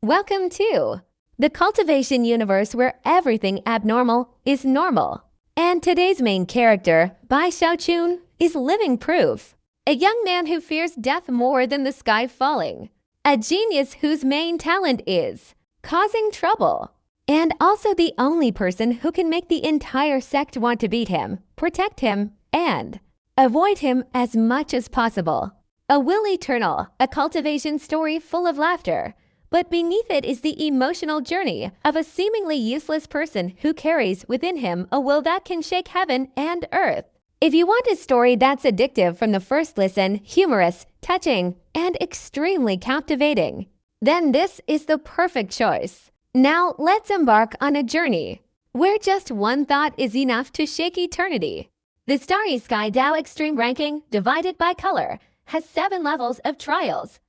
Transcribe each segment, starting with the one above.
Welcome to the cultivation universe where everything abnormal is normal. And today's main character, Bai Xiaochun, is living proof. A young man who fears death more than the sky falling. A genius whose main talent is causing trouble. And also the only person who can make the entire sect want to beat him, protect him, and avoid him as much as possible. A will eternal, a cultivation story full of laughter. But beneath it is the emotional journey of a seemingly useless person who carries within him a will that can shake heaven and earth. If you want a story that's addictive from the first listen, humorous, touching, and extremely captivating, then this is the perfect choice. Now let's embark on a journey where just one thought is enough to shake eternity. The Starry Sky Dao Extreme Ranking, divided by color, has 7 levels of trials.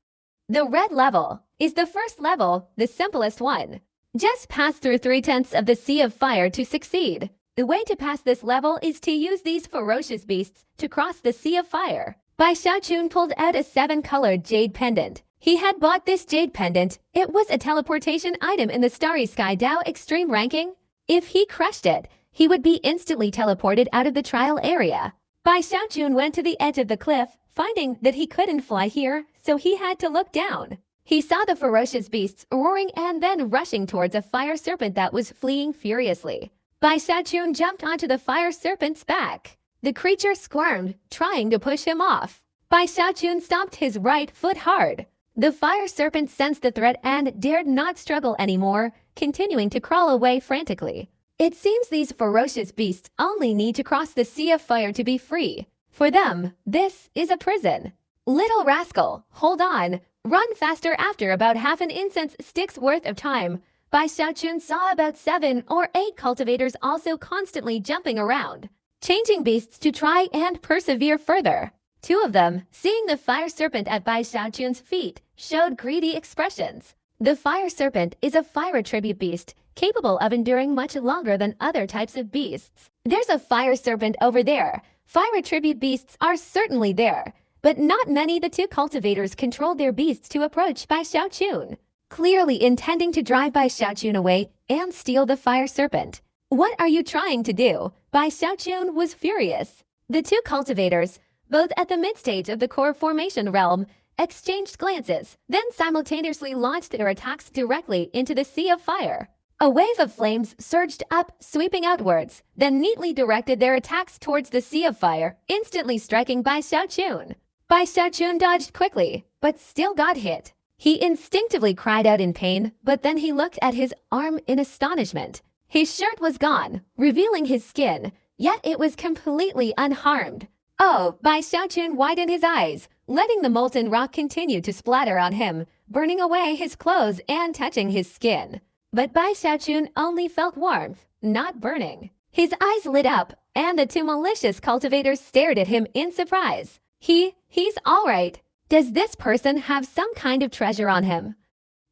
The red level is the first level, the simplest one. Just pass through 3/10 of the Sea of Fire to succeed. The way to pass this level is to use these ferocious beasts to cross the Sea of Fire. Bai Xiaochun pulled out a 7-colored jade pendant. He had bought this jade pendant. It was a teleportation item in the Starry Sky Dao Extreme Ranking. If he crushed it, he would be instantly teleported out of the trial area. Bai Xiaochun went to the edge of the cliff, finding that he couldn't fly here, so he had to look down. He saw the ferocious beasts roaring and then rushing towards a fire serpent that was fleeing furiously. Bai Xiaochun jumped onto the fire serpent's back. The creature squirmed, trying to push him off. Bai Xiaochun stomped his right foot hard. The fire serpent sensed the threat and dared not struggle anymore, continuing to crawl away frantically. It seems these ferocious beasts only need to cross the Sea of Fire to be free. For them, this is a prison. Little rascal, hold on. Run faster. After about half an incense stick's worth of time, Bai Xiaochun saw about 7 or 8 cultivators also constantly jumping around, changing beasts to try and persevere further. 2 of them, seeing the fire serpent at Bai Xiaochun's feet, showed greedy expressions. The fire serpent is a fire tribute beast, capable of enduring much longer than other types of beasts. There's a fire serpent over there. Fire tribute beasts are certainly there, but not many. The 2 cultivators controlled their beasts to approach Bai Xiaochun, clearly intending to drive Bai Xiaochun away and steal the fire serpent. What are you trying to do? Bai Xiaochun was furious. The 2 cultivators, both at the mid-stage of the core formation realm, exchanged glances, then simultaneously launched their attacks directly into the Sea of Fire. A wave of flames surged up, sweeping outwards, then neatly directed their attacks towards the Sea of Fire, instantly striking Bai Xiaochun. Bai Xiaochun dodged quickly, but still got hit. He instinctively cried out in pain, but then he looked at his arm in astonishment. His shirt was gone, revealing his skin, yet it was completely unharmed. Oh, Bai Xiaochun widened his eyes, letting the molten rock continue to splatter on him, burning away his clothes and touching his skin. But Bai Xiaochun only felt warmth, not burning. His eyes lit up, and the 2 malicious cultivators stared at him in surprise. He's all right. Does this person have some kind of treasure on him?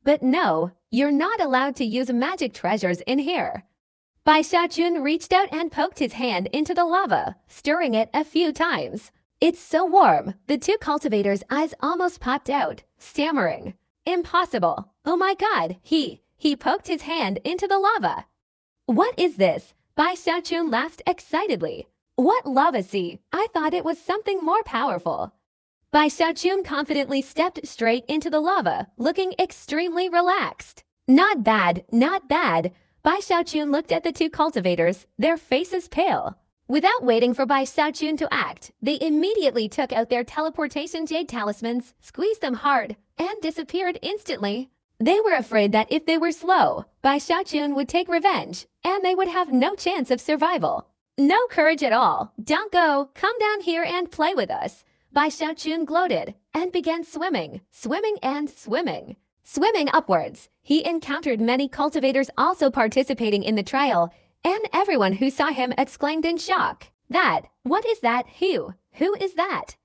But no, you're not allowed to use magic treasures in here. Bai Xiaochun reached out and poked his hand into the lava, stirring it a few times. It's so warm. The 2 cultivators' eyes almost popped out, stammering. Impossible. Oh my god, he poked his hand into the lava. What is this? Bai Xiaochun laughed excitedly. What lava sea? I thought it was something more powerful. Bai Xiaochun confidently stepped straight into the lava, looking extremely relaxed. Not bad, not bad. Bai Xiaochun looked at the 2 cultivators, their faces pale. Without waiting for Bai Xiaochun to act, they immediately took out their teleportation jade talismans, squeezed them hard, and disappeared instantly. They were afraid that if they were slow, Bai Xiaochun would take revenge, and they would have no chance of survival. No courage at all. Don't go. Come down here and play with us. Bai Xiaochun gloated, and began swimming and swimming. Swimming upwards, he encountered many cultivators also participating in the trial, and everyone who saw him exclaimed in shock. What is that? Who is that?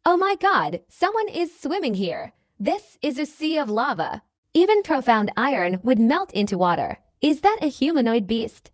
Oh my god, someone is swimming here. This is a sea of lava. Even profound iron would melt into water. Is that a humanoid beast?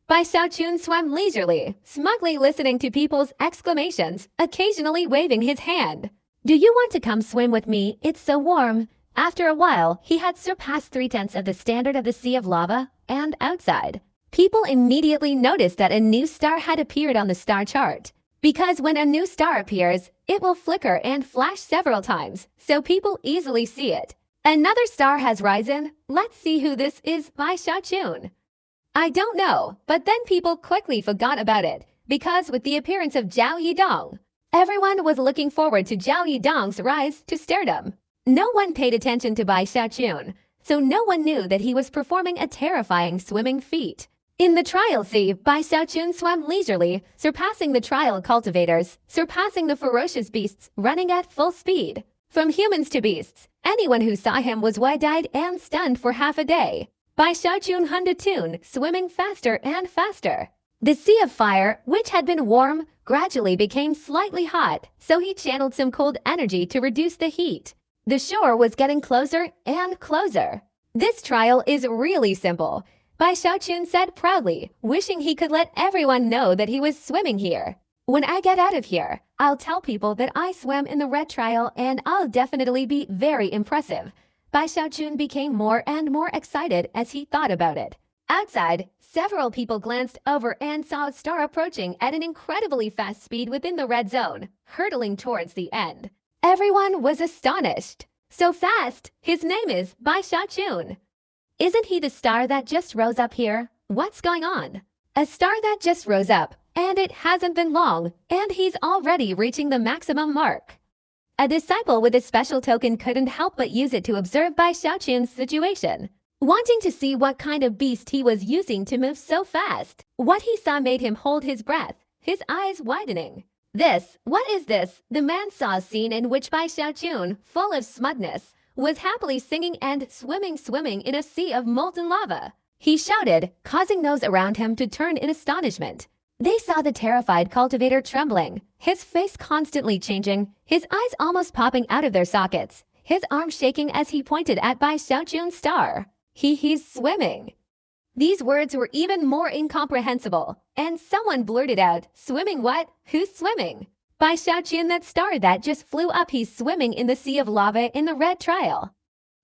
Bai Xiaochun swam leisurely, smugly listening to people's exclamations, occasionally waving his hand. Do you want to come swim with me? It's so warm. After a while, he had surpassed 3/10 of the standard of the sea of lava, and outside, people immediately noticed that a new star had appeared on the star chart. Because when a new star appears, it will flicker and flash several times, so people easily see it. Another star has risen. Let's see who this is by Xiaochun. I don't know, but then people quickly forgot about it, because with the appearance of Zhao Yidong, everyone was looking forward to Zhao Yidong's rise to stardom. No one paid attention to Bai Xiaochun, so no one knew that he was performing a terrifying swimming feat. In the trial sea, Bai Xiaochun swam leisurely, surpassing the trial cultivators, surpassing the ferocious beasts running at full speed. From humans to beasts, anyone who saw him was wide-eyed and stunned for half a day. Bai Xiaochun hummed a tune, swimming faster and faster. The sea of fire, which had been warm, gradually became slightly hot, so he channeled some cold energy to reduce the heat. The shore was getting closer and closer. This trial is really simple, Bai Xiaochun said proudly, wishing he could let everyone know that he was swimming here. When I get out of here, I'll tell people that I swam in the red trial and I'll definitely be very impressive. Bai Xiaochun became more and more excited as he thought about it. Outside, several people glanced over and saw a star approaching at an incredibly fast speed within the red zone, hurtling towards the end. Everyone was astonished. So fast! His name is Bai Xiaochun. Isn't he the star that just rose up here? What's going on? A star that just rose up, and it hasn't been long, and he's already reaching the maximum mark. A disciple with a special token couldn't help but use it to observe Bai Xiaochun's situation, wanting to see what kind of beast he was using to move so fast. What he saw made him hold his breath, his eyes widening. What is this? The man saw a scene in which Bai Xiaochun, full of smugness, was happily singing and swimming in a sea of molten lava. He shouted, causing those around him to turn in astonishment. They saw the terrified cultivator trembling, his face constantly changing, his eyes almost popping out of their sockets, his arms shaking as he pointed at Bai Xiaochun's star. He's swimming. These words were even more incomprehensible, and someone blurted out, swimming what? Who's swimming? Bai Xiaochun, that star that just flew up, he's swimming in the sea of lava in the red trial.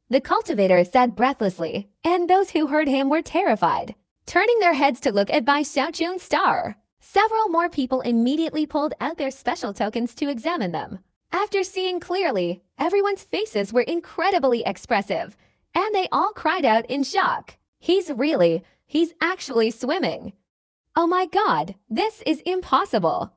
The cultivator said breathlessly, and those who heard him were terrified, turning their heads to look at Bai Xiaochun's star. Several more people immediately pulled out their special tokens to examine them. After seeing clearly, everyone's faces were incredibly expressive, and they all cried out in shock. He's actually swimming. Oh my God, this is impossible.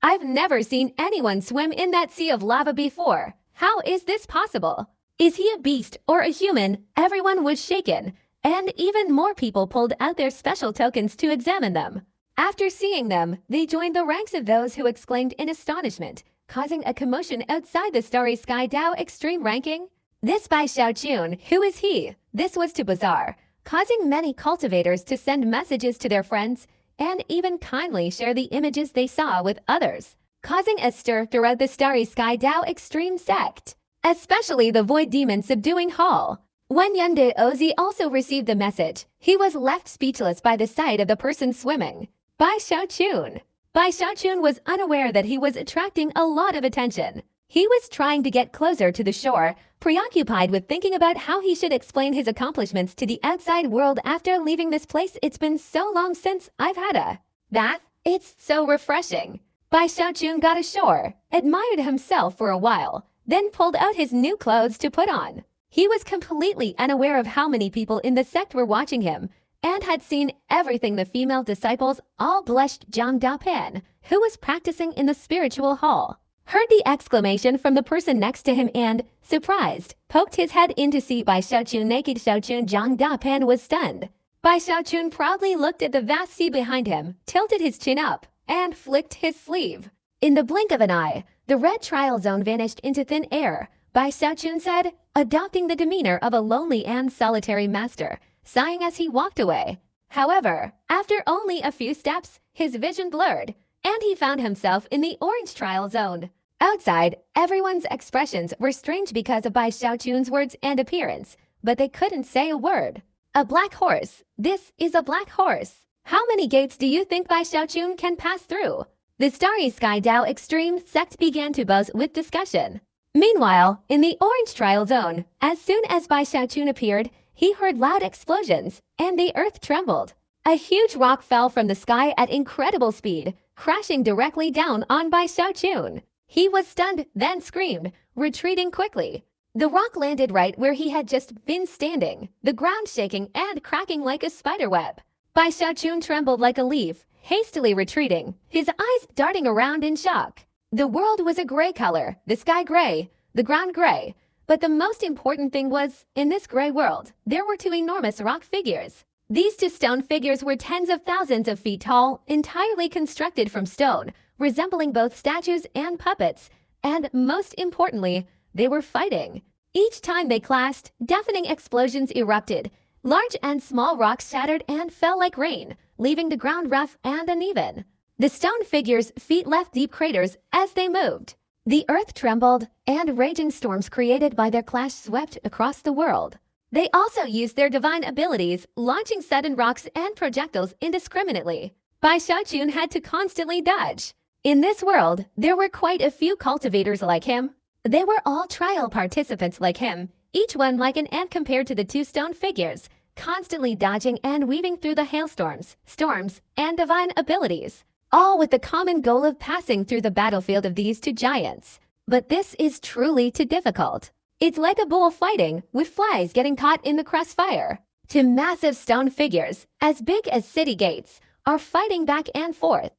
I've never seen anyone swim in that sea of lava before. How is this possible? Is he a beast or a human? Everyone was shaken, and even more people pulled out their special tokens to examine them. After seeing them, they joined the ranks of those who exclaimed in astonishment, causing a commotion outside the Starry Sky Dao Extreme ranking. This Bai Xiaochun, who is he? This was too bizarre, causing many cultivators to send messages to their friends and even kindly share the images they saw with others, causing a stir throughout the Starry Sky Dao Extreme sect, especially the Void Demon Subduing Hall. When Yunde Ozi also received the message, he was left speechless by the sight of the person swimming. Bai Xiaochun. Bai Xiaochun was unaware that he was attracting a lot of attention. He was trying to get closer to the shore, preoccupied with thinking about how he should explain his accomplishments to the outside world after leaving this place. It's been so long since I've had a bath. It's so refreshing. Bai Xiaochun got ashore, admired himself for a while, then pulled out his new clothes to put on. He was completely unaware of how many people in the sect were watching him, and had seen everything. The female disciples all blushed. Zhang Dapan, who was practicing in the spiritual hall, heard the exclamation from the person next to him and, surprised, poked his head in to see Bai Xiaochun naked. Zhang Dapan was stunned. Bai Xiaochun proudly looked at the vast sea behind him, tilted his chin up, and flicked his sleeve. In the blink of an eye, the red trial zone vanished into thin air. Bai Xiaochun said, adopting the demeanor of a lonely and solitary master, sighing as he walked away. However, after only a few steps, his vision blurred, and he found himself in the orange trial zone. Outside, everyone's expressions were strange because of Bai Xiaochun's words and appearance, but they couldn't say a word. A black horse. This is a black horse. How many gates do you think Bai Xiaochun can pass through? The Starry Sky Dao Extreme sect began to buzz with discussion. Meanwhile, in the orange trial zone, as soon as Bai Xiaochun appeared, he heard loud explosions, and the earth trembled. A huge rock fell from the sky at incredible speed, crashing directly down on Bai Xiaochun. He was stunned, then screamed, retreating quickly. The rock landed right where he had just been standing, the ground shaking and cracking like a spiderweb. Bai Xiaochun trembled like a leaf, hastily retreating, his eyes darting around in shock. The world was a gray color, the sky gray, the ground gray. But the most important thing was, in this gray world, there were two enormous rock figures. These two stone figures were tens of thousands of feet tall, entirely constructed from stone, resembling both statues and puppets. And most importantly, they were fighting. Each time they clashed, deafening explosions erupted. Large and small rocks shattered and fell like rain, leaving the ground rough and uneven. The stone figures' feet left deep craters as they moved. The earth trembled, and raging storms created by their clash swept across the world. They also used their divine abilities, launching sudden rocks and projectiles indiscriminately. Bai Xiaochun had to constantly dodge. In this world, there were quite a few cultivators like him. They were all trial participants like him, each one like an ant compared to the two stone figures, constantly dodging and weaving through the hailstorms, storms, and divine abilities, all with the common goal of passing through the battlefield of these two giants. But this is truly too difficult. It's like a bull fighting, with flies getting caught in the crossfire. Two massive stone figures, as big as city gates, are fighting back and forth.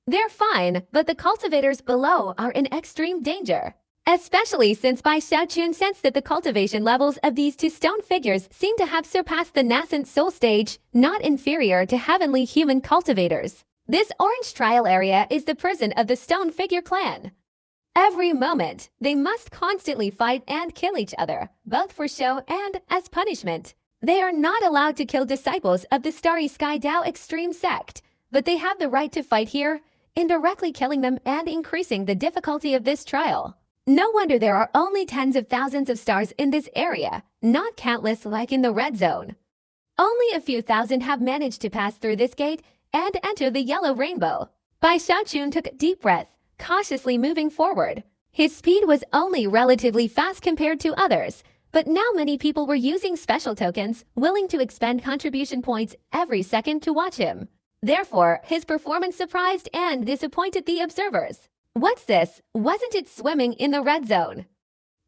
They're fine, but the cultivators below are in extreme danger. Especially since Bai Xiaochun sensed that the cultivation levels of these two stone figures seem to have surpassed the nascent soul stage, not inferior to heavenly human cultivators. This orange trial area is the prison of the stone figure clan. Every moment, they must constantly fight and kill each other, both for show and as punishment. They are not allowed to kill disciples of the Starry Sky Dao extreme sect, but they have the right to fight here, indirectly killing them and increasing the difficulty of this trial. No wonder there are only tens of thousands of stars in this area, not countless like in the red zone. Only a few thousand have managed to pass through this gate and enter the yellow rainbow. Bai Xiaochun took a deep breath, cautiously moving forward. His speed was only relatively fast compared to others, but now many people were using special tokens, willing to expend contribution points every second to watch him. Therefore, his performance surprised and disappointed the observers. What's this? Wasn't it swimming in the red zone?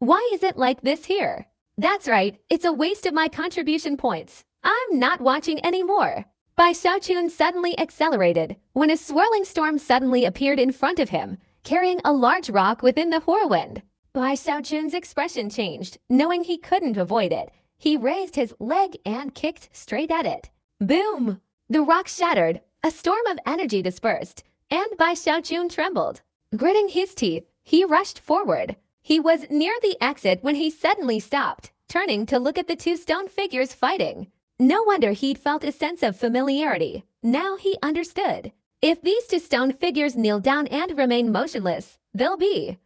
Why is it like this here? That's right, it's a waste of my contribution points. I'm not watching anymore. Bai Xiaochun suddenly accelerated when a swirling storm suddenly appeared in front of him, carrying a large rock within the whirlwind. Bai Xiaochun's expression changed, knowing he couldn't avoid it. He raised his leg and kicked straight at it. Boom! The rock shattered, a storm of energy dispersed, and Bai Xiaochun trembled. Gritting his teeth, he rushed forward. He was near the exit when he suddenly stopped, turning to look at the two stone figures fighting. No wonder he'd felt a sense of familiarity. Now he understood. If these two stone figures kneel down and remain motionless, they'll be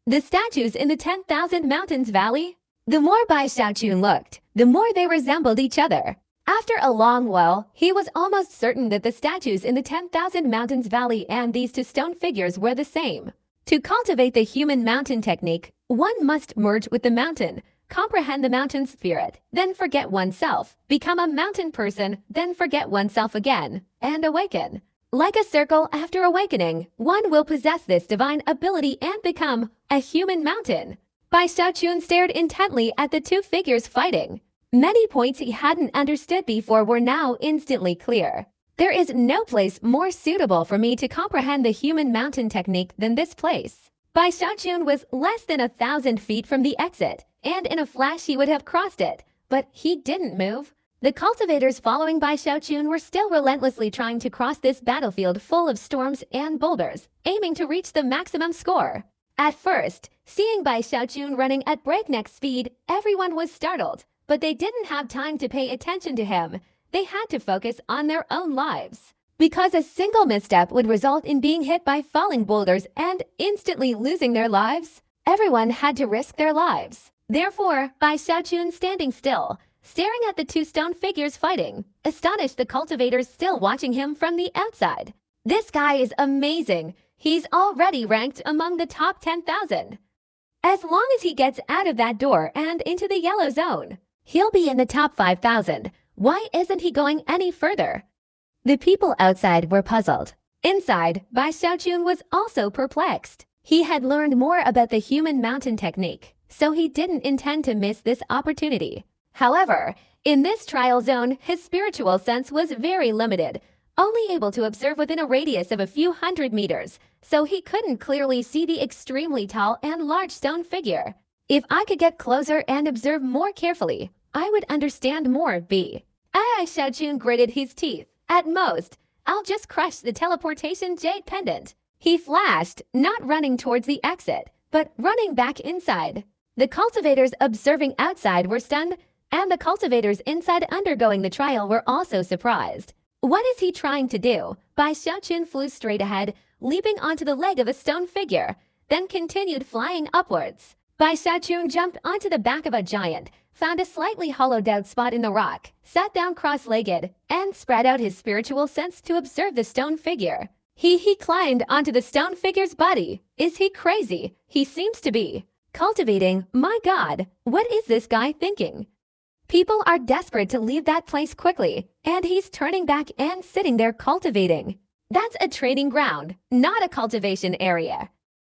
the statues in the 10,000 Mountains Valley. The more Bai Xiaochun looked, the more they resembled each other. After a long while, he was almost certain that the statues in the 10,000 Mountains Valley and these two stone figures were the same. To cultivate the human mountain technique, one must merge with the mountain, comprehend the mountain spirit, then forget oneself, become a mountain person, then forget oneself again, and awaken. Like a circle after awakening, one will possess this divine ability and become a human mountain. Bai Xiaochun stared intently at the two figures fighting. Many points he hadn't understood before were now instantly clear. There is no place more suitable for me to comprehend the human mountain technique than this place. Bai Xiaochun was less than 1,000 feet from the exit, and in a flash he would have crossed it, but he didn't move. The cultivators following Bai Xiaochun were still relentlessly trying to cross this battlefield full of storms and boulders, aiming to reach the maximum score. At first, seeing Bai Xiaochun running at breakneck speed, everyone was startled, but they didn't have time to pay attention to him. They had to focus on their own lives. Because a single misstep would result in being hit by falling boulders and instantly losing their lives, everyone had to risk their lives. Therefore, Bai Xiaochun standing still, staring at the two stone figures fighting, astonished the cultivators still watching him from the outside. This guy is amazing. He's already ranked among the top 10,000. As long as he gets out of that door and into the yellow zone, he'll be in the top 5,000. Why isn't he going any further? The people outside were puzzled. Inside, Bai Xiaochun was also perplexed. He had learned more about the human mountain technique, so he didn't intend to miss this opportunity. However, in this trial zone, his spiritual sense was very limited, only able to observe within a radius of a few hundred meters, so he couldn't clearly see the extremely tall and large stone figure. If I could get closer and observe more carefully, I would understand more. Bai Xiaochun gritted his teeth. At most, I'll just crush the teleportation jade pendant. He flashed, not running towards the exit, but running back inside. The cultivators observing outside were stunned, and the cultivators inside undergoing the trial were also surprised. What is he trying to do? Bai Xiaochun flew straight ahead, leaping onto the leg of a stone figure, then continued flying upwards. Bai Xiaochun jumped onto the back of a giant, found a slightly hollowed out spot in the rock, sat down cross-legged, and spread out his spiritual sense to observe the stone figure. He climbed onto the stone figure's body. Is he crazy? He seems to be. Cultivating, my God, what is this guy thinking? People are desperate to leave that place quickly, and he's turning back and sitting there cultivating. That's a trading ground, not a cultivation area.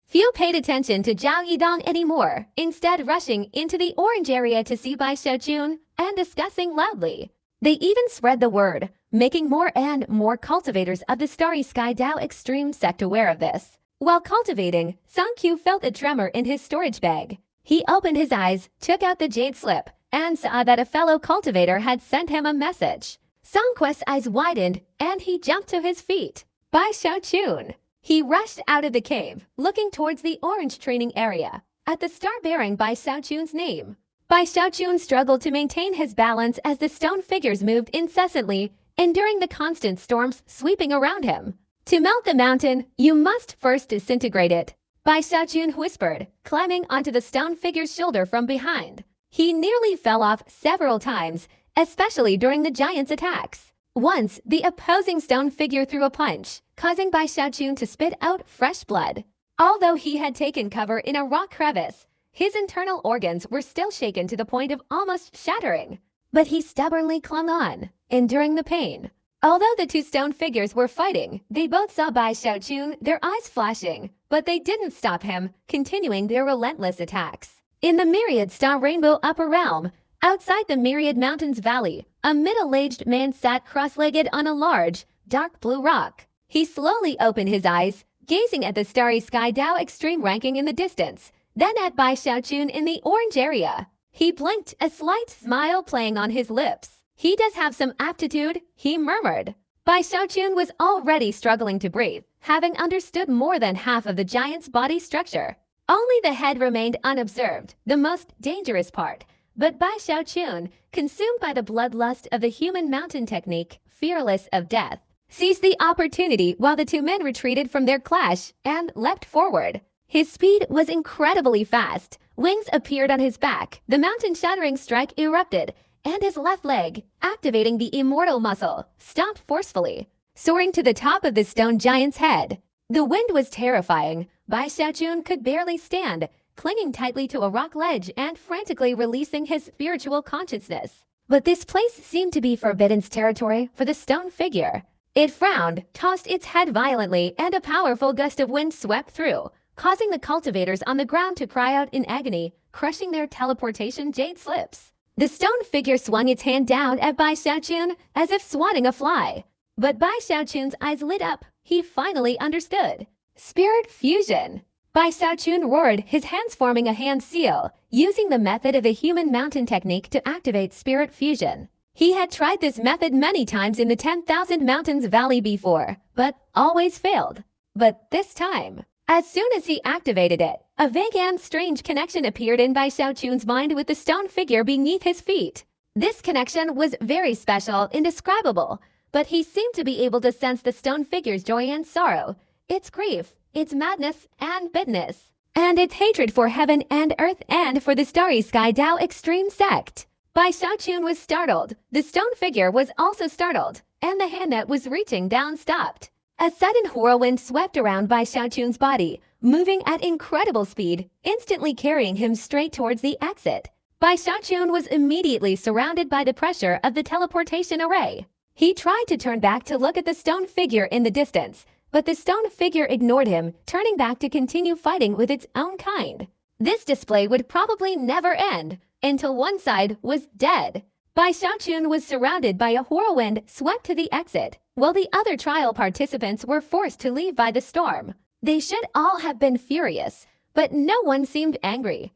Few paid attention to Zhao Yidong anymore, instead rushing into the orange area to see Bai Xiaochun and discussing loudly. They even spread the word, making more and more cultivators of the Starry Sky Dao Extreme sect aware of this. While cultivating, Song Qiu felt a tremor in his storage bag. He opened his eyes, took out the jade slip, and saw that a fellow cultivator had sent him a message. Song Quest's eyes widened, and he jumped to his feet. Bai Xiaochun. He rushed out of the cave, looking towards the orange training area, at the star bearing Bai Xiaochun's name. Bai Xiaochun struggled to maintain his balance as the stone figures moved incessantly, enduring the constant storms sweeping around him. To melt the mountain, you must first disintegrate it, Bai Xiaochun whispered, climbing onto the stone figure's shoulder from behind. He nearly fell off several times, especially during the giant's attacks. Once, the opposing stone figure threw a punch, causing Bai Xiaochun to spit out fresh blood. Although he had taken cover in a rock crevice, his internal organs were still shaken to the point of almost shattering. But he stubbornly clung on, enduring the pain. Although the two stone figures were fighting, they both saw Bai Xiaochun, their eyes flashing, but they didn't stop him, continuing their relentless attacks. In the Myriad Star Rainbow Upper Realm, outside the Myriad Mountains Valley, a middle-aged man sat cross-legged on a large, dark blue rock. He slowly opened his eyes, gazing at the Starry Sky Dao Extreme ranking in the distance, then at Bai Xiaochun in the orange area. He blinked, a slight smile playing on his lips. He does have some aptitude, he murmured. Bai Xiaochun was already struggling to breathe, having understood more than half of the giant's body structure. Only the head remained unobserved, the most dangerous part. But Bai Xiaochun, consumed by the bloodlust of the human mountain technique, fearless of death, seized the opportunity while the two men retreated from their clash and leapt forward. His speed was incredibly fast. Wings appeared on his back, the mountain-shattering strike erupted, and his left leg, activating the immortal muscle, stomped forcefully, soaring to the top of the stone giant's head. The wind was terrifying. Bai Xiaochun could barely stand, clinging tightly to a rock ledge and frantically releasing his spiritual consciousness. But this place seemed to be forbidden's territory for the stone figure. It frowned, tossed its head violently, and a powerful gust of wind swept through, causing the cultivators on the ground to cry out in agony, crushing their teleportation jade slips. The stone figure swung its hand down at Bai Xiaochun as if swatting a fly. But Bai Xiaochun's eyes lit up. He finally understood. Spirit fusion. Bai Xiaochun roared, his hands forming a hand seal, using the method of the human mountain technique to activate spirit fusion. He had tried this method many times in the 10,000 Mountains Valley before, but always failed. But this time, as soon as he activated it, a vague and strange connection appeared in Bai Xiaochun's mind with the stone figure beneath his feet. This connection was very special, indescribable, but he seemed to be able to sense the stone figure's joy and sorrow, its grief, its madness and bitterness, and its hatred for heaven and earth and for the Starry Sky Dao Extreme sect. Bai Xiaochun was startled. The stone figure was also startled, and the hand that was reaching down stopped. A sudden whirlwind swept around Bai Xiaochun's body, moving at incredible speed, instantly carrying him straight towards the exit. Bai Xiaochun was immediately surrounded by the pressure of the teleportation array. He tried to turn back to look at the stone figure in the distance, but the stone figure ignored him, turning back to continue fighting with its own kind. This display would probably never end until one side was dead. Bai Xiaochun was surrounded by a whirlwind swept to the exit, while the other trial participants were forced to leave by the storm. They should all have been furious, but no one seemed angry.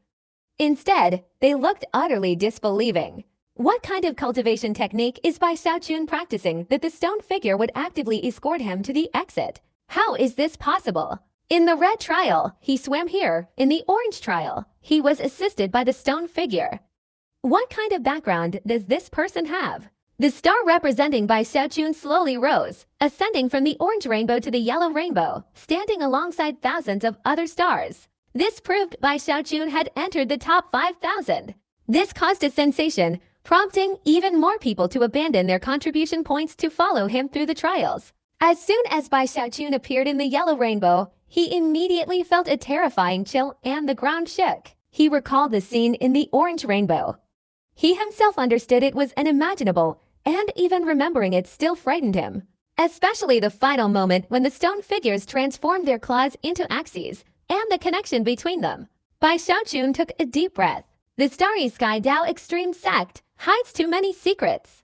Instead, they looked utterly disbelieving. What kind of cultivation technique is Bai Xiaochun practicing that the stone figure would actively escort him to the exit? How is this possible? In the red trial, he swam here. In the orange trial, he was assisted by the stone figure. What kind of background does this person have? The star representing Bai Xiaochun slowly rose, ascending from the orange rainbow to the yellow rainbow, standing alongside thousands of other stars. This proved Bai Xiaochun had entered the top 5,000. This caused a sensation, prompting even more people to abandon their contribution points to follow him through the trials. As soon as Bai Xiaochun appeared in the yellow rainbow, he immediately felt a terrifying chill and the ground shook. He recalled the scene in the orange rainbow. He himself understood it was unimaginable, and even remembering it still frightened him. Especially the final moment when the stone figures transformed their claws into axes, and the connection between them. Bai Xiaochun took a deep breath. The Starry Sky Dao Extreme Sect hides too many secrets.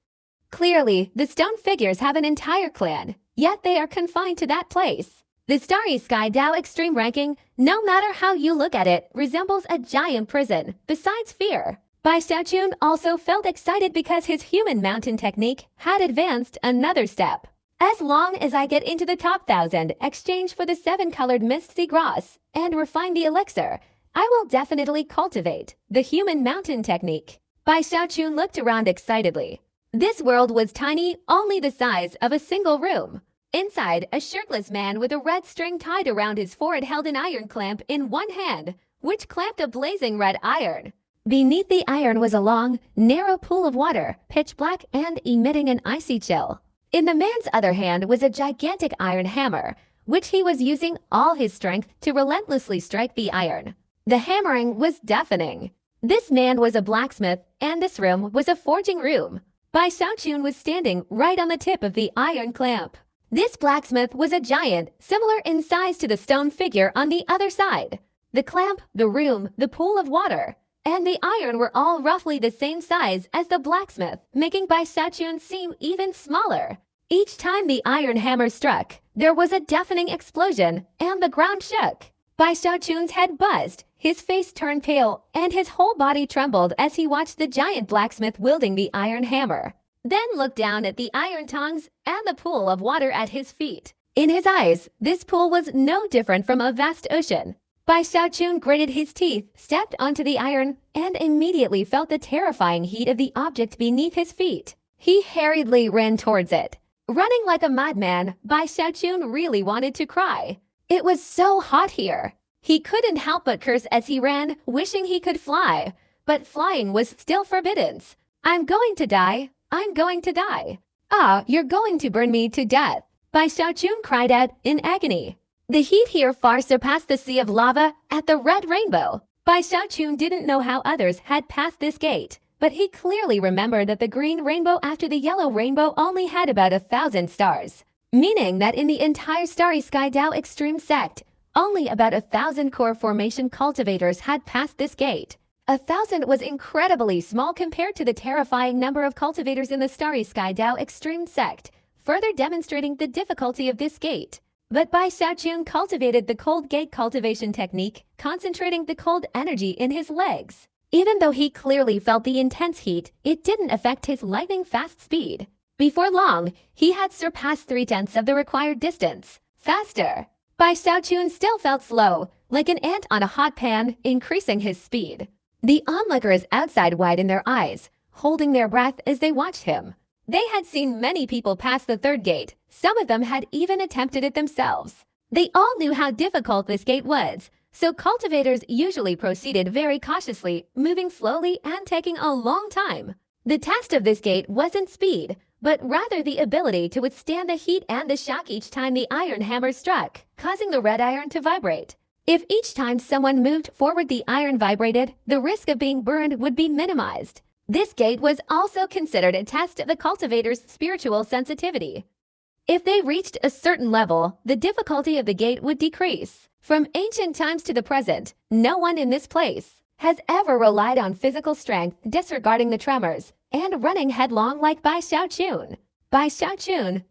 Clearly, the stone figures have an entire clan, yet they are confined to that place. The Starry Sky Dao Extreme ranking, no matter how you look at it, resembles a giant prison, besides fear. Bai Xiaochun also felt excited because his human mountain technique had advanced another step. As long as I get into the top 1,000, exchange for the 7-colored Misty Grass, and refine the elixir, I will definitely cultivate the human mountain technique. Bai Xiaochun looked around excitedly. This world was tiny, only the size of a single room. Inside, a shirtless man with a red string tied around his forehead held an iron clamp in one hand, which clamped a blazing red iron. Beneath the iron was a long, narrow pool of water, pitch black and emitting an icy chill. In the man's other hand was a gigantic iron hammer, which he was using all his strength to relentlessly strike the iron. The hammering was deafening. This man was a blacksmith, and this room was a forging room. Bai Xiaochun was standing right on the tip of the iron clamp. This blacksmith was a giant, similar in size to the stone figure on the other side. The clamp, the room, the pool of water, and the iron were all roughly the same size as the blacksmith, making Bai Xiaochun seem even smaller. Each time the iron hammer struck, there was a deafening explosion, and the ground shook. Bai Xiaochun's head buzzed, his face turned pale, and his whole body trembled as he watched the giant blacksmith wielding the iron hammer. Then looked down at the iron tongs and the pool of water at his feet. In his eyes, this pool was no different from a vast ocean. Bai Xiaochun gritted his teeth, stepped onto the iron, and immediately felt the terrifying heat of the object beneath his feet. He hurriedly ran towards it. Running like a madman, Bai Xiaochun really wanted to cry. It was so hot here. He couldn't help but curse as he ran, wishing he could fly. But flying was still forbidden. "I'm going to die. I'm going to die. Ah, you're going to burn me to death," Bai Xiaochun cried out in agony. The heat here far surpassed the sea of lava at the Red Rainbow. Bai Xiaochun didn't know how others had passed this gate, but he clearly remembered that the green rainbow after the yellow rainbow only had about 1,000 stars, meaning that in the entire Starry Sky Dao Extreme Sect, only about 1,000 core formation cultivators had passed this gate. 1,000 was incredibly small compared to the terrifying number of cultivators in the Starry Sky Dao Extreme Sect, further demonstrating the difficulty of this gate. But Bai Xiaochun cultivated the cold gate cultivation technique, concentrating the cold energy in his legs. Even though he clearly felt the intense heat, it didn't affect his lightning-fast speed. Before long, he had surpassed 3/10 of the required distance. Faster! Bai Xiaochun still felt slow, like an ant on a hot pan, increasing his speed. The onlookers outside widened their eyes, holding their breath as they watched him. They had seen many people pass the third gate. Some of them had even attempted it themselves. They all knew how difficult this gate was, so cultivators usually proceeded very cautiously, moving slowly and taking a long time. The test of this gate wasn't speed, but rather the ability to withstand the heat and the shock each time the iron hammer struck, causing the red iron to vibrate. If each time someone moved forward the iron vibrated, the risk of being burned would be minimized. This gate was also considered a test of the cultivator's spiritual sensitivity. If they reached a certain level, the difficulty of the gate would decrease. From ancient times to the present, no one in this place has ever relied on physical strength, disregarding the tremors, and running headlong like Bai Xiaochun. Bai Xiaochun,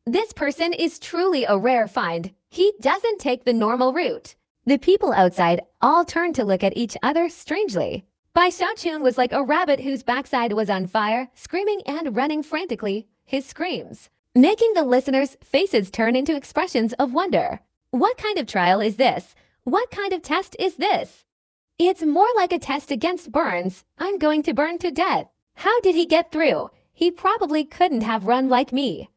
this person is truly a rare find. He doesn't take the normal route. The people outside all turned to look at each other strangely. Bai Xiaochun was like a rabbit whose backside was on fire, screaming and running frantically, his screams making the listeners' faces turn into expressions of wonder. What kind of trial is this? What kind of test is this? It's more like a test against burns. I'm going to burn to death. How did he get through? He probably couldn't have run like me.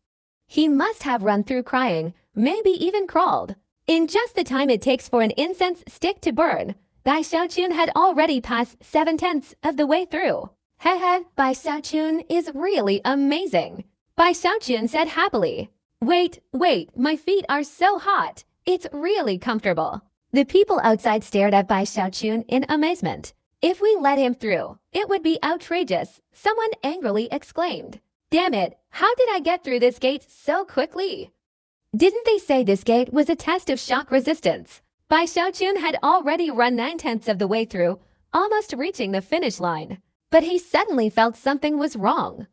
He must have run through crying, maybe even crawled. In just the time it takes for an incense stick to burn, Bai Xiaochun had already passed 7/10 of the way through. Hehe, Bai Xiaochun is really amazing. Bai Xiaochun said happily. Wait, my feet are so hot. It's really comfortable. The people outside stared at Bai Xiaochun in amazement. If we let him through, it would be outrageous, someone angrily exclaimed. Damn it, how did I get through this gate so quickly? Didn't they say this gate was a test of shock resistance? Bai Xiaochun had already run 9/10 of the way through, almost reaching the finish line. But he suddenly felt something was wrong.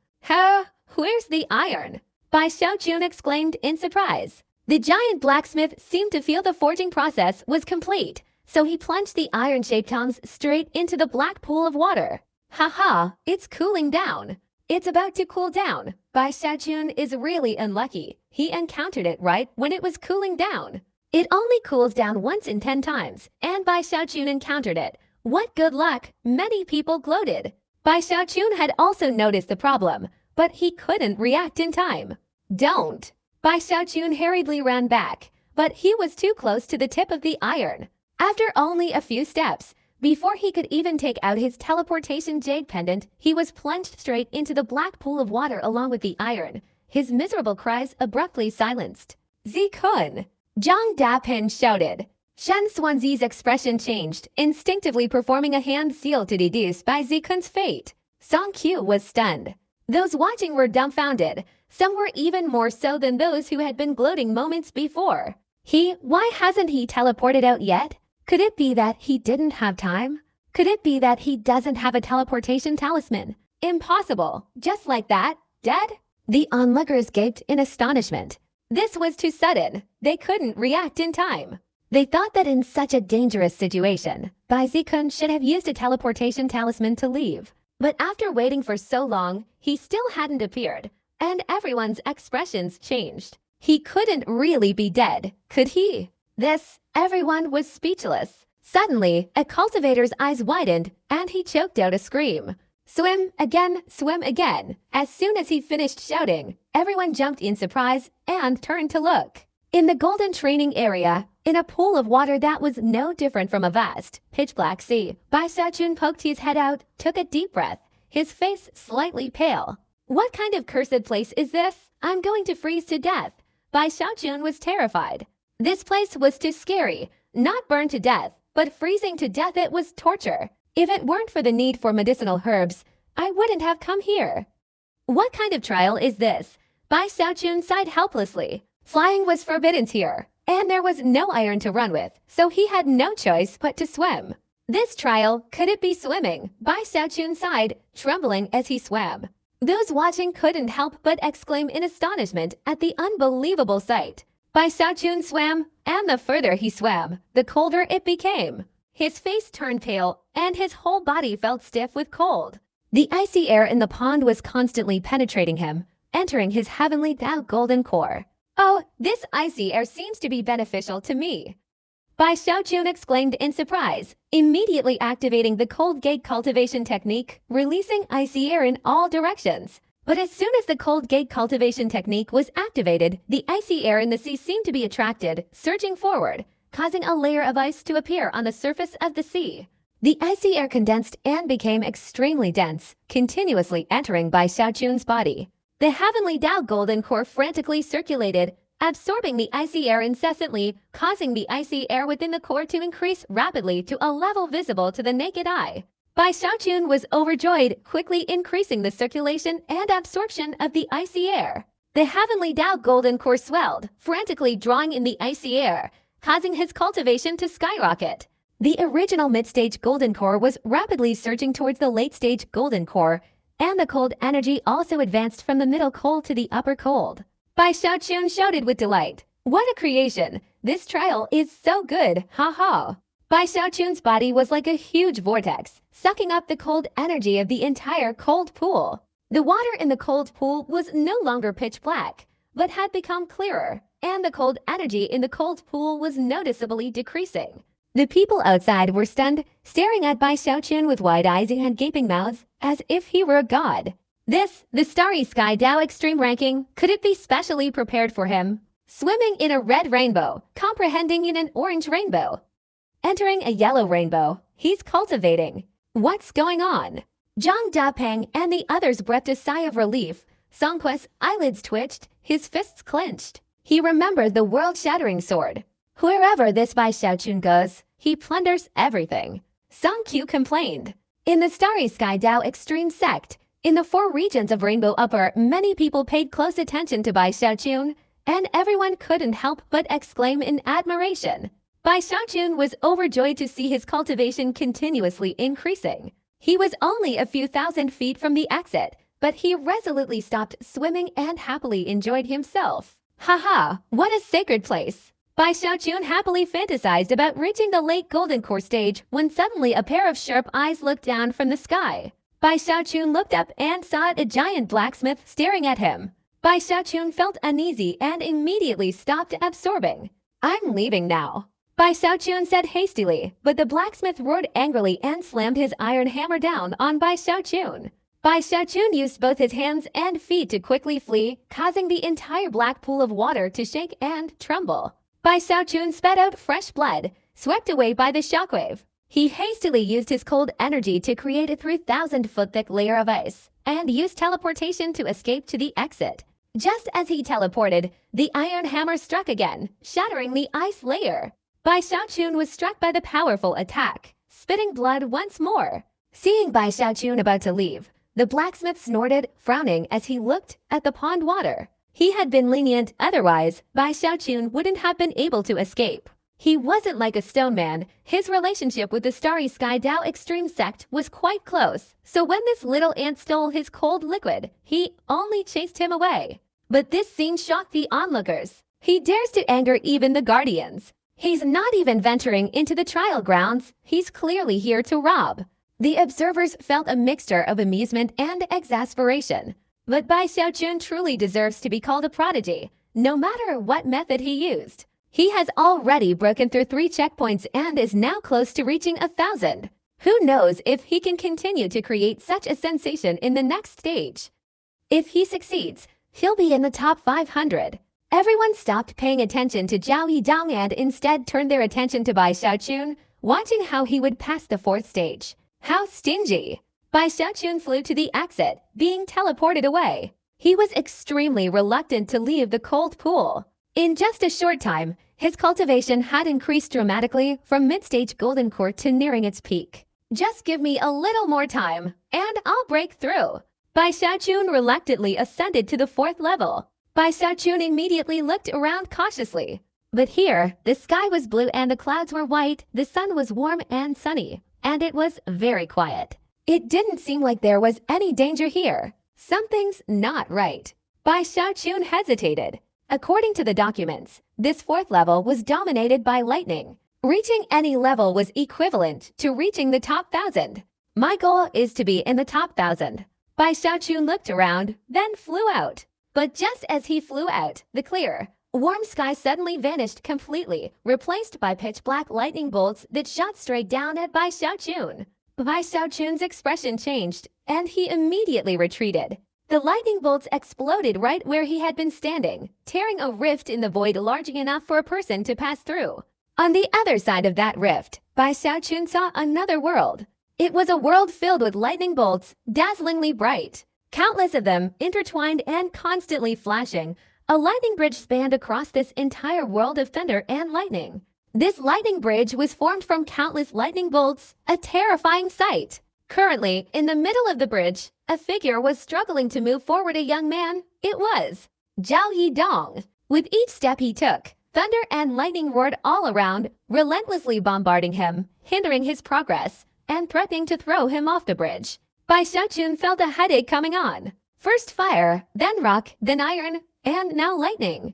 Where's the iron? Bai Xiaochun exclaimed in surprise. The giant blacksmith seemed to feel the forging process was complete, so he plunged the iron-shaped tongs straight into the black pool of water. Haha, it's cooling down. It's about to cool down. Bai Xiaochun is really unlucky. He encountered it right when it was cooling down. It only cools down once in 10 times, and Bai Xiaochun encountered it. What good luck! Many people gloated. Bai Xiaochun had also noticed the problem, but he couldn't react in time. Don't! Bai Xiaochun hurriedly ran back, but he was too close to the tip of the iron. After only a few steps, before he could even take out his teleportation jade pendant, he was plunged straight into the black pool of water along with the iron, his miserable cries abruptly silenced. Zikun! Zhang Dapin shouted. Shen Xuanzi's expression changed, instinctively performing a hand seal to deduce Bai Zikun's fate. Song Qiu was stunned. Those watching were dumbfounded. Some were even more so than those who had been gloating moments before. Why hasn't he teleported out yet? Could it be that he didn't have time? Could it be that he doesn't have a teleportation talisman? Impossible. Just like that? Dead? The onlookers gaped in astonishment. This was too sudden. They couldn't react in time. They thought that in such a dangerous situation, Bai Zikun should have used a teleportation talisman to leave. But after waiting for so long, he still hadn't appeared, and everyone's expressions changed. He couldn't really be dead, could he? Everyone was speechless. Suddenly, a cultivator's eyes widened, and he choked out a scream. Swim again, swim again. As soon as he finished shouting, everyone jumped in surprise and turned to look. In the golden training area, in a pool of water that was no different from a vast, pitch-black sea, Bai Xiaochun poked his head out, took a deep breath, his face slightly pale. What kind of cursed place is this? I'm going to freeze to death. Bai Xiaochun was terrified. This place was too scary. Not burned to death, but freezing to death, it was torture. If it weren't for the need for medicinal herbs, I wouldn't have come here. What kind of trial is this? Bai Xiaochun sighed helplessly. Flying was forbidden here, and there was no iron to run with, so he had no choice but to swim. This trial, could it be swimming? Bai Xiaochun sighed, trembling as he swam. Those watching couldn't help but exclaim in astonishment at the unbelievable sight. Bai Xiaochun swam, and the further he swam, the colder it became. His face turned pale, and his whole body felt stiff with cold. The icy air in the pond was constantly penetrating him, entering his heavenly Tao golden core. Oh, this icy air seems to be beneficial to me. Bai Xiaochun exclaimed in surprise, immediately activating the cold gate cultivation technique, releasing icy air in all directions. But as soon as the cold gate cultivation technique was activated, the icy air in the sea seemed to be attracted, surging forward, causing a layer of ice to appear on the surface of the sea. The icy air condensed and became extremely dense, continuously entering Bai Xiaochun's body. The heavenly Tao golden core frantically circulated, absorbing the icy air incessantly, causing the icy air within the core to increase rapidly to a level visible to the naked eye. Bai Xiaochun was overjoyed, quickly increasing the circulation and absorption of the icy air. The heavenly Tao golden core swelled, frantically drawing in the icy air, causing his cultivation to skyrocket. The original mid-stage golden core was rapidly surging towards the late-stage golden core, and the cold energy also advanced from the middle cold to the upper cold. Bai Xiaochun shouted with delight. What a creation! This trial is so good, ha ha! Bai Xiaochun's body was like a huge vortex, sucking up the cold energy of the entire cold pool. The water in the cold pool was no longer pitch black, but had become clearer, and the cold energy in the cold pool was noticeably decreasing. The people outside were stunned, staring at Bai Xiaochun with wide eyes and gaping mouths, as if he were a god. This, the Starry Sky Tao Extreme ranking, could it be specially prepared for him? Swimming in a red rainbow, comprehending in an orange rainbow. Entering a yellow rainbow, he's cultivating. What's going on? Zhang Dapeng and the others breathed a sigh of relief. Songquest's eyelids twitched, his fists clenched. He remembered the world-shattering sword. Wherever this Bai Xiaochun goes, he plunders everything. Song Qiu complained. In the Starry Sky Tao Extreme sect, in the 4 regions of Rainbow Upper, many people paid close attention to Bai Xiaochun, and everyone couldn't help but exclaim in admiration. Bai Xiaochun was overjoyed to see his cultivation continuously increasing. He was only a few thousand feet from the exit, but he resolutely stopped swimming and happily enjoyed himself. Haha, what a sacred place! Bai Xiaochun happily fantasized about reaching the late golden core stage when suddenly a pair of sharp eyes looked down from the sky. Bai Xiaochun looked up and saw a giant blacksmith staring at him. Bai Xiaochun felt uneasy and immediately stopped absorbing. I'm leaving now, Bai Xiaochun said hastily, but the blacksmith roared angrily and slammed his iron hammer down on Bai Xiaochun. Bai Xiaochun used both his hands and feet to quickly flee, causing the entire black pool of water to shake and tremble. Bai Xiaochun spat out fresh blood, swept away by the shockwave. He hastily used his cold energy to create a 3,000-foot-thick layer of ice, and used teleportation to escape to the exit. Just as he teleported, the iron hammer struck again, shattering the ice layer. Bai Xiaochun was struck by the powerful attack, spitting blood once more. Seeing Bai Xiaochun about to leave, the blacksmith snorted, frowning as he looked at the pond water. He had been lenient, otherwise, Bai Xiaochun wouldn't have been able to escape. He wasn't like a stone man. His relationship with the Starry Sky Tao Extreme sect was quite close, so when this little ant stole his cold liquid, he only chased him away. But this scene shocked the onlookers. He dares to anger even the guardians. He's not even venturing into the trial grounds. He's clearly here to rob. The observers felt a mixture of amusement and exasperation. But Bai Xiaochun truly deserves to be called a prodigy, no matter what method he used. He has already broken through 3 checkpoints and is now close to reaching 1,000. Who knows if he can continue to create such a sensation in the next stage? If he succeeds, he'll be in the top 500. Everyone stopped paying attention to Zhao Yidong and instead turned their attention to Bai Xiaochun, watching how he would pass the 4th stage. How stingy! Bai Xiaochun flew to the exit, being teleported away. He was extremely reluctant to leave the cold pool. In just a short time, his cultivation had increased dramatically from mid-stage golden core to nearing its peak. Just give me a little more time, and I'll break through. Bai Xiaochun reluctantly ascended to the 4th level. Bai Xiaochun immediately looked around cautiously. But here, the sky was blue and the clouds were white, the sun was warm and sunny, and it was very quiet. It didn't seem like there was any danger here. Something's not right. Bai Xiaochun hesitated. According to the documents, this 4th level was dominated by lightning. Reaching any level was equivalent to reaching the top 1,000. My goal is to be in the top 1,000. Bai Xiaochun looked around, then flew out. But just as he flew out, the clear, warm sky suddenly vanished completely, replaced by pitch-black lightning bolts that shot straight down at Bai Xiaochun. Bai Xiaochun's expression changed, and he immediately retreated. The lightning bolts exploded right where he had been standing, tearing a rift in the void large enough for a person to pass through. On the other side of that rift, Bai Xiaochun saw another world. It was a world filled with lightning bolts, dazzlingly bright. Countless of them, intertwined and constantly flashing, A lightning bridge spanned across this entire world of thunder and lightning. This lightning bridge was formed from countless lightning bolts, a terrifying sight. Currently, in the middle of the bridge, a figure was struggling to move forward. A young man. It was Zhao Yidong. With each step he took, thunder and lightning roared all around, relentlessly bombarding him, hindering his progress, and threatening to throw him off the bridge. Bai Xiaochun felt a headache coming on. First fire, then rock, then iron, and now lightning.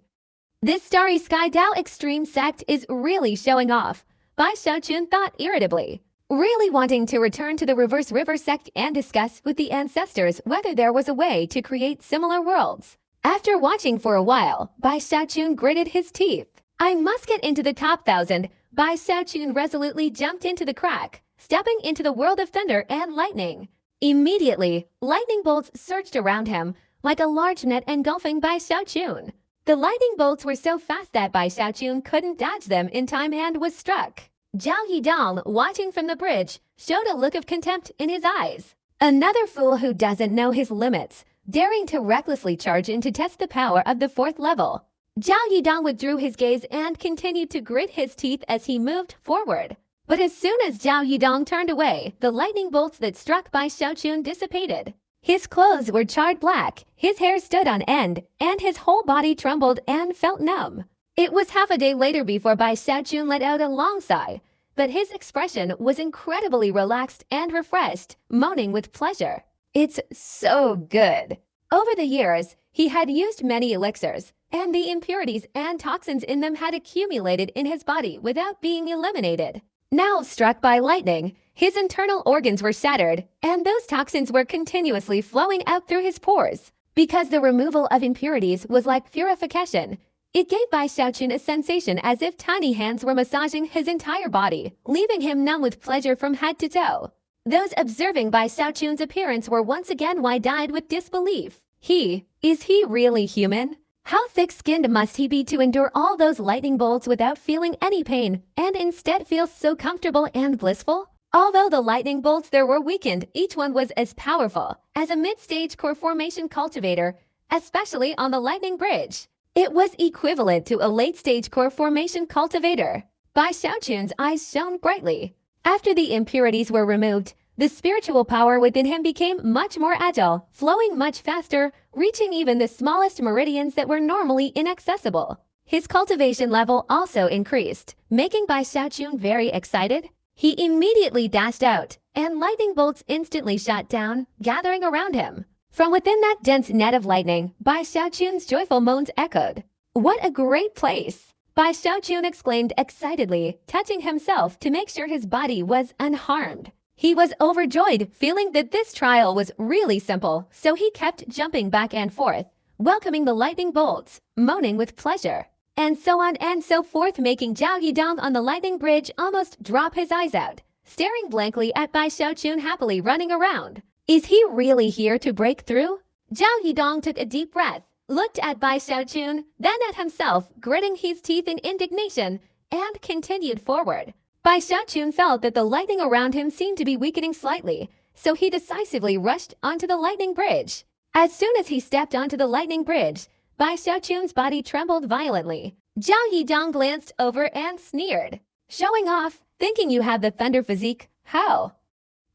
This Starry Sky Dao extreme sect is really showing off, Bai Xiaochun thought irritably, really wanting to return to the Reverse River sect and discuss with the ancestors whether there was a way to create similar worlds. After watching for a while, Bai Xiaochun gritted his teeth. I must get into the top 1,000. Bai Xiaochun resolutely jumped into the crack, stepping into the world of thunder and lightning. Immediately, lightning bolts surged around him, like a large net engulfing Bai Xiaochun. The lightning bolts were so fast that Bai Xiaochun couldn't dodge them in time and was struck. Zhao Yidong, watching from the bridge, showed a look of contempt in his eyes. Another fool who doesn't know his limits, daring to recklessly charge in to test the power of the 4th level. Zhao Yidong withdrew his gaze and continued to grit his teeth as he moved forward. But as soon as Zhao Yidong turned away, the lightning bolts that struck Bai Xiaochun dissipated. His clothes were charred black, his hair stood on end, and his whole body trembled and felt numb. It was half a day later before Bai Xiaochun let out a long sigh, but his expression was incredibly relaxed and refreshed, moaning with pleasure. It's so good. Over the years, he had used many elixirs, and the impurities and toxins in them had accumulated in his body without being eliminated. Now struck by lightning, his internal organs were shattered, and those toxins were continuously flowing out through his pores. Because the removal of impurities was like purification, it gave Bai Xiaochun a sensation as if tiny hands were massaging his entire body, leaving him numb with pleasure from head to toe. Those observing Bai Xiaochun's appearance were once again wide-eyed with disbelief. Is he really human? How thick-skinned must he be to endure all those lightning bolts without feeling any pain, and instead feel so comfortable and blissful? Although the lightning bolts there were weakened, each one was as powerful as a mid-stage core formation cultivator, especially on the lightning bridge. It was equivalent to a late-stage core formation cultivator. Bai Xiaochun's eyes shone brightly. After the impurities were removed, the spiritual power within him became much more agile, flowing much faster, reaching even the smallest meridians that were normally inaccessible. His cultivation level also increased, making Bai Xiaochun very excited. He immediately dashed out, and lightning bolts instantly shot down, gathering around him. From within that dense net of lightning, Bai Xiaochun's joyful moans echoed. What a great place! Bai Xiaochun exclaimed excitedly, touching himself to make sure his body was unharmed. He was overjoyed, feeling that this trial was really simple, so he kept jumping back and forth, welcoming the lightning bolts, moaning with pleasure. And so on and so forth, making Zhao Yidong on the lightning bridge almost drop his eyes out, staring blankly at Bai Xiaochun happily running around. Is he really here to break through? Zhao Yidong took a deep breath, looked at Bai Xiaochun, then at himself, gritting his teeth in indignation, and continued forward. Bai Xiaochun felt that the lightning around him seemed to be weakening slightly, so he decisively rushed onto the lightning bridge. As soon as he stepped onto the lightning bridge, Bai Xiaochun's body trembled violently. Zhao Yidong glanced over and sneered. Showing off, thinking you have the thunder physique, how?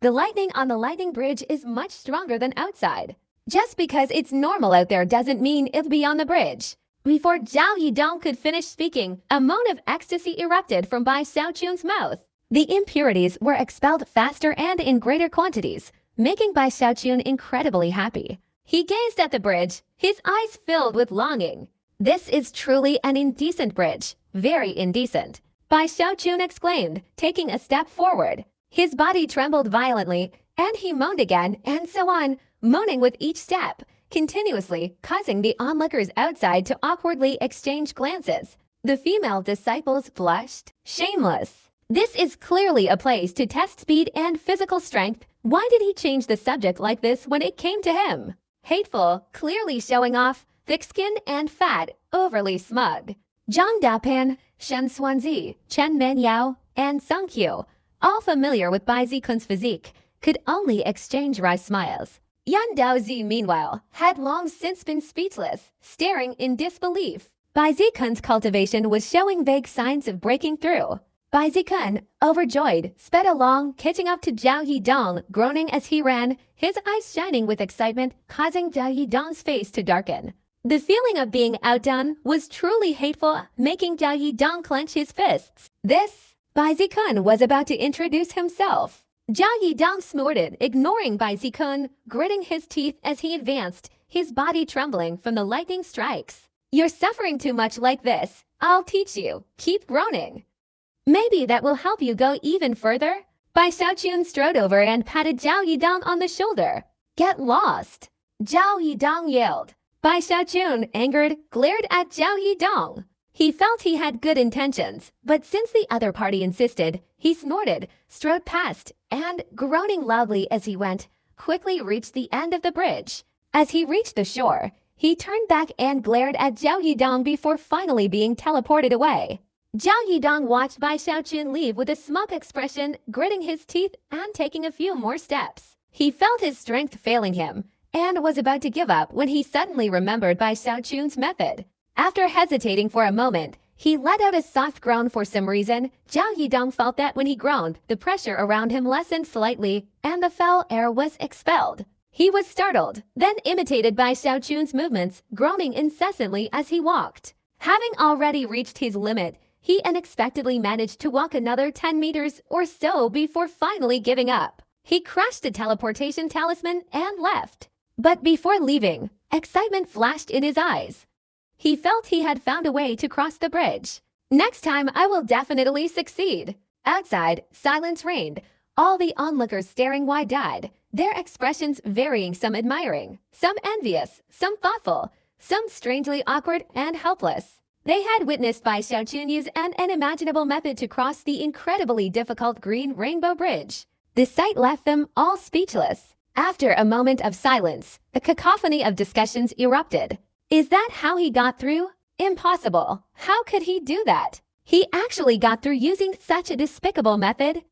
The lightning on the lightning bridge is much stronger than outside. Just because it's normal out there doesn't mean it'll be on the bridge. Before Zhao Yidong could finish speaking, a moan of ecstasy erupted from Bai Xiaochun's mouth. The impurities were expelled faster and in greater quantities, making Bai Xiaochun incredibly happy. He gazed at the bridge, his eyes filled with longing. This is truly an indecent bridge, very indecent, Bai Xiaochun exclaimed, taking a step forward. His body trembled violently, and he moaned again, and so on, moaning with each step, continuously causing the onlookers outside to awkwardly exchange glances. The female disciples blushed. Shameless. This is clearly a place to test speed and physical strength. Why did he change the subject like this when it came to him? Hateful, clearly showing off, thick-skinned and fat, overly smug. Zhang Dapan, Shen Xuanzi, Chen Menyao, and Song Qiu, all familiar with Bai Zikun's physique, could only exchange wry smiles. Yan Daozi, meanwhile, had long since been speechless, staring in disbelief. Bai Zikun's cultivation was showing vague signs of breaking through. Bai Zikun, overjoyed, sped along, catching up to Zhao Yidong, groaning as he ran, his eyes shining with excitement, causing Zhao Yidong's face to darken. The feeling of being outdone was truly hateful, making Zhao Yidong clench his fists. Bai Zikun was about to introduce himself. Zhao Yidong snorted, ignoring Bai Zikun, gritting his teeth as he advanced, his body trembling from the lightning strikes. You're suffering too much like this. I'll teach you. Keep groaning. Maybe that will help you go even further. Bai Xiaochun strode over and patted Zhao Yidong on the shoulder. Get lost. Zhao Yidong yelled. Bai Xiaochun, angered, glared at Zhao Yidong. He felt he had good intentions, but since the other party insisted, he snorted, strode past, and, groaning loudly as he went, quickly reached the end of the bridge. As he reached the shore, he turned back and glared at Zhao Yidong before finally being teleported away. Zhao Yidong watched Bai Xiaochun leave with a smug expression, gritting his teeth and taking a few more steps. He felt his strength failing him, and was about to give up when he suddenly remembered Bai Xiaochun's method. After hesitating for a moment, he let out a soft groan for some reason. Zhao Yidong felt that when he groaned, the pressure around him lessened slightly, and the foul air was expelled. He was startled, then imitated Bai Xiaochun's movements, groaning incessantly as he walked. Having already reached his limit, he unexpectedly managed to walk another 10 meters or so before finally giving up. He crushed the teleportation talisman and left. But before leaving, excitement flashed in his eyes. He felt he had found a way to cross the bridge. Next time I will definitely succeed. Outside, silence reigned, all the onlookers staring wide-eyed, their expressions varying, some admiring, some envious, some thoughtful, some strangely awkward and helpless. They had witnessed Bai Xiaochun use an unimaginable method to cross the incredibly difficult Green Rainbow Bridge. The sight left them all speechless. After a moment of silence, a cacophony of discussions erupted. Is that how he got through? Impossible. How could he do that? He actually got through using such a despicable method.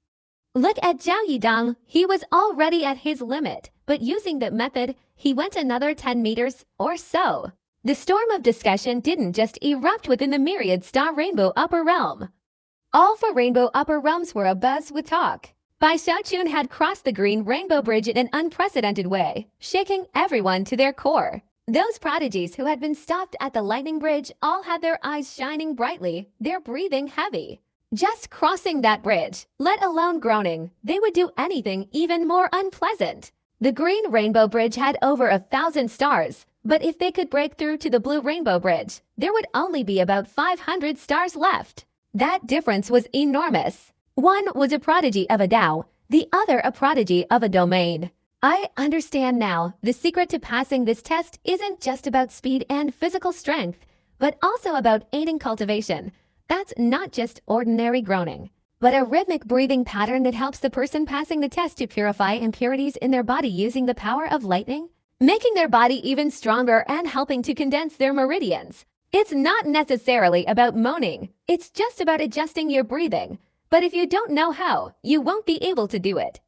Look at Zhao Yidong. He was already at his limit, but using that method, he went another 10 meters or so. The storm of discussion didn't just erupt within the myriad star Rainbow Upper Realm. All 4 Rainbow Upper Realms were abuzz with talk. Bai Xiaochun had crossed the Green Rainbow Bridge in an unprecedented way, shaking everyone to their core. Those prodigies who had been stopped at the lightning bridge all had their eyes shining brightly, their breathing heavy. Just crossing that bridge, let alone groaning, they would do anything even more unpleasant. The Green Rainbow Bridge had over 1,000 stars, but if they could break through to the Blue Rainbow Bridge, there would only be about 500 stars left. That difference was enormous. One was a prodigy of a Dao, the other a prodigy of a domain. I understand now, the secret to passing this test isn't just about speed and physical strength, but also about aiding cultivation. That's not just ordinary groaning, but a rhythmic breathing pattern that helps the person passing the test to purify impurities in their body using the power of lightning, making their body even stronger and helping to condense their meridians. It's not necessarily about moaning, it's just about adjusting your breathing. But if you don't know how, you won't be able to do it.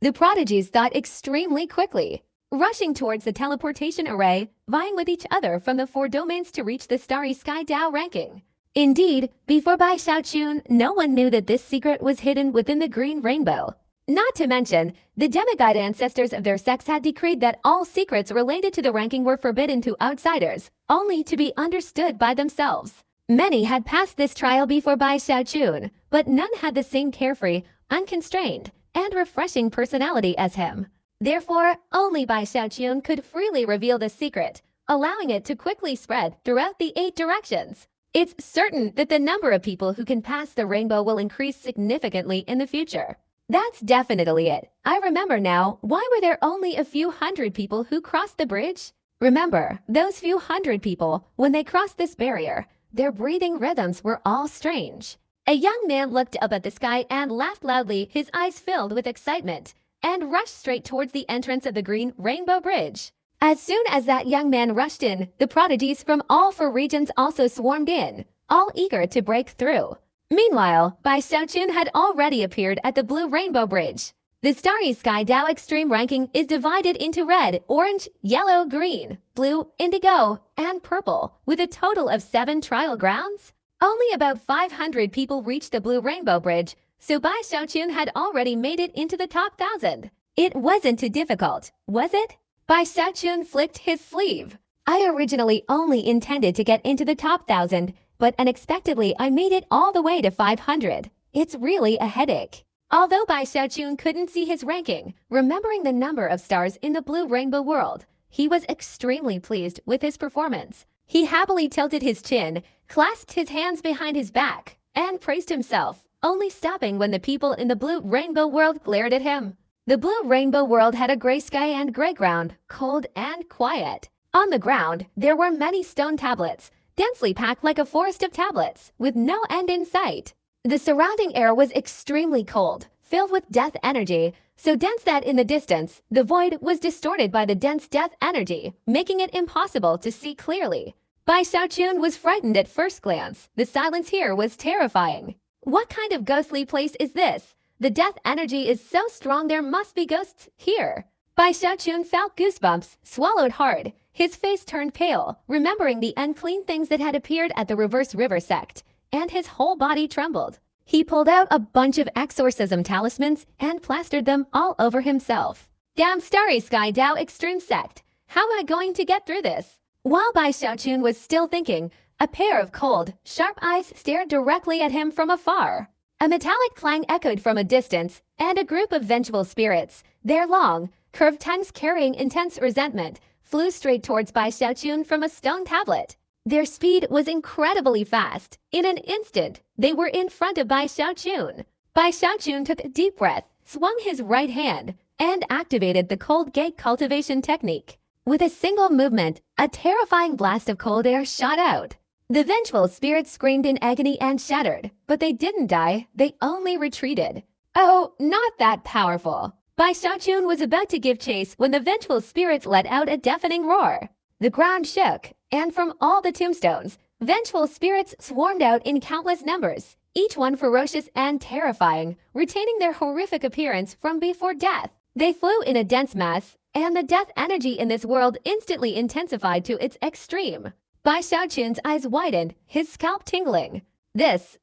The prodigies thought extremely quickly, rushing towards the teleportation array, vying with each other from the 4 domains to reach the Starry Sky Dao ranking. Indeed, before Bai Xiaochun, no one knew that this secret was hidden within the Green Rainbow. Not to mention, the demigod ancestors of their sects had decreed that all secrets related to the ranking were forbidden to outsiders, only to be understood by themselves. Many had passed this trial before Bai Xiaochun, but none had the same carefree, unconstrained, and refreshing personality as him. Therefore, only Bai Xiaochun could freely reveal the secret, allowing it to quickly spread throughout the 8 directions. It's certain that the number of people who can pass the rainbow will increase significantly in the future. That's definitely it. I remember now, why were there only a few hundred people who crossed the bridge? Remember, those few hundred people, when they crossed this barrier, their breathing rhythms were all strange. A young man looked up at the sky and laughed loudly, his eyes filled with excitement, and rushed straight towards the entrance of the Green Rainbow Bridge. As soon as that young man rushed in, the prodigies from all 4 regions also swarmed in, all eager to break through. Meanwhile, Bai Xiaochun had already appeared at the Blue Rainbow Bridge. The Starry Sky Dao Extreme ranking is divided into red, orange, yellow, green, blue, indigo, and purple, with a total of 7 trial grounds. Only about 500 people reached the Blue Rainbow Bridge, so Bai Xiaochun had already made it into the top 1,000. It wasn't too difficult, was it? Bai Xiaochun flicked his sleeve. I originally only intended to get into the top 1,000, but unexpectedly I made it all the way to 500. It's really a headache. Although Bai Xiaochun couldn't see his ranking, remembering the number of stars in the Blue Rainbow world, he was extremely pleased with his performance. He happily tilted his chin, clasped his hands behind his back, and praised himself, only stopping when the people in the Blue Rainbow world glared at him. The Blue Rainbow world had a gray sky and gray ground, cold and quiet. On the ground, there were many stone tablets, densely packed like a forest of tablets, with no end in sight. The surrounding air was extremely cold, filled with death energy, so dense that in the distance, the void was distorted by the dense death energy, making it impossible to see clearly. Bai Xiaochun was frightened at first glance. The silence here was terrifying. What kind of ghostly place is this? The death energy is so strong there must be ghosts here. Bai Xiaochun felt goosebumps, swallowed hard. His face turned pale, remembering the unclean things that had appeared at the Reverse River sect, and his whole body trembled. He pulled out a bunch of exorcism talismans and plastered them all over himself. Damn Starry Sky Dao Extreme Sect! How am I going to get through this? While Bai Xiaochun was still thinking, a pair of cold, sharp eyes stared directly at him from afar. A metallic clang echoed from a distance, and a group of vengeful spirits, their long, curved tongues carrying intense resentment, flew straight towards Bai Xiaochun from a stone tablet. Their speed was incredibly fast. In an instant, they were in front of Bai Xiaochun. Bai Xiaochun took a deep breath, swung his right hand, and activated the cold gate cultivation technique. With a single movement, a terrifying blast of cold air shot out. The vengeful spirits screamed in agony and shattered, but they didn't die, they only retreated. Oh, not that powerful. Bai Xiaochun was about to give chase when the vengeful spirits let out a deafening roar. The ground shook, and from all the tombstones, vengeful spirits swarmed out in countless numbers, each one ferocious and terrifying, retaining their horrific appearance from before death. They flew in a dense mass, and the death energy in this world instantly intensified to its extreme. Bai Xiaochun's eyes widened, his scalp tingling. This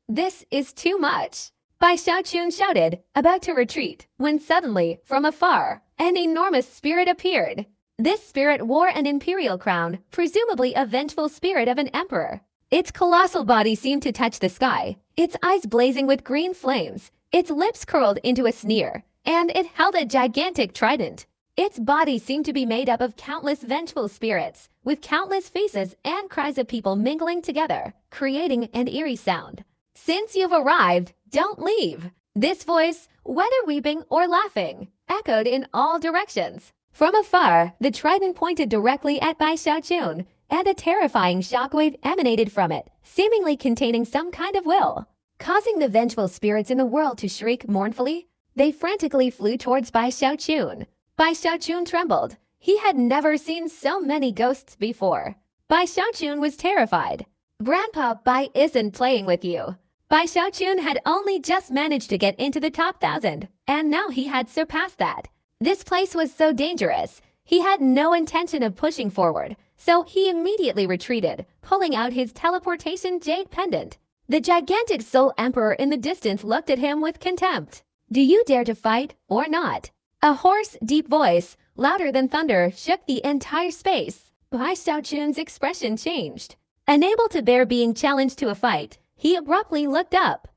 is too much. Bai Xiaochun shouted, about to retreat, when suddenly, from afar, an enormous spirit appeared. This spirit wore an imperial crown, presumably a vengeful spirit of an emperor. Its colossal body seemed to touch the sky, its eyes blazing with green flames, its lips curled into a sneer, and it held a gigantic trident. Its body seemed to be made up of countless vengeful spirits, with countless faces and cries of people mingling together, creating an eerie sound. Since you've arrived, don't leave. This voice, whether weeping or laughing, echoed in all directions. From afar, the trident pointed directly at Bai Xiaochun, and a terrifying shockwave emanated from it, seemingly containing some kind of will. Causing the vengeful spirits in the world to shriek mournfully, they frantically flew towards Bai Xiaochun. Bai Xiaochun trembled. He had never seen so many ghosts before. Bai Xiaochun was terrified. Grandpa Bai isn't playing with you. Bai Xiaochun had only just managed to get into the top 1,000, and now he had surpassed that. This place was so dangerous. He had no intention of pushing forward, so he immediately retreated, pulling out his teleportation jade pendant. The gigantic Soul Emperor in the distance looked at him with contempt. Do you dare to fight or not? A hoarse, deep voice, louder than thunder, shook the entire space. Bai Xiaochun's expression changed. Unable to bear being challenged to a fight, he abruptly looked up.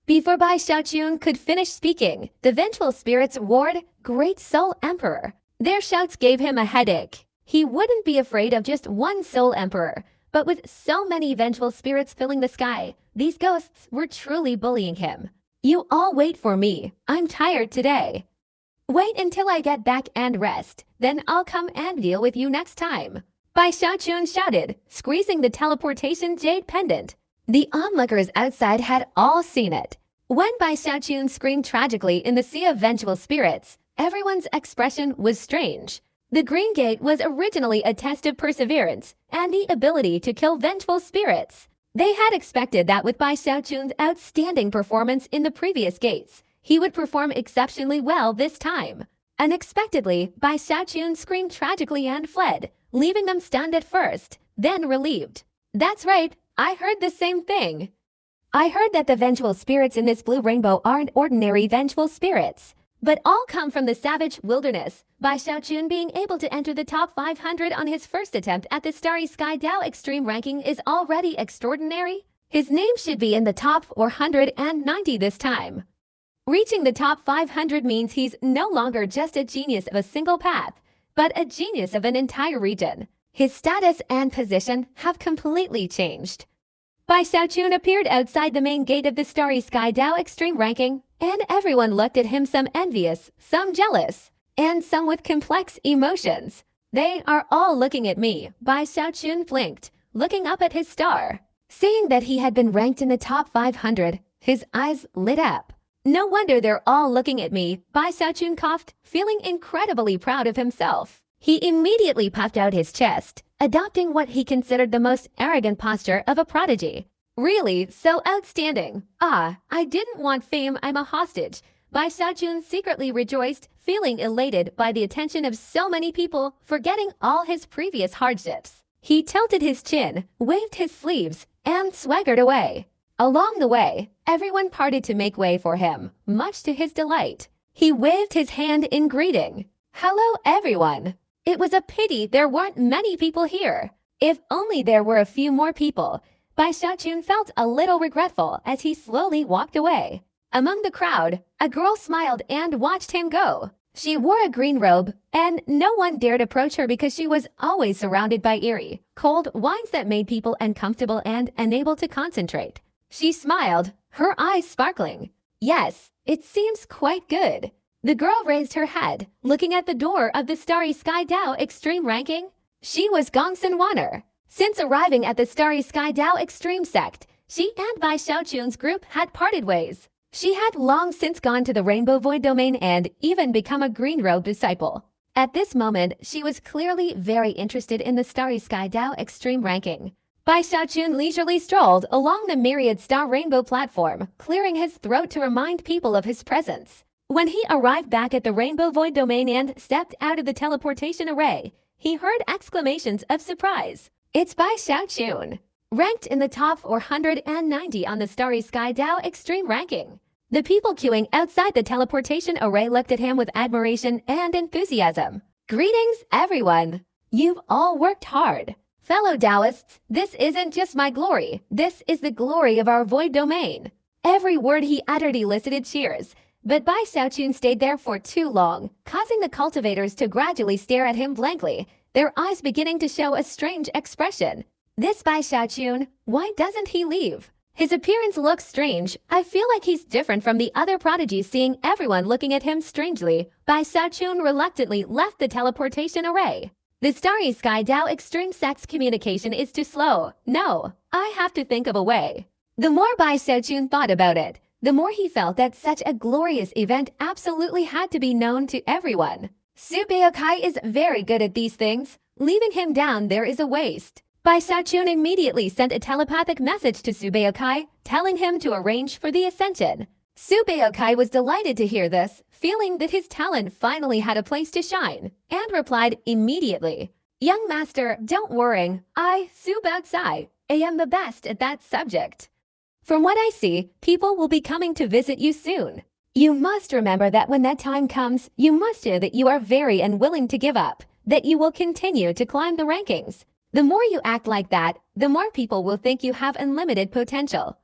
Before Bai Xiaochun could finish speaking, the vengeful spirits roared, Great Soul Emperor. Their shouts gave him a headache. He wouldn't be afraid of just one Soul Emperor, but with so many vengeful spirits filling the sky, these ghosts were truly bullying him. You all wait for me. I'm tired today. Wait until I get back and rest, then I'll come and deal with you next time. Bai Xiaochun shouted, squeezing the teleportation jade pendant. The onlookers outside had all seen it. When Bai Xiaochun screamed tragically in the sea of vengeful spirits, everyone's expression was strange. The Green Gate was originally a test of perseverance and the ability to kill vengeful spirits. They had expected that with Bai Xiaochun's outstanding performance in the previous gates, he would perform exceptionally well this time. Unexpectedly, Bai Xiaochun screamed tragically and fled, leaving them stunned at first, then relieved. That's right, I heard the same thing. I heard that the vengeful spirits in this blue rainbow aren't ordinary vengeful spirits, but all come from the savage wilderness. Bai Xiaochun being able to enter the top 500 on his first attempt at the Starry Sky Dao Extreme ranking is already extraordinary. His name should be in the top 490 this time. Reaching the top 500 means he's no longer just a genius of a single path, but a genius of an entire region. His status and position have completely changed. Bai Xiaochun appeared outside the main gate of the Starry Sky Dao Extreme ranking, and everyone looked at him, some envious, some jealous, and some with complex emotions. They are all looking at me, Bai Xiaochun blinked, looking up at his star. Seeing that he had been ranked in the top 500, his eyes lit up. No wonder they're all looking at me, Bai Xiaochun coughed, feeling incredibly proud of himself. He immediately puffed out his chest, adopting what he considered the most arrogant posture of a prodigy. Really, so outstanding. Ah, I didn't want fame, I'm a hostage. Bai Xiaochun secretly rejoiced, feeling elated by the attention of so many people, forgetting all his previous hardships. He tilted his chin, waved his sleeves, and swaggered away. Along the way, everyone parted to make way for him, much to his delight. He waved his hand in greeting. Hello, everyone. It was a pity there weren't many people here. If only there were a few more people. Bai Xiaochun felt a little regretful as he slowly walked away. Among the crowd, a girl smiled and watched him go. She wore a green robe, and no one dared approach her because she was always surrounded by eerie, cold winds that made people uncomfortable and unable to concentrate. She smiled, her eyes sparkling. Yes, it seems quite good. The girl raised her head, looking at the door of the Starry Sky Dao Extreme ranking. She was Gongsun Wanner. Since arriving at the Starry Sky Dao Extreme sect, she and Bai Xiaochun's group had parted ways. She had long since gone to the Rainbow Void domain and even become a green robe disciple. At this moment, she was clearly very interested in the Starry Sky Dao Extreme ranking. Bai Xiaochun leisurely strolled along the myriad star rainbow platform, clearing his throat to remind people of his presence. When he arrived back at the Rainbow Void domain and stepped out of the teleportation array, he heard exclamations of surprise. It's Bai Xiaochun, ranked in the top 490 on the Starry Sky Dao Extreme ranking. The people queuing outside the teleportation array looked at him with admiration and enthusiasm. Greetings, everyone. You've all worked hard. Fellow Taoists, this isn't just my glory. This is the glory of our void domain. Every word he uttered elicited cheers, but Bai Xiaochun stayed there for too long, causing the cultivators to gradually stare at him blankly, their eyes beginning to show a strange expression. This Bai Xiaochun, why doesn't he leave? His appearance looks strange. I feel like he's different from the other prodigies. Seeing everyone looking at him strangely, Bai Xiaochun reluctantly left the teleportation array. The Starry Sky Dao Extreme Sect's communication is too slow. No, I have to think of a way. The more Bai Xiaochun thought about it, the more he felt that such a glorious event absolutely had to be known to everyone. Su Beokai is very good at these things. Leaving him down there is a waste. Bai Xiaochun immediately sent a telepathic message to Su Beokai, telling him to arrange for the ascension. Su Beokai was delighted to hear this, feeling that his talent finally had a place to shine, and replied immediately. Young master, don't worry. I, Su Beokai, am the best at that subject. From what I see, people will be coming to visit you soon. You must remember that when that time comes, you must show that you are very unwilling to give up, that you will continue to climb the rankings. The more you act like that, the more people will think you have unlimited potential.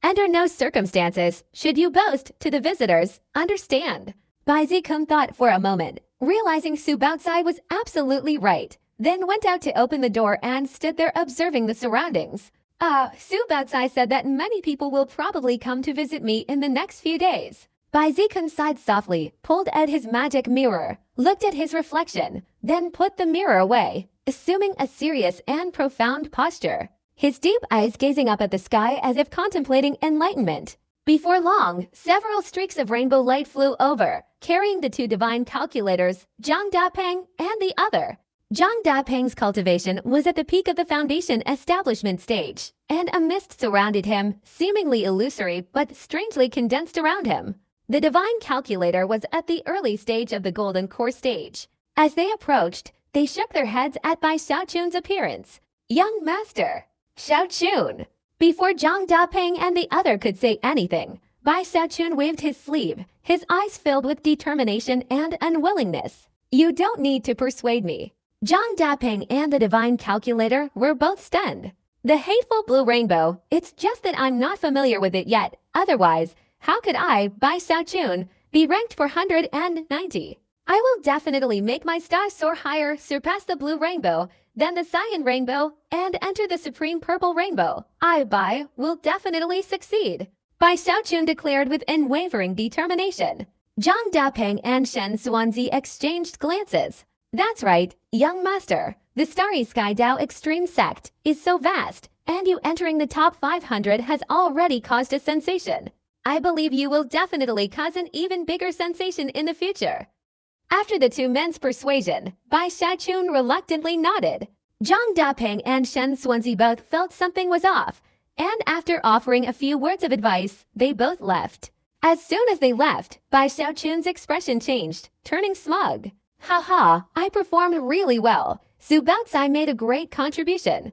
Under no circumstances should you boast to the visitors, understand. Bai Zikun thought for a moment, realizing Su Baozi was absolutely right, then went out to open the door and stood there observing the surroundings. Su Baozi said that many people will probably come to visit me in the next few days. Bai Zikun sighed softly, pulled out his magic mirror, looked at his reflection, then put the mirror away, assuming a serious and profound posture. His deep eyes gazing up at the sky as if contemplating enlightenment. Before long, several streaks of rainbow light flew over, carrying the two divine calculators, Zhang Dapeng and the other. Zhang Dapeng's cultivation was at the peak of the foundation establishment stage, and a mist surrounded him, seemingly illusory but strangely condensed around him. The divine calculator was at the early stage of the golden core stage. As they approached, they shook their heads at Bai Xiaochun's appearance. Young master, Xiaochun. Before Zhang Dapeng and the other could say anything, Bai Xiaochun waved his sleeve, his eyes filled with determination and unwillingness. You don't need to persuade me. Zhang Dapeng and the divine calculator were both stunned. The hateful blue rainbow, it's just that I'm not familiar with it yet. Otherwise, how could I, Bai Xiaochun, be ranked 490? I will definitely make my star soar higher, surpass the blue rainbow, then the cyan rainbow, and enter the supreme purple rainbow. I, Bai, will definitely succeed. Bai Xiaochun declared with unwavering determination. Zhang Dapeng and Shen Xuanzi exchanged glances. That's right, young master. The Starry Sky Dao Extreme Sect is so vast, and you entering the top 500 has already caused a sensation. I believe you will definitely cause an even bigger sensation in the future. After the two men's persuasion, Bai Xiaochun reluctantly nodded. Zhang Dapeng and Shen Xuanzi both felt something was off, and after offering a few words of advice, they both left. As soon as they left, Bai Xiaochun's expression changed, turning smug. Haha, I performed really well. Su Baozi made a great contribution.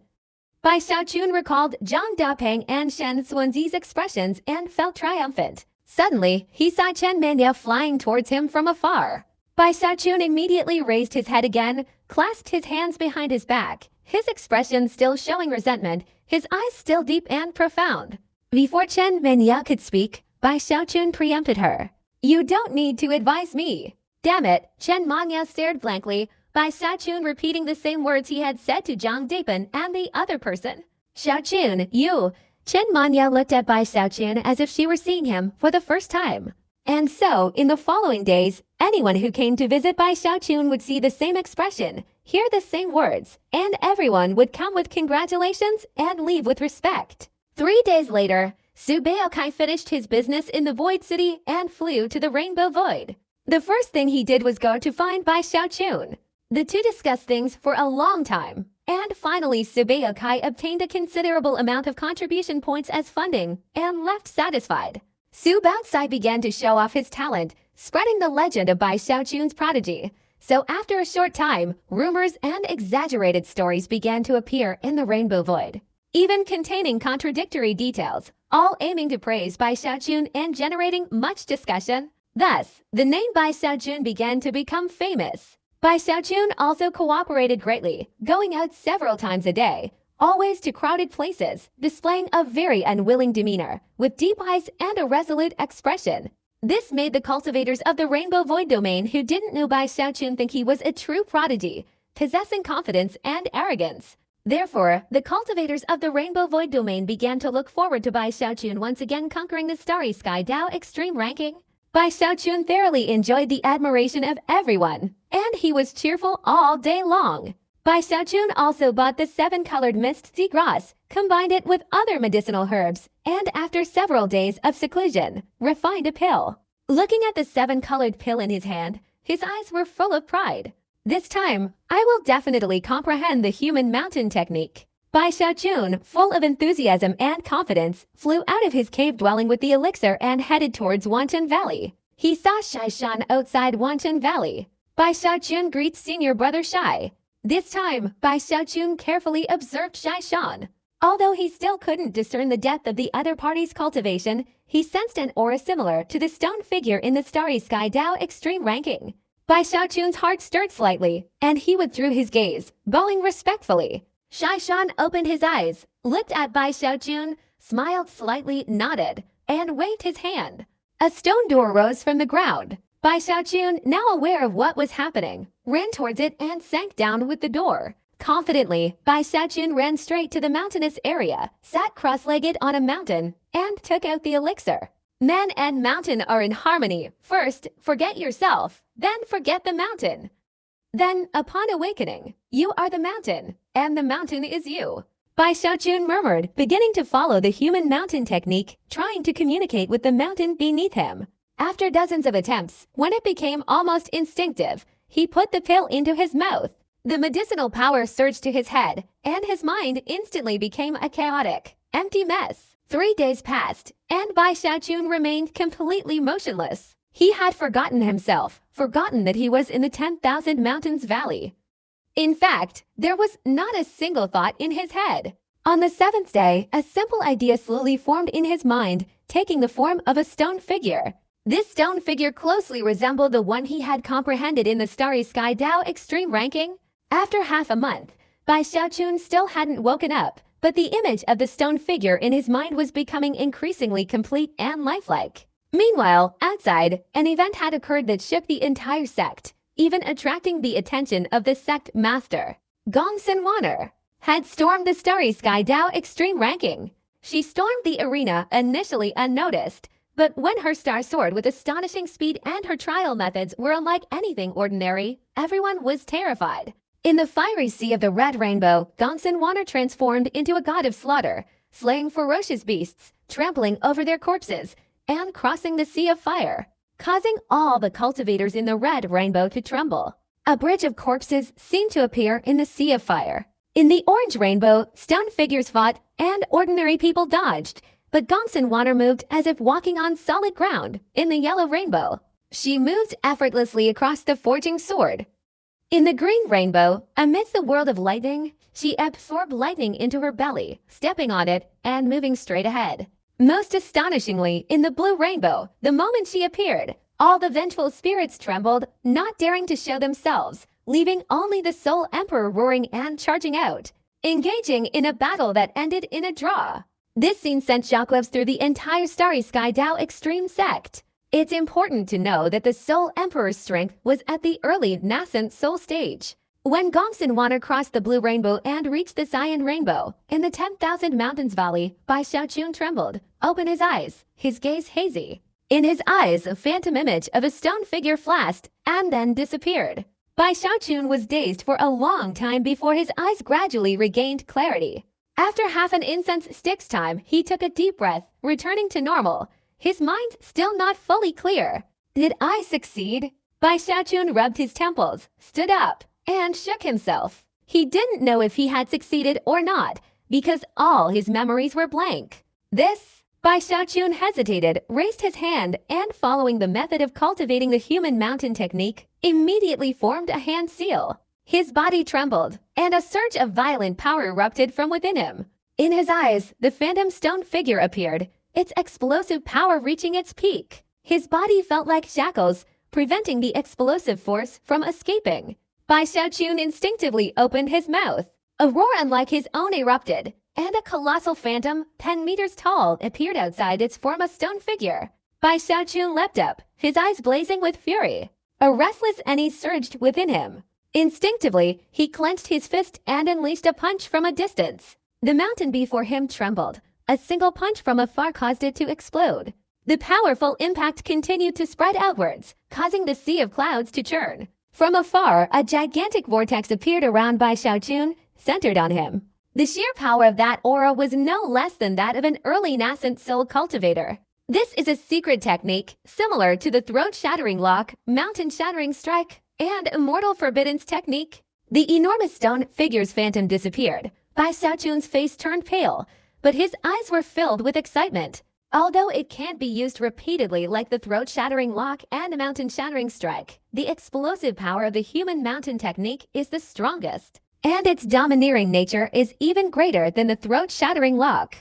Bai Xiaochun recalled Zhang Dapeng and Shen Xuanzi's expressions and felt triumphant. Suddenly, he saw Chen Manya flying towards him from afar. Bai Xiaochun immediately raised his head again, clasped his hands behind his back, his expression still showing resentment, his eyes still deep and profound. Before Chen Manya could speak, Bai Xiaochun preempted her. You don't need to advise me. Damn it, Chen Manya stared blankly, Bai Xiaochun repeating the same words he had said to Zhang Dapeng and the other person. Xiaochun, you. Chen Manya looked at Bai Xiaochun as if she were seeing him for the first time. And so, in the following days, anyone who came to visit Bai Xiaochun would see the same expression, hear the same words, and everyone would come with congratulations and leave with respect. 3 days later, Su Baokai finished his business in the Void City and flew to the Rainbow Void. The first thing he did was go to find Bai Xiaochun. The two discussed things for a long time, and finally Su Baokai obtained a considerable amount of contribution points as funding and left satisfied. Su Baozi began to show off his talent, spreading the legend of Bai Xiaochun's prodigy. So after a short time, rumors and exaggerated stories began to appear in the Rainbow Void, even containing contradictory details, all aiming to praise Bai Xiaochun and generating much discussion. Thus, the name Bai Xiaochun began to become famous. Bai Xiaochun also cooperated greatly, going out several times a day, always to crowded places, displaying a very unwilling demeanor, with deep eyes and a resolute expression. This made the cultivators of the Rainbow Void domain who didn't know Bai Xiaochun think he was a true prodigy, possessing confidence and arrogance. Therefore, the cultivators of the Rainbow Void domain began to look forward to Bai Xiaochun once again conquering the Starry Sky Dao Extreme ranking. Bai Xiaochun thoroughly enjoyed the admiration of everyone, and he was cheerful all day long. Bai Xiaochun also bought the 7-colored mist Seagrass, combined it with other medicinal herbs, and after several days of seclusion, refined a pill. Looking at the 7-colored pill in his hand, his eyes were full of pride. This time, I will definitely comprehend the human mountain technique. Bai Xiaochun, full of enthusiasm and confidence, flew out of his cave dwelling with the elixir and headed towards Wanchen Valley. He saw Shai Shan outside Wanchen Valley. Bai Xiaochun greets senior brother Shai. This time, Bai Xiaochun carefully observed Shai Shan. Although he still couldn't discern the depth of the other party's cultivation, he sensed an aura similar to the stone figure in the Starry Sky Dao Extreme ranking. Bai Xiaochun's heart stirred slightly, and he withdrew his gaze, bowing respectfully. Shai Shan opened his eyes, looked at Bai Xiaochun, smiled slightly, nodded, and waved his hand. A stone door rose from the ground. Bai Xiaochun, now aware of what was happening, ran towards it and sank down with the door. Confidently, Bai Xiaochun ran straight to the mountainous area, sat cross-legged on a mountain, and took out the elixir. Man and mountain are in harmony. First, forget yourself, then forget the mountain. Then, upon awakening, you are the mountain, and the mountain is you. Bai Xiaochun murmured, beginning to follow the human mountain technique, trying to communicate with the mountain beneath him. After dozens of attempts, when it became almost instinctive, he put the pill into his mouth. The medicinal power surged to his head, and his mind instantly became a chaotic, empty mess. 3 days passed, and Bai Xiaochun remained completely motionless. He had forgotten himself, forgotten that he was in the 10,000 Mountains Valley. In fact, there was not a single thought in his head. On the 7th day, a simple idea slowly formed in his mind, taking the form of a stone figure. This stone figure closely resembled the one he had comprehended in the Starry Sky Dao Extreme ranking. After half a month, Bai Xiaochun still hadn't woken up, but the image of the stone figure in his mind was becoming increasingly complete and lifelike. Meanwhile, outside, an event had occurred that shook the entire sect, even attracting the attention of the sect master. Gong Sinwaner had stormed the Starry Sky Dao Extreme ranking. She stormed the arena initially unnoticed, but when her star soared with astonishing speed and her trial methods were unlike anything ordinary, everyone was terrified. In the fiery sea of the Red Rainbow, Gong Sinwaner transformed into a god of slaughter, slaying ferocious beasts, trampling over their corpses, and crossing the sea of fire, causing all the cultivators in the Red Rainbow to tremble. A bridge of corpses seemed to appear in the sea of fire. In the Orange Rainbow, stone figures fought and ordinary people dodged, but Gong Sinwaner moved as if walking on solid ground. In the Yellow Rainbow, she moved effortlessly across the forging sword. In the Green Rainbow, amidst the world of lightning, she absorbed lightning into her belly, stepping on it and moving straight ahead. Most astonishingly, in the Blue Rainbow, the moment she appeared, all the vengeful spirits trembled, not daring to show themselves, leaving only the Soul Emperor roaring and charging out, engaging in a battle that ended in a draw. This scene sent shockwaves through the entire Starry Sky Dao Extreme sect. It's important to know that the Soul Emperor's strength was at the early nascent soul stage. When Gong Sinwaner crossed the Blue Rainbow and reached the Cyan Rainbow, in the 10,000 Mountains Valley, Bai Xiaochun trembled, opened his eyes, his gaze hazy. In his eyes, a phantom image of a stone figure flashed and then disappeared. Bai Xiaochun was dazed for a long time before his eyes gradually regained clarity. After half an incense stick's time, he took a deep breath, returning to normal, his mind still not fully clear. Did I succeed? Bai Xiaochun rubbed his temples, stood up, and shook himself. He didn't know if he had succeeded or not, because all his memories were blank. Bai Xiaochun hesitated, raised his hand, and following the method of cultivating the human mountain technique, immediately formed a hand seal. His body trembled, and a surge of violent power erupted from within him. In his eyes, the phantom stone figure appeared, its explosive power reaching its peak. His body felt like shackles, preventing the explosive force from escaping. Bai Xiaochun instinctively opened his mouth. A roar unlike his own erupted, and a colossal phantom, 10 meters tall, appeared outside its form a stone figure. Bai Xiaochun leapt up, his eyes blazing with fury. A restless unease surged within him. Instinctively, he clenched his fist and unleashed a punch from a distance. The mountain before him trembled. A single punch from afar caused it to explode. The powerful impact continued to spread outwards, causing the sea of clouds to churn. From afar, a gigantic vortex appeared around Bai Xiaochun, centered on him. The sheer power of that aura was no less than that of an early nascent soul cultivator. This is a secret technique, similar to the throat-shattering lock, mountain-shattering strike, and Immortal Forbidden's technique. The enormous stone figure's phantom disappeared. Bai Xiaochun's face turned pale, but his eyes were filled with excitement. Although it can't be used repeatedly like the throat-shattering lock and mountain-shattering strike, the explosive power of the human mountain technique is the strongest, and its domineering nature is even greater than the throat-shattering lock.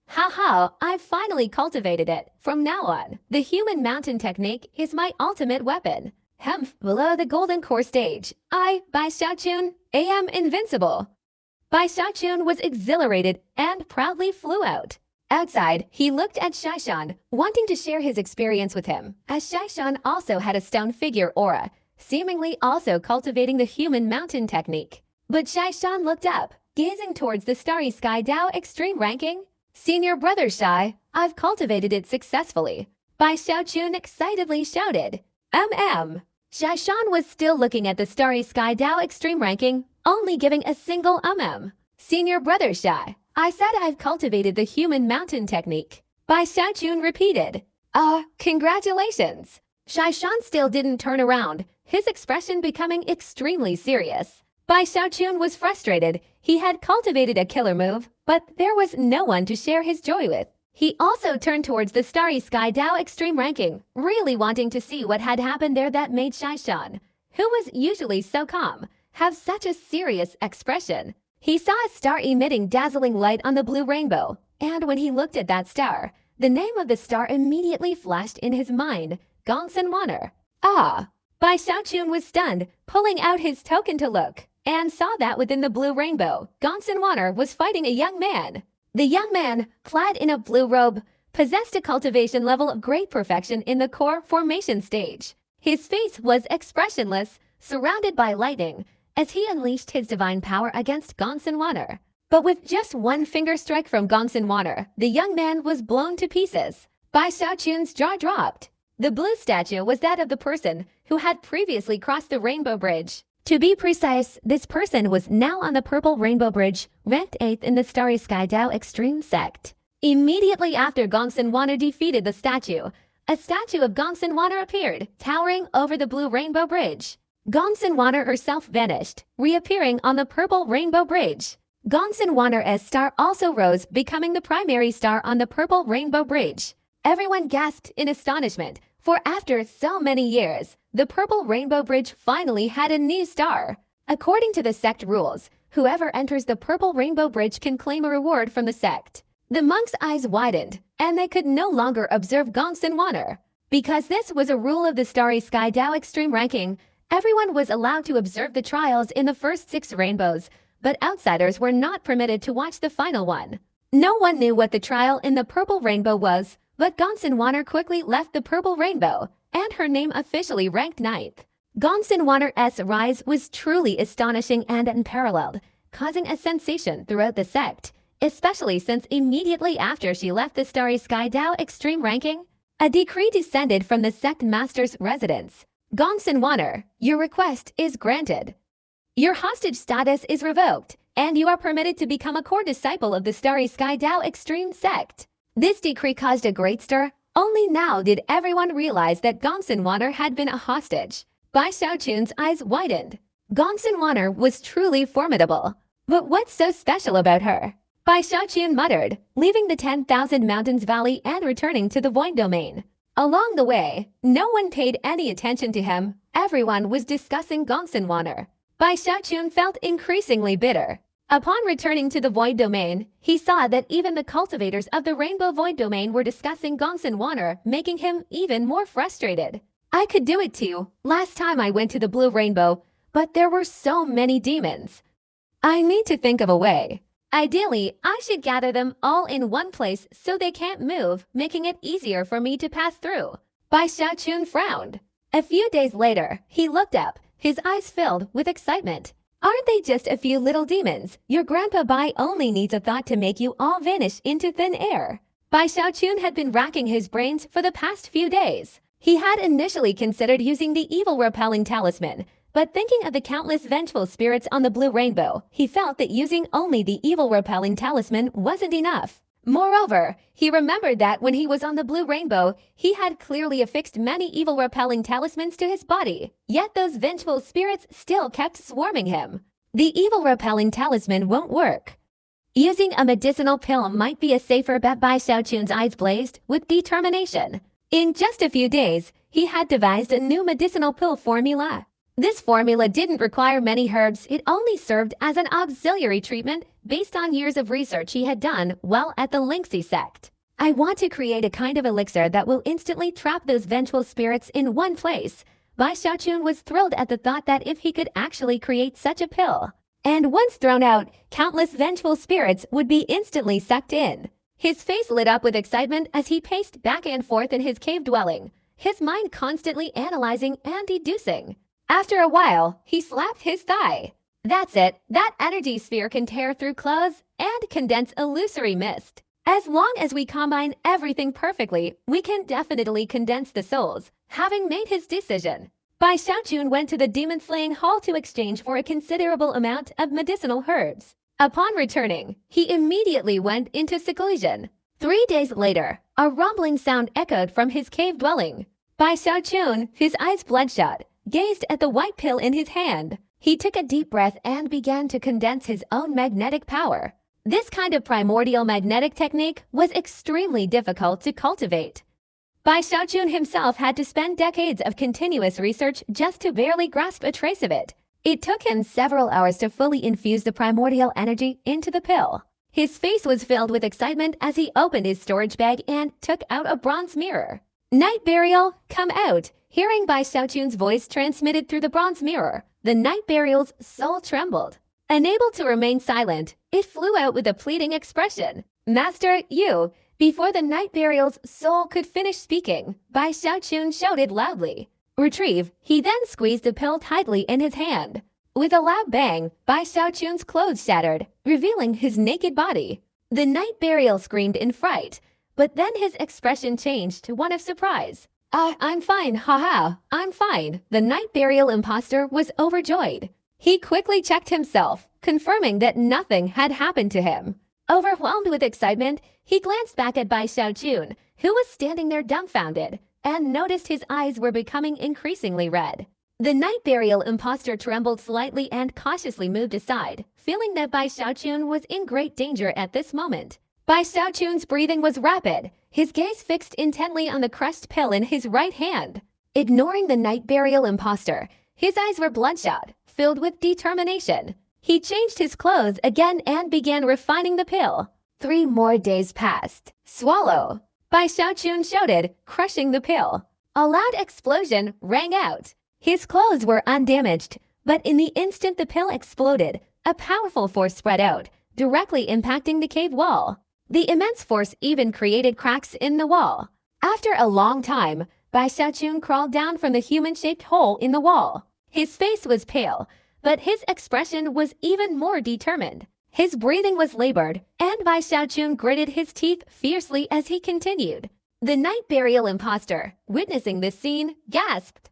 Haha, I've finally cultivated it. From now on, the human mountain technique is my ultimate weapon. Below the golden core stage, I, Bai Xiaochun, am invincible. Bai Xiaochun was exhilarated and proudly flew out. Outside, he looked at Shaishan, wanting to share his experience with him, as Shaishan also had a stone figure aura, seemingly also cultivating the human mountain technique. But Shaishan looked up, gazing towards the Starry Sky Dao Extreme ranking. Senior brother Shai, I've cultivated it successfully. Bai Xiaochun excitedly shouted. Shaishan was still looking at the Starry Sky Dao Extreme ranking, only giving a single Senior brother Shai, I said I've cultivated the human mountain technique. Bai Xiaochun repeated. Congratulations. Shaishan still didn't turn around, his expression becoming extremely serious. Bai Xiaochun was frustrated. He had cultivated a killer move, but there was no one to share his joy with. He also turned towards the Starry Sky Dao Extreme ranking, really wanting to see what had happened there that made Shaishan, who was usually so calm, have such a serious expression. He saw a star emitting dazzling light on the blue rainbow, and when he looked at that star, the name of the star immediately flashed in his mind, Gongsun Wanner. Ah! Bai Xiaochun was stunned, pulling out his token to look, and saw that within the blue rainbow, Gongsun Wanner was fighting a young man. The young man, clad in a blue robe, possessed a cultivation level of great perfection in the core formation stage. His face was expressionless, surrounded by lightning, as he unleashed his divine power against Gongsun Wanner. But with just one finger strike from Gongsun Wanner, the young man was blown to pieces. Bai Xiaochun's jaw dropped. The blue statue was that of the person who had previously crossed the Rainbow Bridge. To be precise, this person was now on the Purple Rainbow Bridge, ranked 8th in the Starry Sky Dao Extreme Sect. Immediately after Gongsun Wanner defeated the statue, a statue of Gongsun Wanner appeared, towering over the Blue Rainbow Bridge. Gongsun Wanner herself vanished, reappearing on the Purple Rainbow Bridge. Gongsun Wanner's star also rose, becoming the primary star on the Purple Rainbow Bridge. Everyone gasped in astonishment, for after so many years, the Purple Rainbow Bridge finally had a new star. According to the sect rules, whoever enters the Purple Rainbow Bridge can claim a reward from the sect. The monks' eyes widened, and they could no longer observe Gongsun Wanner. Because this was a rule of the Starry Sky Dao Extreme ranking, everyone was allowed to observe the trials in the first 6 rainbows, but outsiders were not permitted to watch the final one. No one knew what the trial in the Purple Rainbow was, but Gongsun Wanner quickly left the Purple Rainbow, and her name officially ranked 9th. Gongsun Wanner's rise was truly astonishing and unparalleled, causing a sensation throughout the sect, especially since immediately after she left the Starry Sky Dao Extreme ranking, a decree descended from the sect master's residence. Gongsun Wanner, your request is granted. Your hostage status is revoked, and you are permitted to become a core disciple of the Starry Sky Dao Extreme sect. This decree caused a great stir. Only now did everyone realize that Gongsun Wanner had been a hostage. Bai Xiaochun's eyes widened. Gongsun Wanner was truly formidable. But what's so special about her? Bai Xiaochun muttered, leaving the 10,000 Mountains Valley and returning to the Void Domain. Along the way, no one paid any attention to him. Everyone was discussing Gongsun Wanner. Bai Xiaochun felt increasingly bitter. Upon returning to the Void Domain, he saw that even the cultivators of the Rainbow Void Domain were discussing Gongsun Wanner, making him even more frustrated. I could do it too. Last time I went to the Blue Rainbow, but there were so many demons. I need to think of a way. Ideally, I should gather them all in one place so they can't move, making it easier for me to pass through. Bai Xiaochun frowned. A few days later, he looked up, his eyes filled with excitement. Aren't they just a few little demons? Your Grandpa Bai only needs a thought to make you all vanish into thin air. Bai Xiaochun had been racking his brains for the past few days. He had initially considered using the evil repelling talisman, but thinking of the countless vengeful spirits on the Blue Rainbow, he felt that using only the evil repelling talisman wasn't enough. Moreover, he remembered that when he was on the Blue Rainbow, he had clearly affixed many evil repelling talismans to his body, yet those vengeful spirits still kept swarming him. The evil repelling talisman won't work. Using a medicinal pill might be a safer bet. Bai Xiaochun's eyes blazed with determination. In just a few days, he had devised a new medicinal pill formula. This formula didn't require many herbs, it only served as an auxiliary treatment based on years of research he had done while at the Lingxi sect. I want to create a kind of elixir that will instantly trap those vengeful spirits in one place. Bai Xiaochun was thrilled at the thought that if he could actually create such a pill, and once thrown out, countless vengeful spirits would be instantly sucked in. His face lit up with excitement as he paced back and forth in his cave dwelling, his mind constantly analyzing and deducing. After a while, he slapped his thigh. That's it, that energy sphere can tear through clothes and condense illusory mist. As long as we combine everything perfectly, we can definitely condense the souls. Having made his decision, Bai Xiaochun went to the demon-slaying hall to exchange for a considerable amount of medicinal herbs. Upon returning, he immediately went into seclusion. 3 days later, a rumbling sound echoed from his cave dwelling. Bai Xiaochun, his eyes bloodshot, gazed at the white pill in his hand. He took a deep breath and began to condense his own magnetic power. This kind of primordial magnetic technique was extremely difficult to cultivate. Bai Xiaojun himself had to spend decades of continuous research just to barely grasp a trace of it. It took him several hours to fully infuse the primordial energy into the pill. His face was filled with excitement as he opened his storage bag and took out a bronze mirror. Night Burial, come out! Hearing Bai Xiaojun's voice transmitted through the bronze mirror, the Night Burial's soul trembled. Unable to remain silent, it flew out with a pleading expression. Master, you! Before the Night Burial's soul could finish speaking, Bai Xiaojun shouted loudly. Retrieve, he then squeezed the pill tightly in his hand. With a loud bang, Bai Xiaojun's clothes shattered, revealing his naked body. The Night Burial screamed in fright, but then his expression changed to one of surprise. I'm fine, haha, I'm fine. The Night Burial imposter was overjoyed. He quickly checked himself, confirming that nothing had happened to him. Overwhelmed with excitement, he glanced back at Bai Xiaojun, who was standing there dumbfounded, and noticed his eyes were becoming increasingly red. The Night Burial imposter trembled slightly and cautiously moved aside, feeling that Bai Xiaojun was in great danger at this moment. Bai Xiaojun's breathing was rapid, his gaze fixed intently on the crushed pill in his right hand. Ignoring the Night Burial imposter, his eyes were bloodshot, filled with determination. He changed his clothes again and began refining the pill. 3 more days passed. Swallow! Bai Xiaojun shouted, crushing the pill. A loud explosion rang out. His clothes were undamaged, but in the instant the pill exploded, a powerful force spread out, directly impacting the cave wall. The immense force even created cracks in the wall. After a long time, Bai Xiaojun crawled down from the human-shaped hole in the wall. His face was pale, but his expression was even more determined. His breathing was labored, and Bai Xiaojun gritted his teeth fiercely as he continued. The Night Burial imposter, witnessing this scene, gasped.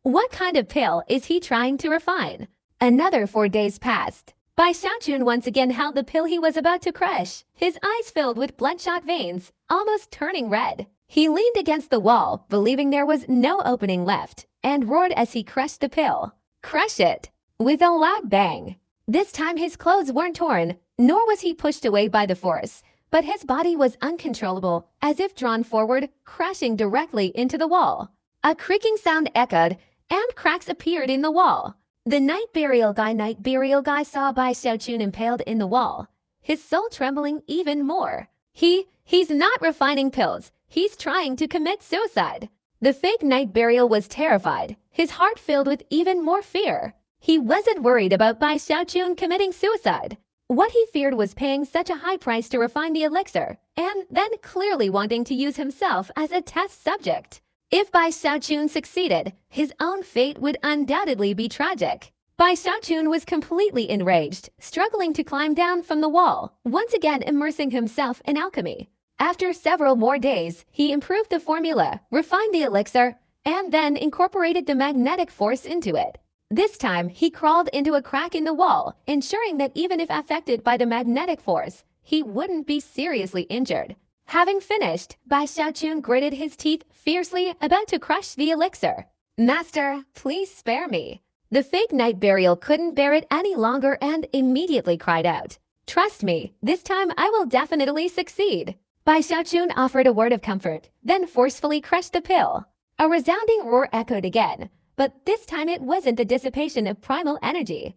What kind of pill is he trying to refine? Another 4 days passed. Bai Xiaojun once again held the pill he was about to crush, his eyes filled with bloodshot veins, almost turning red. He leaned against the wall, believing there was no opening left, and roared as he crushed the pill. Crush it! With a loud bang. This time his clothes weren't torn, nor was he pushed away by the force, but his body was uncontrollable, as if drawn forward, crashing directly into the wall. A creaking sound echoed, and cracks appeared in the wall. The Night Burial guy saw Bai Xiaojun impaled in the wall, his soul trembling even more. He's not refining pills, he's trying to commit suicide. The fake Night Burial was terrified, his heart filled with even more fear. He wasn't worried about Bai Xiaojun committing suicide. What he feared was paying such a high price to refine the elixir, and then clearly wanting to use himself as a test subject. If Bai Xiaojun succeeded, his own fate would undoubtedly be tragic. Bai Xiaojun was completely enraged, struggling to climb down from the wall, once again immersing himself in alchemy. After several more days, he improved the formula, refined the elixir, and then incorporated the magnetic force into it. This time, he crawled into a crack in the wall, ensuring that even if affected by the magnetic force, he wouldn't be seriously injured. Having finished, Bai Xiaojun gritted his teeth fiercely, about to crush the elixir. Master, please spare me. The fake Night Burial couldn't bear it any longer and immediately cried out. Trust me, this time I will definitely succeed. Bai Xiaojun offered a word of comfort, then forcefully crushed the pill. A resounding roar echoed again, but this time it wasn't the dissipation of primal energy.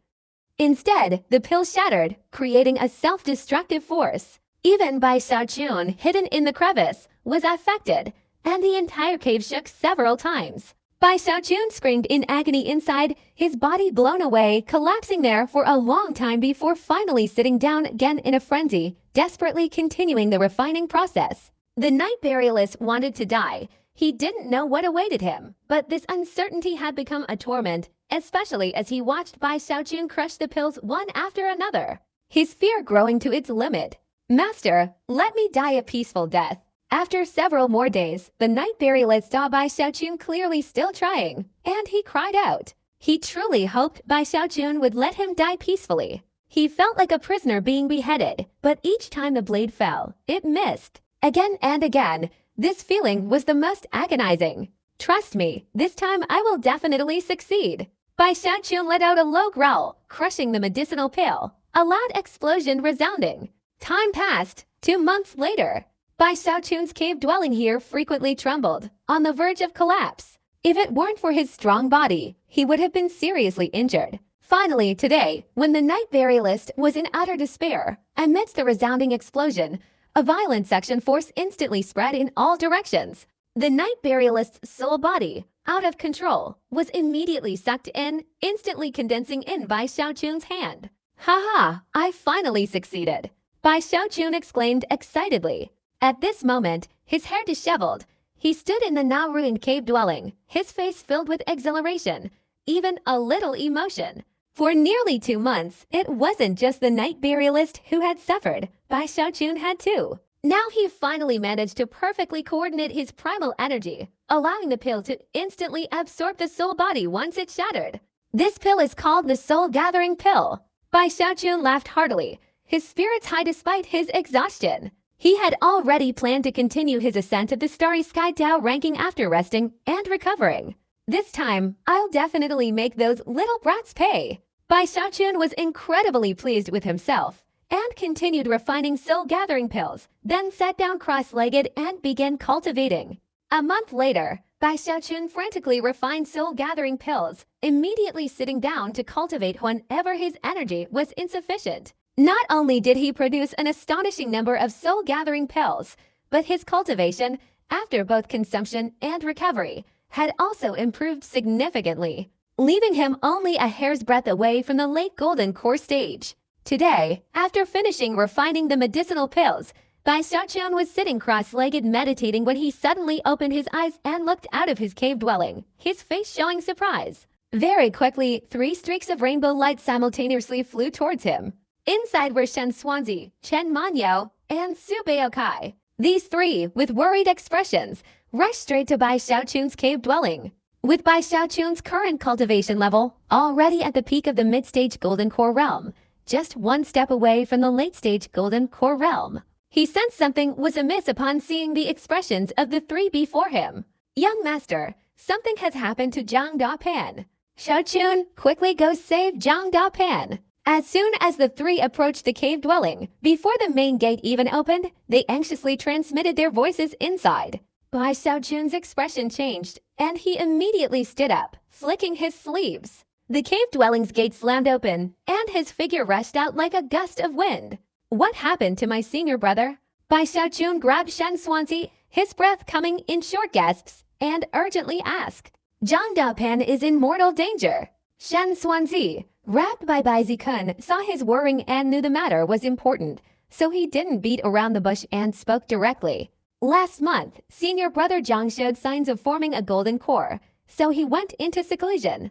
Instead, the pill shattered, creating a self-destructive force. Even Bai Xiaojun, hidden in the crevice, was affected, and the entire cave shook several times. Bai Xiaojun screamed in agony inside, his body blown away, collapsing there for a long time before finally sitting down again in a frenzy, desperately continuing the refining process. The Night Burialist wanted to die. He didn't know what awaited him, but this uncertainty had become a torment, especially as he watched Bai Xiaojun crush the pills one after another, his fear growing to its limit. Master, let me die a peaceful death. After several more days, the Night Burialist saw Bai Xiaojun clearly still trying, and he cried out. He truly hoped Bai Xiaojun would let him die peacefully. He felt like a prisoner being beheaded, but each time the blade fell, it missed. Again and again, this feeling was the most agonizing. Trust me, this time I will definitely succeed. Bai Xiaojun let out a low growl, crushing the medicinal pill, a loud explosion resounding. Time passed. 2 months later, Bai Xiaochun's cave dwelling here frequently trembled, on the verge of collapse. If it weren't for his strong body, he would have been seriously injured. Finally, today, when the night burialist was in utter despair, amidst the resounding explosion, a violent suction force instantly spread in all directions. The night burialist's soul body, out of control, was immediately sucked in, instantly condensing in Bai Xiaochun's hand. "Haha, I finally succeeded," Bai Xiaochun exclaimed excitedly. At this moment, his hair disheveled, he stood in the now-ruined cave dwelling, his face filled with exhilaration, even a little emotion. For nearly 2 months, it wasn't just the night burialist who had suffered, Bai Xiaochun had too. Now he finally managed to perfectly coordinate his primal energy, allowing the pill to instantly absorb the soul body once it shattered. This pill is called the Soul Gathering Pill. Bai Xiaochun laughed heartily, his spirits high despite his exhaustion. He had already planned to continue his ascent of the Starry Sky Dao ranking after resting and recovering. This time, I'll definitely make those little brats pay. Bai Xiaochun was incredibly pleased with himself and continued refining soul gathering pills, then sat down cross-legged and began cultivating. A month later, Bai Xiaochun frantically refined soul gathering pills, immediately sitting down to cultivate whenever his energy was insufficient. Not only did he produce an astonishing number of soul gathering pills, but his cultivation, after both consumption and recovery, had also improved significantly, leaving him only a hair's breadth away from the late golden core stage. Today, after finishing refining the medicinal pills, Bai Xiaochun was sitting cross-legged meditating when he suddenly opened his eyes and looked out of his cave dwelling, his face showing surprise. Very quickly, 3 streaks of rainbow light simultaneously flew towards him. Inside were Shen Xuanzi, Chen Manyao, and Su Baokai. These 3, with worried expressions, rushed straight to Bai Xiaochun's cave dwelling. With Bai Xiaochun's current cultivation level already at the peak of the mid-stage golden core realm, just 1 step away from the late-stage golden core realm, he sensed something was amiss upon seeing the expressions of the 3 before him. "Young master, something has happened to Zhang Dapan. Xiaochun, quickly go save Zhang Dapan." As soon as the 3 approached the cave dwelling, before the main gate even opened, they anxiously transmitted their voices inside. Bai Xiaochun's expression changed, and he immediately stood up, flicking his sleeves. The cave dwelling's gate slammed open, and his figure rushed out like a gust of wind. "What happened to my senior brother?" Bai Xiaochun grabbed Shen Xuanzi, his breath coming in short gasps, and urgently asked. "Zhang Dapan is in mortal danger." Shen Xuanzi, wrapped by Bai Zikun, saw his worrying and knew the matter was important, so he didn't beat around the bush and spoke directly. "Last month, senior brother Zhang showed signs of forming a golden core, so he went into seclusion.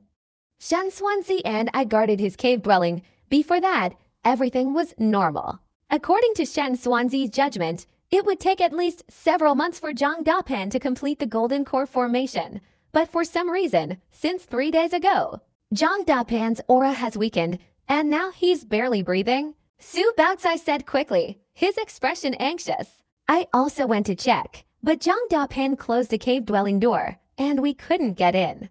Shen Xuanzi and I guarded his cave dwelling. Before that, everything was normal." According to Shen Xuanzi's judgment, it would take at least several months for Zhang Dapan to complete the golden core formation, but for some reason, since 3 days ago, Zhang Dapan's aura has weakened, and now he's barely breathing. Su Baotai said quickly, his expression anxious. "I also went to check, but Zhang Dapan closed the cave dwelling door, and we couldn't get in.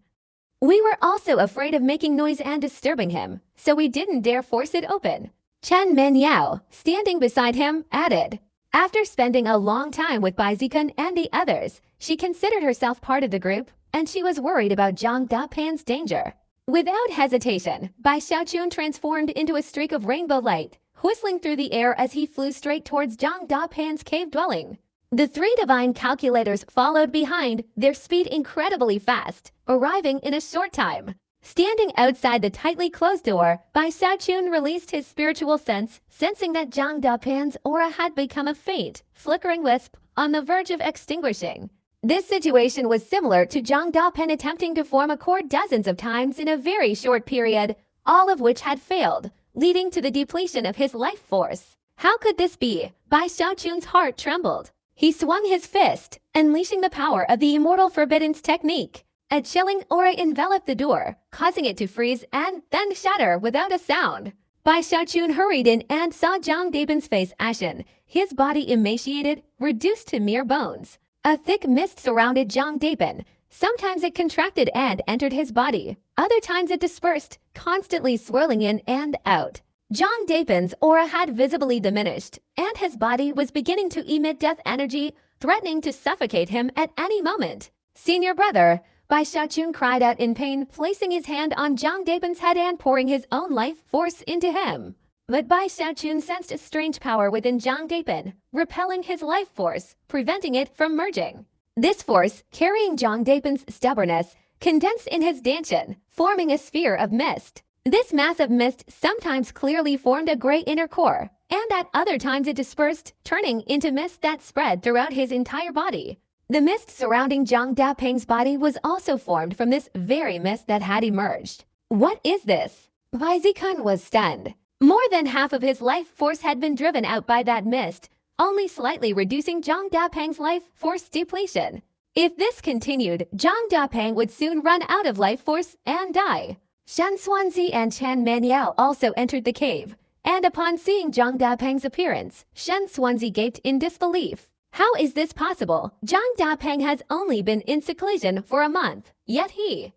We were also afraid of making noise and disturbing him, so we didn't dare force it open." Chen Manyao, standing beside him, added. After spending a long time with Bai Zikun and the others, she considered herself part of the group, and she was worried about Zhang Dapan's danger. Without hesitation, Bai Xiaochun transformed into a streak of rainbow light, whistling through the air as he flew straight towards Zhang Dapan's cave dwelling. The 3 divine calculators followed behind, their speed incredibly fast, arriving in a short time. Standing outside the tightly closed door, Bai Xiaochun released his spiritual sense, sensing that Zhang Dapan's aura had become a faint, flickering wisp on the verge of extinguishing. This situation was similar to Zhang Dapan attempting to form a core dozens of times in a very short period, all of which had failed, leading to the depletion of his life force. How could this be? Bai Xiaochun's heart trembled. He swung his fist, unleashing the power of the Immortal Forbidden's technique. A chilling aura enveloped the door, causing it to freeze and then shatter without a sound. Bai Xiaochun hurried in and saw Zhang Dapan's face ashen, his body emaciated, reduced to mere bones. A thick mist surrounded Zhang Dapan. Sometimes it contracted and entered his body. Other times it dispersed, constantly swirling in and out. Zhang Dapin's aura had visibly diminished, and his body was beginning to emit death energy, threatening to suffocate him at any moment. "Senior brother," Bai Xiaochun cried out in pain, placing his hand on Zhang Dapin's head and pouring his own life force into him. But Bai Xiaochun sensed a strange power within Zhang Dapin, repelling his life force, preventing it from merging. This force, carrying Zhang Dapin's stubbornness, condensed in his dantian, forming a sphere of mist. This mass of mist sometimes clearly formed a gray inner core, and at other times it dispersed, turning into mist that spread throughout his entire body. The mist surrounding Zhang Daping's body was also formed from this very mist that had emerged. "What is this?" Bai Zikun was stunned. More than half of his life force had been driven out by that mist, only slightly reducing Zhang Daping's life force depletion. If this continued, Zhang Daping would soon run out of life force and die. Shen Xuanzi and Chen Manyao also entered the cave, and upon seeing Zhang Daping's appearance, Shen Xuanzi gaped in disbelief. How is this possible? Zhang Daping has only been in seclusion for a month, yet he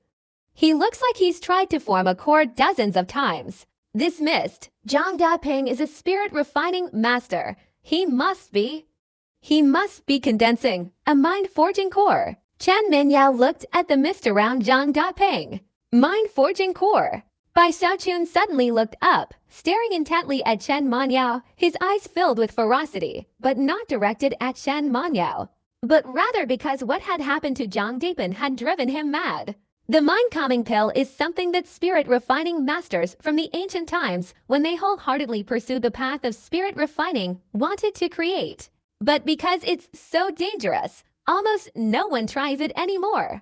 looks like he's tried to form a core dozens of times. This mist, Zhang Daping is a spirit refining master. He must be condensing a mind-forging core. Chen Minyao looked at the mist around Zhang Daping. Mind-forging core. Bai Xiaochun suddenly looked up, staring intently at Chen Manyao, his eyes filled with ferocity, but not directed at Chen Manyao, but rather because what had happened to Zhang Dapin had driven him mad. The mind-calming pill is something that spirit-refining masters from the ancient times, when they wholeheartedly pursued the path of spirit refining, wanted to create. But because it's so dangerous, almost no one tries it anymore.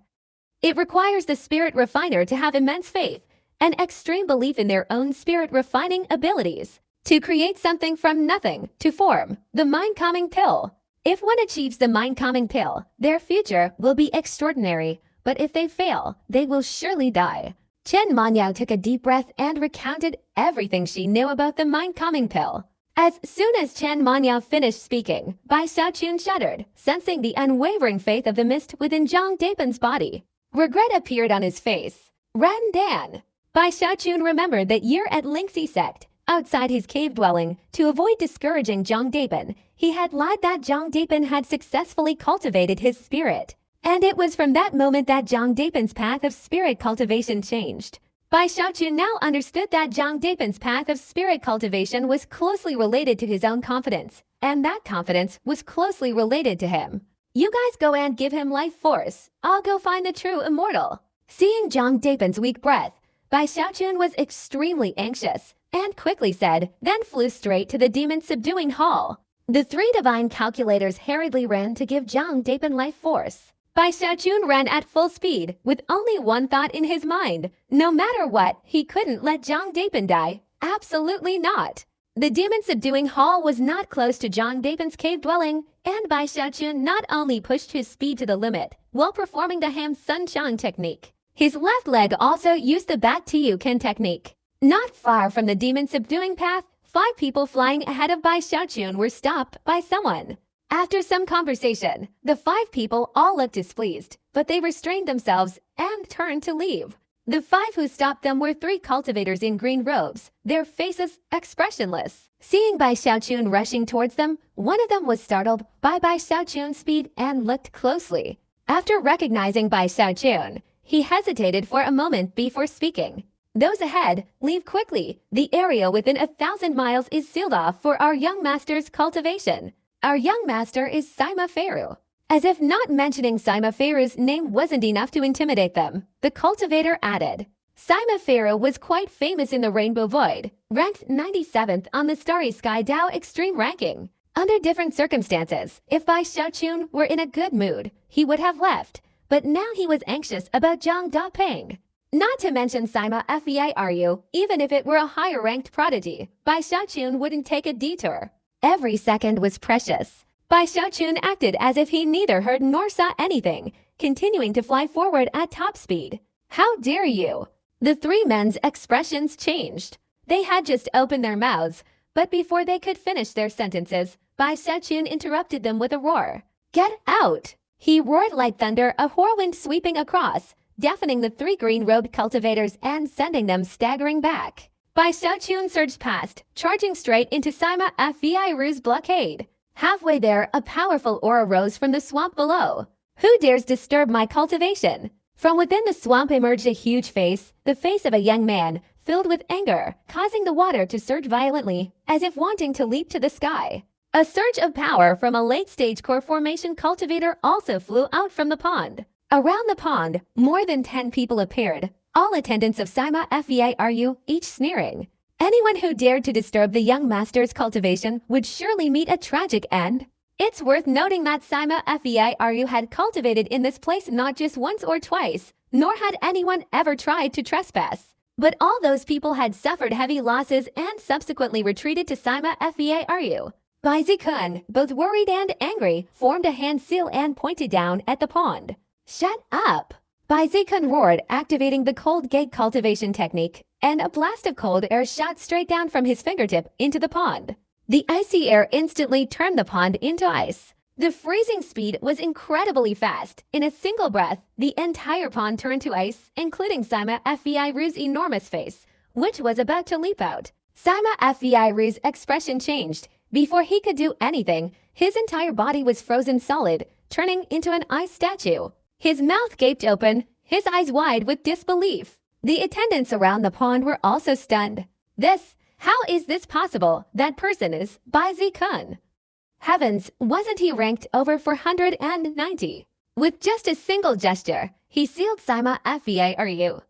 It requires the spirit refiner to have immense faith and extreme belief in their own spirit refining abilities to create something from nothing to form the mind-calming pill. If one achieves the mind-calming pill, their future will be extraordinary, but if they fail, they will surely die. Chen Manyao took a deep breath and recounted everything she knew about the mind-calming pill. As soon as Chen Manyao finished speaking, Bai Xiaochun shuddered, sensing the unwavering faith of the mist within Zhang Dapin's body. Regret appeared on his face. Ran Dan. Bai Xiaochun remembered that year at Lingxi sect, outside his cave dwelling, to avoid discouraging Zhang Dapin, he had lied that Zhang Dapin had successfully cultivated his spirit. And it was from that moment that Zhang Dapin's path of spirit cultivation changed. Bai Xiaochun now understood that Zhang Dapin's path of spirit cultivation was closely related to his own confidence, and that confidence was closely related to him. "You guys go and give him life force. I'll go find the true immortal." Seeing Zhang Dapin's weak breath, Bai Xiaochun was extremely anxious, and quickly said, then flew straight to the demon-subduing hall. The three divine calculators hurriedly ran to give Zhang Dapin life force. Bai Xiaochun ran at full speed, with only one thought in his mind. No matter what, he couldn't let Zhang Dapin die. Absolutely not. The demon-subduing hall was not close to Zhang Dapin's cave dwelling, and Bai Xiaochun not only pushed his speed to the limit, while performing the Ham Sunshine technique. His left leg also used the Bat Tiyuken technique. Not far from the demon-subduing path, 5 people flying ahead of Bai Xiaochun were stopped by someone. After some conversation, the 5 people all looked displeased, but they restrained themselves and turned to leave. The 5 who stopped them were 3 cultivators in green robes, their faces expressionless. Seeing Bai Xiaochun rushing towards them, one of them was startled by Bai Xiaochun's speed and looked closely. After recognizing Bai Xiaochun, he hesitated for a moment before speaking. "Those ahead, leave quickly. The area within 1,000 miles is sealed off for our young master's cultivation. Our young master is Sima Feru." As if not mentioning Sima Feru's name wasn't enough to intimidate them, the cultivator added. Sima Feru was quite famous in the Rainbow Void, ranked 97th on the Starry Sky Dao Extreme ranking. Under different circumstances, if Bai Xiaochun were in a good mood, he would have left, but now he was anxious about Zhang Daping. Not to mention Sima Feiru, even if it were a higher-ranked prodigy, Bai Xiaochun wouldn't take a detour. Every second was precious. Bai Xiaochun acted as if he neither heard nor saw anything, continuing to fly forward at top speed. "How dare you!" The 3 men's expressions changed. They had just opened their mouths, but before they could finish their sentences, Bai Xiaochun interrupted them with a roar. "Get out!" He roared like thunder, a whirlwind sweeping across, deafening the 3 green-robed cultivators and sending them staggering back. Bai Xiaochun surged past, charging straight into Sima Firu's blockade. Halfway there, a powerful aura rose from the swamp below. Who dares disturb my cultivation? From within the swamp emerged a huge face, the face of a young man, filled with anger, causing the water to surge violently, as if wanting to leap to the sky. A surge of power from a late-stage core formation cultivator also flew out from the pond. Around the pond, more than 10 people appeared, all attendants of Sima Firu, each sneering. Anyone who dared to disturb the young master's cultivation would surely meet a tragic end. It's worth noting that Sima Firu had cultivated in this place not just once or twice, nor had anyone ever tried to trespass. But all those people had suffered heavy losses and subsequently retreated to Sima Firu. Bai Zikun, both worried and angry, formed a hand seal and pointed down at the pond. Shut up! Bai Zikun roared, activating the cold gate cultivation technique, and a blast of cold air shot straight down from his fingertip into the pond. The icy air instantly turned the pond into ice. The freezing speed was incredibly fast. In a single breath, the entire pond turned to ice, including Sima Firu's enormous face, which was about to leap out. Sima Firu's expression changed. Before he could do anything, his entire body was frozen solid, turning into an ice statue. His mouth gaped open, his eyes wide with disbelief. The attendants around the pond were also stunned. How is this possible? That person is Bai Zikun. Heavens, wasn't he ranked over 490? With just a single gesture, he sealed Sima Firu.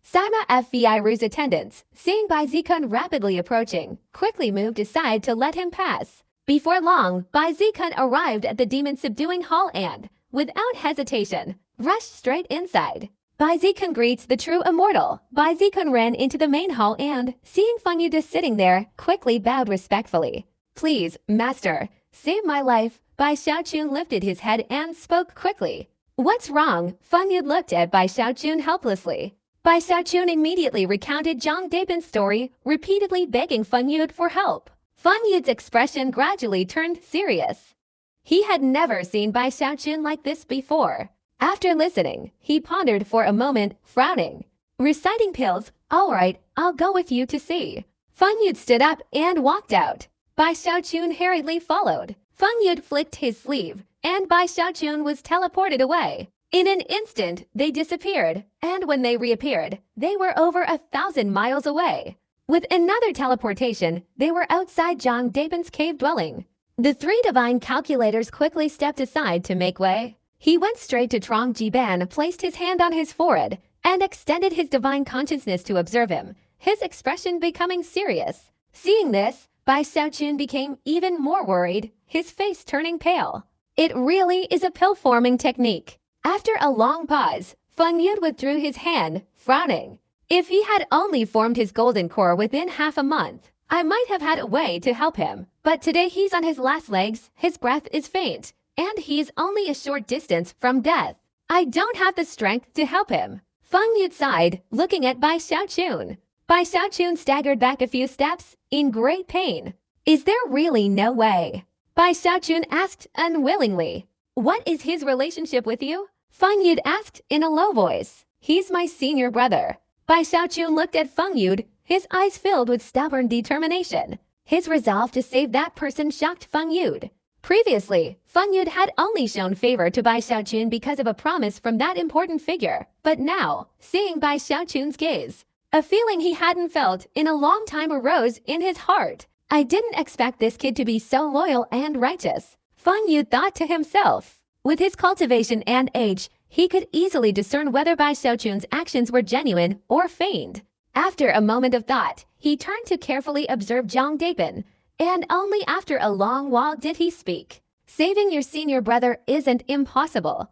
Sima Firu's attendants, seeing Bai Zikun rapidly approaching, quickly moved aside to let him pass. Before long, Bai Zikun arrived at the demon-subduing hall and, without hesitation, rushed straight inside. Bai Zikun greets the true immortal. Bai Zikun ran into the main hall and, seeing Feng Yu just sitting there, quickly bowed respectfully. Please, master, save my life. Bai Xiaochun lifted his head and spoke quickly. What's wrong? Feng Yu looked at Bai Xiaochun helplessly. Bai Xiaochun immediately recounted Zhang Debin's story, repeatedly begging Feng Yu for help. Feng Yu's expression gradually turned serious. He had never seen Bai Xiaochun like this before. After listening, he pondered for a moment, frowning. Reciting pills, all right, I'll go with you to see. Feng Yu stood up and walked out. Bai Xiaochun hurriedly followed. Feng Yu flicked his sleeve, and Bai Xiaochun was teleported away. In an instant, they disappeared, and when they reappeared, they were over 1,000 miles away. With another teleportation, they were outside Zhang Debin's cave dwelling. The three divine calculators quickly stepped aside to make way. He went straight to Trong Jiban, placed his hand on his forehead, and extended his divine consciousness to observe him, his expression becoming serious. Seeing this, Bai Xiaochun became even more worried, his face turning pale. It really is a pill-forming technique. After a long pause, Feng Yu withdrew his hand, frowning. If he had only formed his golden core within half a month, I might have had a way to help him. But today he's on his last legs, his breath is faint, and he's only a short distance from death. I don't have the strength to help him. Feng Yu sighed, looking at Bai Xiaochun. Bai Xiaochun staggered back a few steps, in great pain. Is there really no way? Bai Xiaochun asked unwillingly. What is his relationship with you? Feng Yu asked in a low voice. He's my senior brother. Bai Xiaochun looked at Feng Yu, his eyes filled with stubborn determination. His resolve to save that person shocked Feng Yu. Previously, Feng Yu had only shown favor to Bai Xiaochun because of a promise from that important figure. But now, seeing Bai Xiaochun's gaze, a feeling he hadn't felt in a long time arose in his heart. I didn't expect this kid to be so loyal and righteous, Feng Yu thought to himself. With his cultivation and age, he could easily discern whether Bai Xiaochun's actions were genuine or feigned. After a moment of thought, he turned to carefully observe Zhang Debin, and only after a long while did he speak. Saving your senior brother isn't impossible.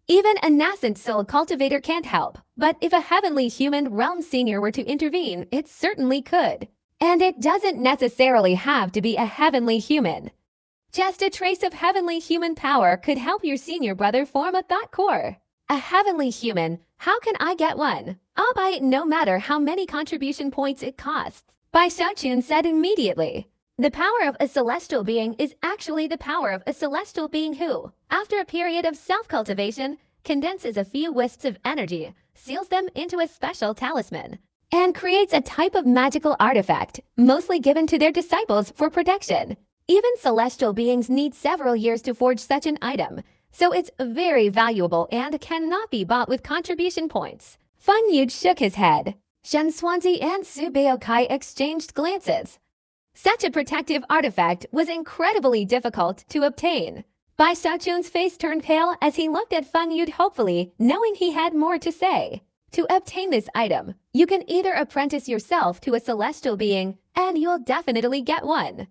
Even a nascent soul cultivator can't help, but if a heavenly human realm senior were to intervene, it certainly could. And it doesn't necessarily have to be a heavenly human. Just a trace of heavenly human power could help your senior brother form a thought core. A heavenly human, how can I get one? I'll buy it no matter how many contribution points it costs. Bai Xiaochun said immediately. The power of a celestial being is actually the power of a celestial being who, after a period of self-cultivation, condenses a few wisps of energy, seals them into a special talisman. and creates a type of magical artifact, mostly given to their disciples for protection. Even celestial beings need several years to forge such an item, so it's very valuable and cannot be bought with contribution points. Feng Yu shook his head. Shen Xuanzi and Su Baokai exchanged glances. Such a protective artifact was incredibly difficult to obtain. Bai Xiaochun's face turned pale as he looked at Feng Yu hopefully, knowing he had more to say. To obtain this item, you can either apprentice yourself to a celestial being, and you'll definitely get one.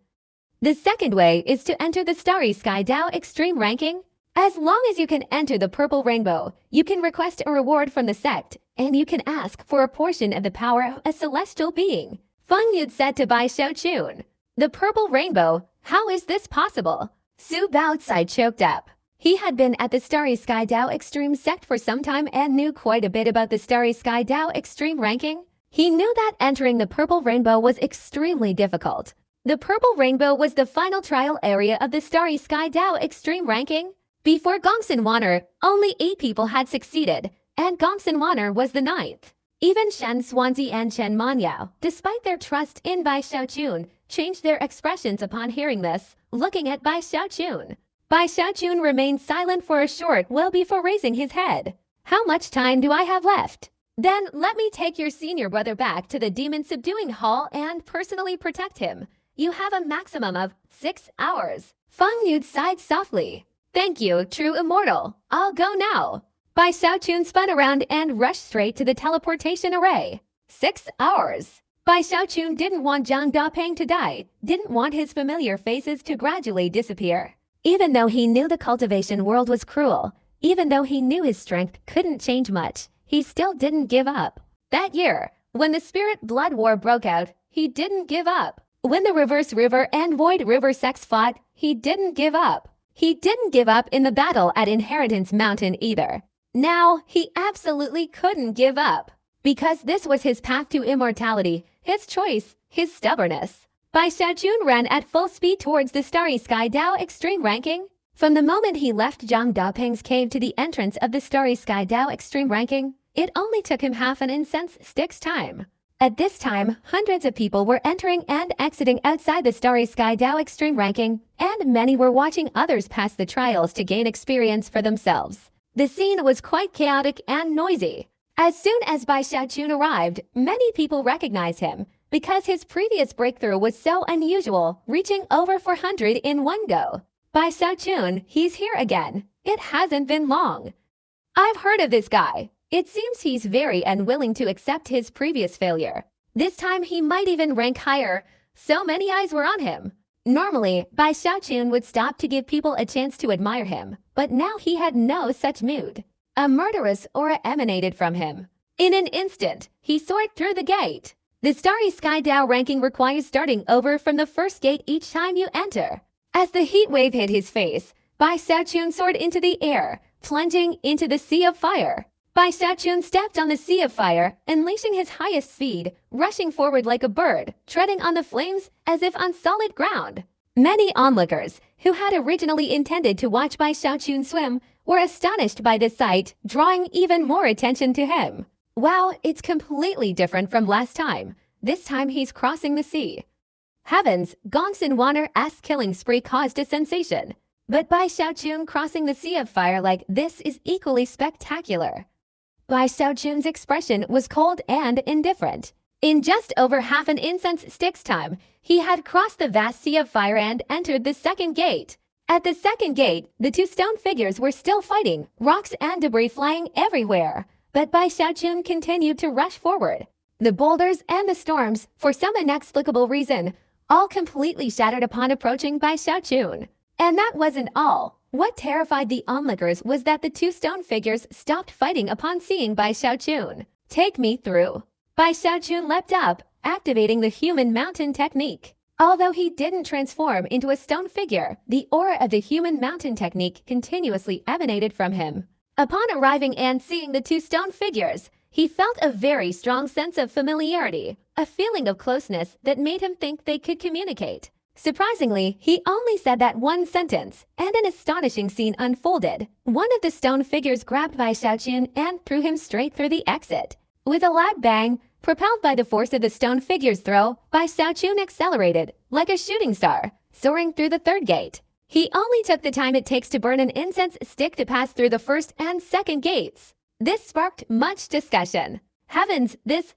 The second way is to enter the Starry Sky Dao Extreme Ranking. As long as you can enter the Purple Rainbow, you can request a reward from the sect, and you can ask for a portion of the power of a celestial being. Feng Yu said to Bai Xiaochun, "The Purple Rainbow? How is this possible?" Su Baotsai choked up. He had been at the Starry Sky Dao Extreme sect for some time and knew quite a bit about the Starry Sky Dao Extreme Ranking. He knew that entering the Purple Rainbow was extremely difficult. The Purple Rainbow was the final trial area of the Starry Sky Dao Extreme Ranking. Before Gongsun Wanner, only 8 people had succeeded, and Gongsun Wanner was the 9th. Even Shen Xuanzi and Chen Manyao, despite their trust in Bai Xiaochun, changed their expressions upon hearing this, looking at Bai Xiaochun. Bai Xiaochun remained silent for a short while before raising his head. "How much time do I have left?" "Then let me take your senior brother back to the demon subduing hall and personally protect him. You have a maximum of 6 hours. Feng Yu sighed softly. "Thank you, true immortal. I'll go now." Bai Xiaochun spun around and rushed straight to the teleportation array. 6 hours. Bai Xiaochun didn't want Zhang Dapeng to die, didn't want his familiar faces to gradually disappear. Even though he knew the cultivation world was cruel, even though he knew his strength couldn't change much, he still didn't give up. That year, when the Spirit Blood War broke out, he didn't give up. When the Reverse River and Void River sects fought, he didn't give up. He didn't give up in the battle at Inheritance Mountain either. Now, he absolutely couldn't give up. Because this was his path to immortality, his choice, his stubbornness. Bai Xiaochun ran at full speed towards the Starry Sky Dao Extreme Ranking. From the moment he left Zhang Dapeng's cave to the entrance of the Starry Sky Dao Extreme Ranking, it only took him half an incense stick's time. At this time, hundreds of people were entering and exiting outside the Starry Sky Dao Extreme Ranking, and many were watching others pass the trials to gain experience for themselves. The scene was quite chaotic and noisy. As soon as Bai Xiaochun arrived, many people recognized him, because his previous breakthrough was so unusual, reaching over 400 in one go. Bai Xiaochun, he's here again. It hasn't been long. I've heard of this guy. It seems he's very unwilling to accept his previous failure. This time he might even rank higher. So many eyes were on him. Normally, Bai Xiaochun would stop to give people a chance to admire him, but now he had no such mood. A murderous aura emanated from him. In an instant, he soared through the gate. The Starry Sky Dao ranking requires starting over from the first gate each time you enter. As the heat wave hit his face, Bai Xiaochun soared into the air, plunging into the sea of fire. Bai Xiaochun stepped on the sea of fire, unleashing his highest speed, rushing forward like a bird, treading on the flames as if on solid ground. Many onlookers, who had originally intended to watch Bai Xiaochun swim, were astonished by this sight, drawing even more attention to him. Wow, it's completely different from last time. This time he's crossing the sea. Heavens, Gongsun Wanner's ass-killing spree caused a sensation. But Bai Xiaochun crossing the sea of fire like this is equally spectacular. Bai Xiaochun's expression was cold and indifferent. In just over half an incense stick's time, he had crossed the vast sea of fire and entered the second gate. At the second gate, the 2 stone figures were still fighting, rocks and debris flying everywhere. But Bai Xiaochun continued to rush forward. The boulders and the storms, for some inexplicable reason, all completely shattered upon approaching Bai Xiaochun. And that wasn't all. What terrified the onlookers was that the 2 stone figures stopped fighting upon seeing Bai Xiaochun. "Take me through." Bai Xiaochun leapt up, activating the human mountain technique. Although he didn't transform into a stone figure, the aura of the human mountain technique continuously emanated from him. Upon arriving and seeing the 2 stone figures, he felt a very strong sense of familiarity, a feeling of closeness that made him think they could communicate. Surprisingly, he only said that one sentence, and an astonishing scene unfolded. One of the stone figures grabbed Bai Xiaochun and threw him straight through the exit. With a loud bang, Propelled by the force of the stone figure's throw, Bai Xiaochun accelerated, like a shooting star, soaring through the third gate. He only took the time it takes to burn an incense stick to pass through the first and second gates. This sparked much discussion. Heavens, this,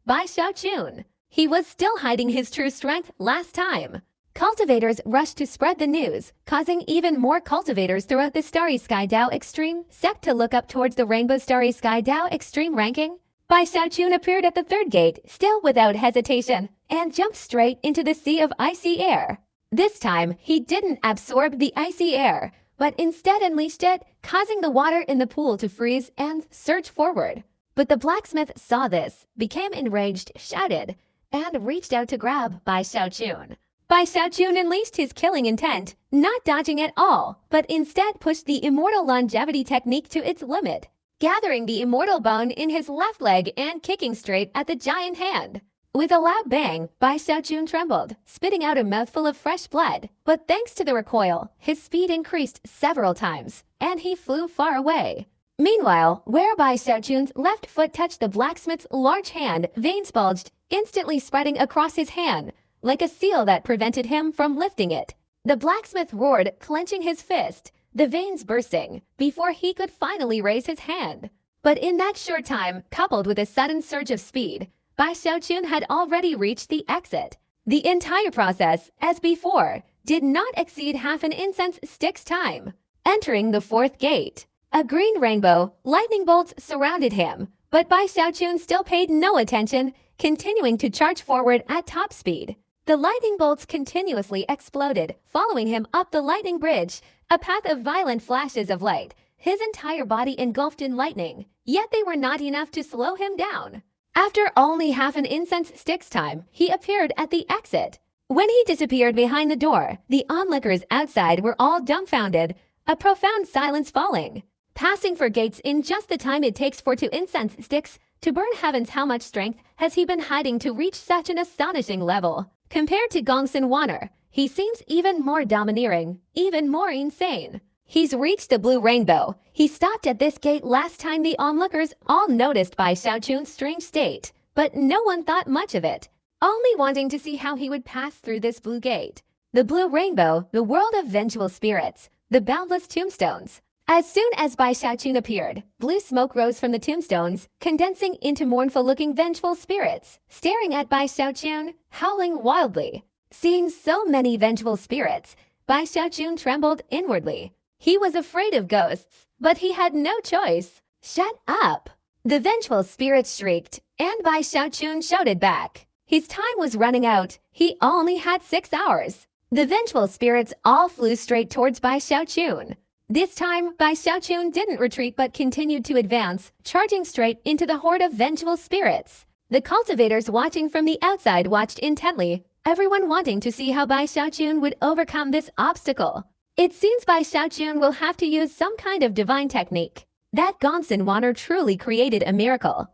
Bai Xiaochun. He was still hiding his true strength last time. Cultivators rushed to spread the news, causing even more cultivators throughout the Starry Sky Dao Extreme sect to look up towards the Rainbow Starry Sky Dao Extreme ranking. Bai Xiaochun appeared at the third gate, still without hesitation, and jumped straight into the sea of icy air. This time, he didn't absorb the icy air, but instead unleashed it, causing the water in the pool to freeze and surge forward. But the blacksmith saw this, became enraged, shouted, and reached out to grab Bai Xiaochun. Bai Xiaochun unleashed his killing intent, not dodging at all, but instead pushed the immortal longevity technique to its limit, gathering the immortal bone in his left leg and kicking straight at the giant hand. With a loud bang, Bai Xiaochun trembled, spitting out a mouthful of fresh blood. But thanks to the recoil, his speed increased several times, and he flew far away. Meanwhile, where Bai Xiaochun's left foot touched the blacksmith's large hand, veins bulged, instantly spreading across his hand, like a seal that prevented him from lifting it. The blacksmith roared, clenching his fist, the veins bursting, before he could finally raise his hand. But in that short time, coupled with a sudden surge of speed, Bai Xiaochun had already reached the exit. The entire process, as before, did not exceed half an incense stick's time. Entering the fourth gate, a green rainbow, lightning bolts surrounded him, but Bai Xiaochun still paid no attention, continuing to charge forward at top speed. The lightning bolts continuously exploded, following him up the lightning bridge, a path of violent flashes of light, his entire body engulfed in lightning, yet they were not enough to slow him down. After only half an incense stick's time, he appeared at the exit. When he disappeared behind the door, the onlookers outside were all dumbfounded, a profound silence falling. Passing for gates in just the time it takes for 2 incense sticks to burn. Heavens, how much strength has he been hiding to reach such an astonishing level? Compared to Gongsun Wanner, he seems even more domineering, even more insane. He's reached the blue rainbow. He stopped at this gate last time. The onlookers all noticed Bai Xiaochun's strange state, but no one thought much of it, only wanting to see how he would pass through this blue gate. The blue rainbow, the world of vengeful spirits, the boundless tombstones. As soon as Bai Xiaochun appeared, blue smoke rose from the tombstones, condensing into mournful-looking vengeful spirits, staring at Bai Xiaochun, howling wildly. Seeing so many vengeful spirits, Bai Xiaochun trembled inwardly. He was afraid of ghosts, but he had no choice. "Shut up!" The vengeful spirits shrieked, and Bai Xiaochun shouted back. His time was running out. He only had 6 hours. The vengeful spirits all flew straight towards Bai Xiaochun. This time, Bai Xiaochun didn't retreat but continued to advance, charging straight into the horde of vengeful spirits. The cultivators watching from the outside watched intently, everyone wanting to see how Bai Xiaochun would overcome this obstacle. It seems Bai Xiaochun will have to use some kind of divine technique. That Gongsun Wanner truly created a miracle.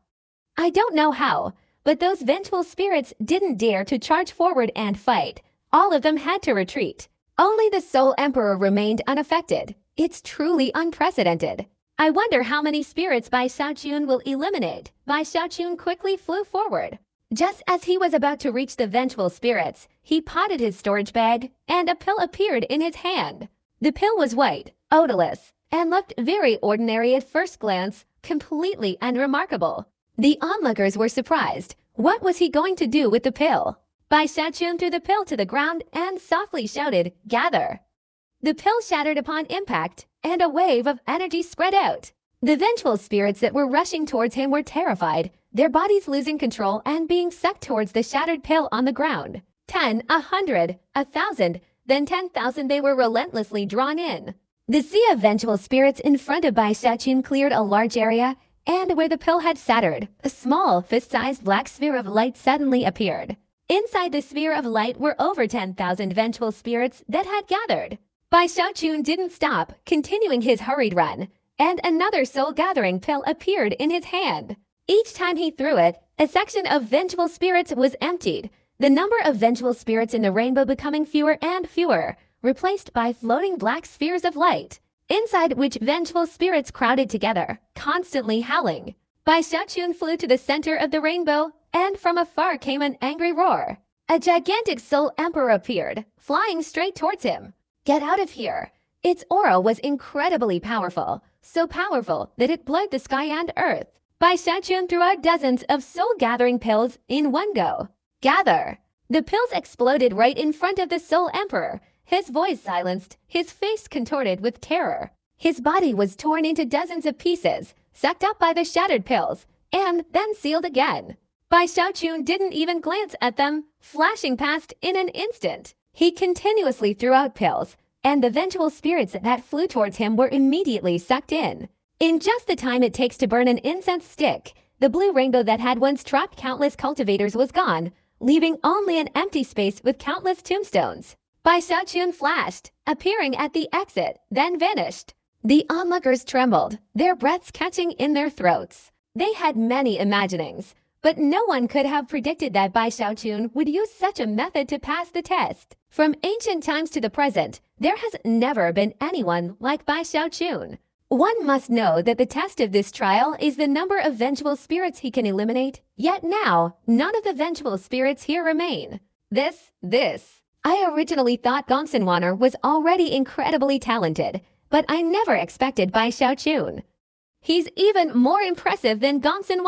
I don't know how, but those vengeful spirits didn't dare to charge forward and fight. All of them had to retreat. Only the Soul Emperor remained unaffected. It's truly unprecedented. I wonder how many spirits Bai Xiaochun will eliminate. Bai Xiaochun quickly flew forward. Just as he was about to reach the vengeful spirits, he potted his storage bag, and a pill appeared in his hand. The pill was white, odorless, and looked very ordinary at first glance, completely unremarkable. The onlookers were surprised. What was he going to do with the pill? Bai Xiaochun threw the pill to the ground and softly shouted, "Gather." The pill shattered upon impact, and a wave of energy spread out. The vengeful spirits that were rushing towards him were terrified, their bodies losing control and being sucked towards the shattered pill on the ground. 10, 100, 1,000, then 10,000 they were relentlessly drawn in. The sea of vengeful spirits in front of Bai Xiaochun cleared a large area, and where the pill had shattered, a small, fist-sized black sphere of light suddenly appeared. Inside the sphere of light were over 10,000 vengeful spirits that had gathered. Bai Xiaochun didn't stop, continuing his hurried run, and another soul-gathering pill appeared in his hand. Each time he threw it, a section of vengeful spirits was emptied, the number of vengeful spirits in the rainbow becoming fewer and fewer, replaced by floating black spheres of light, inside which vengeful spirits crowded together, constantly howling. Bai Xiaochun flew to the center of the rainbow, and from afar came an angry roar. A gigantic Soul Emperor appeared, flying straight towards him. "Get out of here!" Its aura was incredibly powerful, so powerful that it blurred the sky and earth. Bai Xiaochun threw out dozens of soul-gathering pills in one go. "Gather!" The pills exploded right in front of the Soul Emperor, his voice silenced, his face contorted with terror. His body was torn into dozens of pieces, sucked up by the shattered pills, and then sealed again. Bai Xiaochun didn't even glance at them, flashing past in an instant. He continuously threw out pills, and the vengeful spirits that flew towards him were immediately sucked in. In just the time it takes to burn an incense stick, the blue rainbow that had once trapped countless cultivators was gone, leaving only an empty space with countless tombstones. Bai Xiaochun flashed, appearing at the exit, then vanished. The onlookers trembled, their breaths catching in their throats. They had many imaginings, but no one could have predicted that Bai Xiaochun would use such a method to pass the test. From ancient times to the present, there has never been anyone like Bai Xiaochun. One must know that the test of this trial is the number of vengeful spirits he can eliminate, yet now, none of the vengeful spirits here remain. I originally thought Gongsun was already incredibly talented, but I never expected Bai Xiaochun. He's even more impressive than Gongsun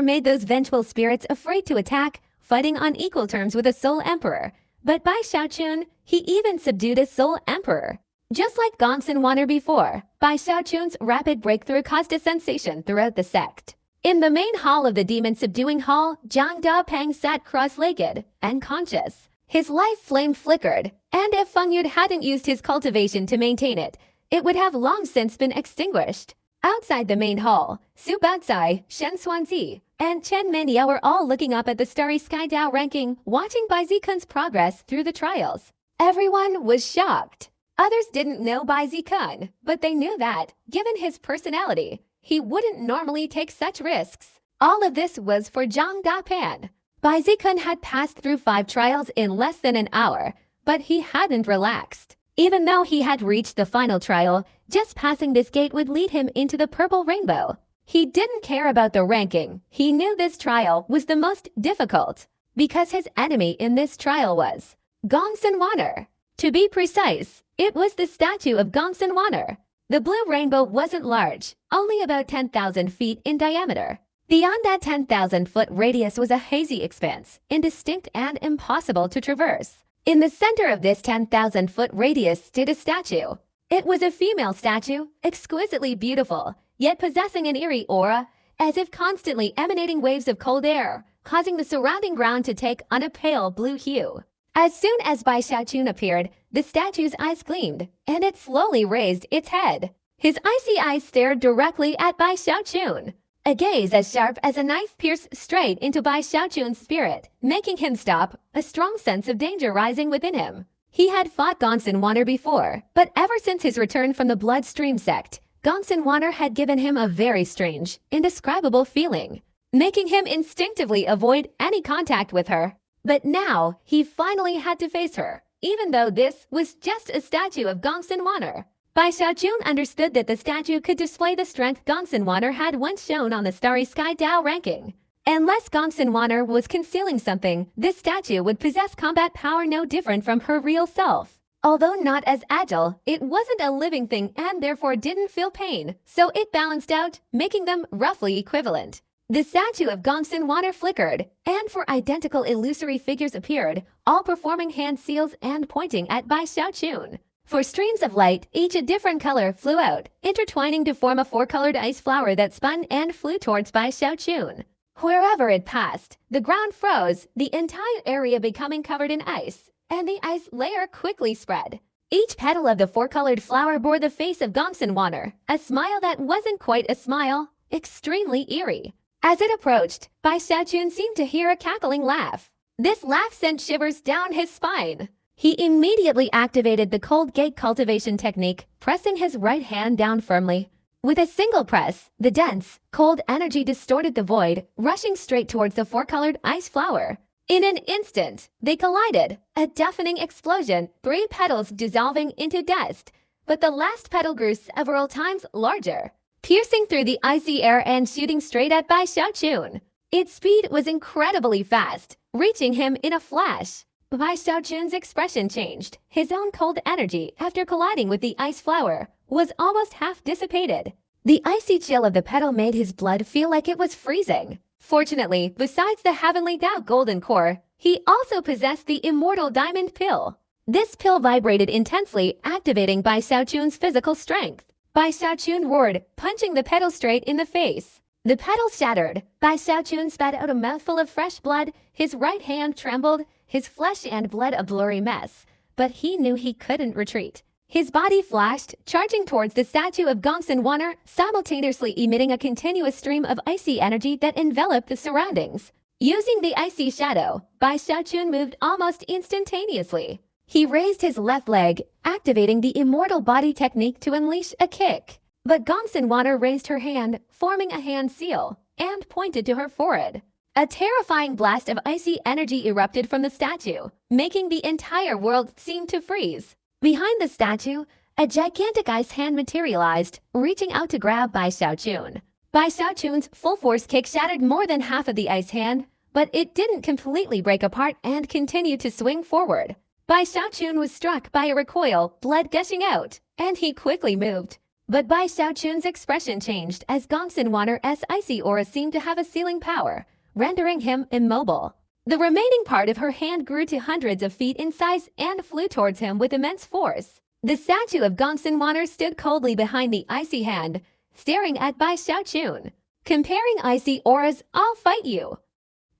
made those vengeful spirits afraid to attack, fighting on equal terms with a Soul Emperor. But Bai Xiaochun, he even subdued a Soul Emperor. Just like Gongsun before, Bai Xiaochun's rapid breakthrough caused a sensation throughout the sect. In the main hall of the demon subduing hall, Zhang Dapeng sat cross-legged, unconscious. His life flame flickered, and if Feng Yud hadn't used his cultivation to maintain it, it would have long since been extinguished. Outside the main hall, Su Baozai, Shen Xuanzi, and Chen Mendiao were all looking up at the starry sky Dao ranking, watching Bai Zikun's progress through the trials. Everyone was shocked. Others didn't know Bai Zikun, but they knew that, given his personality, he wouldn't normally take such risks. All of this was for Zhang Dapan. Bai Zikun had passed through 5 trials in less than an hour, but he hadn't relaxed. Even though he had reached the final trial, just passing this gate would lead him into the purple rainbow. He didn't care about the ranking. He knew this trial was the most difficult, because his enemy in this trial was Gongsun. To be precise, it was the statue of Gongsun. The blue rainbow wasn't large, only about 10,000 feet in diameter. Beyond that 10,000-foot radius was a hazy expanse, indistinct and impossible to traverse. In the center of this 10,000-foot radius stood a statue. It was a female statue, exquisitely beautiful, yet possessing an eerie aura, as if constantly emanating waves of cold air, causing the surrounding ground to take on a pale blue hue. As soon as Bai Xiaochun appeared, the statue's eyes gleamed, and it slowly raised its head. His icy eyes stared directly at Bai Xiaochun. A gaze as sharp as a knife pierced straight into Bai Xiaochun's spirit, making him stop, a strong sense of danger rising within him. He had fought Gongsun before, but ever since his return from the Bloodstream sect, Gongsun had given him a very strange, indescribable feeling, making him instinctively avoid any contact with her. But now, he finally had to face her, even though this was just a statue of Gongsun. Bai Xiaochun understood that the statue could display the strength Gongsun had once shown on the Starry Sky Dao ranking. Unless Gongsun was concealing something, this statue would possess combat power no different from her real self. Although not as agile, it wasn't a living thing and therefore didn't feel pain, so it balanced out, making them roughly equivalent. The statue of Gongsun flickered, and 4 identical illusory figures appeared, all performing hand seals and pointing at Bai Xiaochun. 4 streams of light, each a different color, flew out, intertwining to form a 4-colored ice flower that spun and flew towards Bai Xiaochun. Wherever it passed, the ground froze, the entire area becoming covered in ice, and the ice layer quickly spread. Each petal of the 4-colored flower bore the face of Gongsun, a smile that wasn't quite a smile, extremely eerie. As it approached, Bai Xiaochun seemed to hear a cackling laugh. This laugh sent shivers down his spine. He immediately activated the cold gate cultivation technique, pressing his right hand down firmly. With a single press, the dense, cold energy distorted the void, rushing straight towards the 4-colored ice flower. In an instant, they collided, a deafening explosion, 3 petals dissolving into dust. But the last petal grew several times larger. piercing through the icy air and shooting straight at Bai Xiaochun. Its speed was incredibly fast, reaching him in a flash. Bai Xiaochun's expression changed. His own cold energy, after colliding with the ice flower, was almost half dissipated. The icy chill of the petal made his blood feel like it was freezing. Fortunately, besides the heavenly Dao golden core, he also possessed the immortal diamond pill. This pill vibrated intensely, activating Bai Xiaochun's physical strength. Bai Xiaochun roared, punching the petal straight in the face. The petal shattered. Bai Xiaochun spat out a mouthful of fresh blood. His right hand trembled, his flesh and blood a blurry mess. But he knew he couldn't retreat. His body flashed, charging towards the statue of Gongsun Wanner, simultaneously emitting a continuous stream of icy energy that enveloped the surroundings. Using the icy shadow, Bai Xiaochun moved almost instantaneously. He raised his left leg, activating the immortal body technique to unleash a kick. But Gongsun Wanner raised her hand, forming a hand seal, and pointed to her forehead. A terrifying blast of icy energy erupted from the statue, making the entire world seem to freeze. Behind the statue, a gigantic ice hand materialized, reaching out to grab Bai Xiaochun. Bai Xiaochun's full-force kick shattered more than half of the ice hand, but it didn't completely break apart and continued to swing forward. Bai Xiaochun was struck by a recoil, blood gushing out, and he quickly moved. But Bai Xiaochun's expression changed as Gongsun Wanner's icy aura seemed to have a sealing power, rendering him immobile. The remaining part of her hand grew to hundreds of feet in size and flew towards him with immense force. The statue of Gongsun Wanner stood coldly behind the icy hand, staring at Bai Xiaochun. Comparing icy auras, I'll fight you.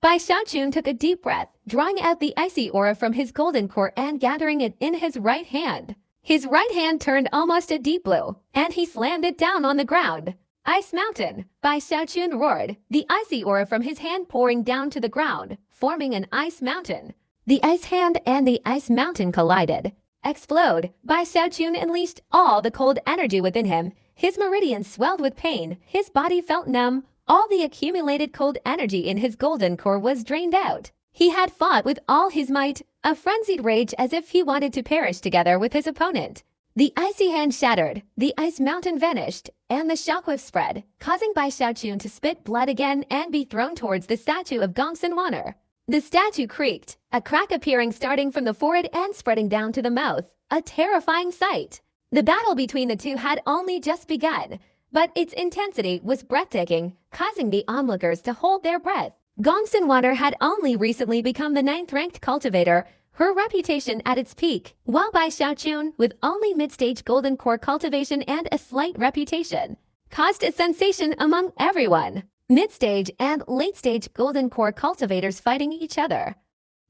Bai Xiaochun took a deep breath, drawing out the icy aura from his golden core and gathering it in his right hand. His right hand turned almost a deep blue, and he slammed it down on the ground. Ice Mountain, Bai Xiaochun roared, the icy aura from his hand pouring down to the ground, forming an ice mountain. The ice hand and the ice mountain collided. Explode! Bai Xiaochun unleashed all the cold energy within him. His meridians swelled with pain. His body felt numb. All the accumulated cold energy in his golden core was drained out. He had fought with all his might, a frenzied rage as if he wanted to perish together with his opponent. The icy hand shattered, the ice mountain vanished, and the shockwave spread, causing Bai Xiaochun to spit blood again and be thrown towards the statue of Gongsun Wanner. The statue creaked, a crack appearing starting from the forehead and spreading down to the mouth, a terrifying sight. The battle between the two had only just begun, but its intensity was breathtaking, causing the onlookers to hold their breath. Gongsun Wanner had only recently become the 9th-ranked cultivator, her reputation at its peak, while Bai Xiaochun, with only mid-stage golden core cultivation and a slight reputation, caused a sensation among everyone. Mid-stage and late-stage golden core cultivators fighting each other.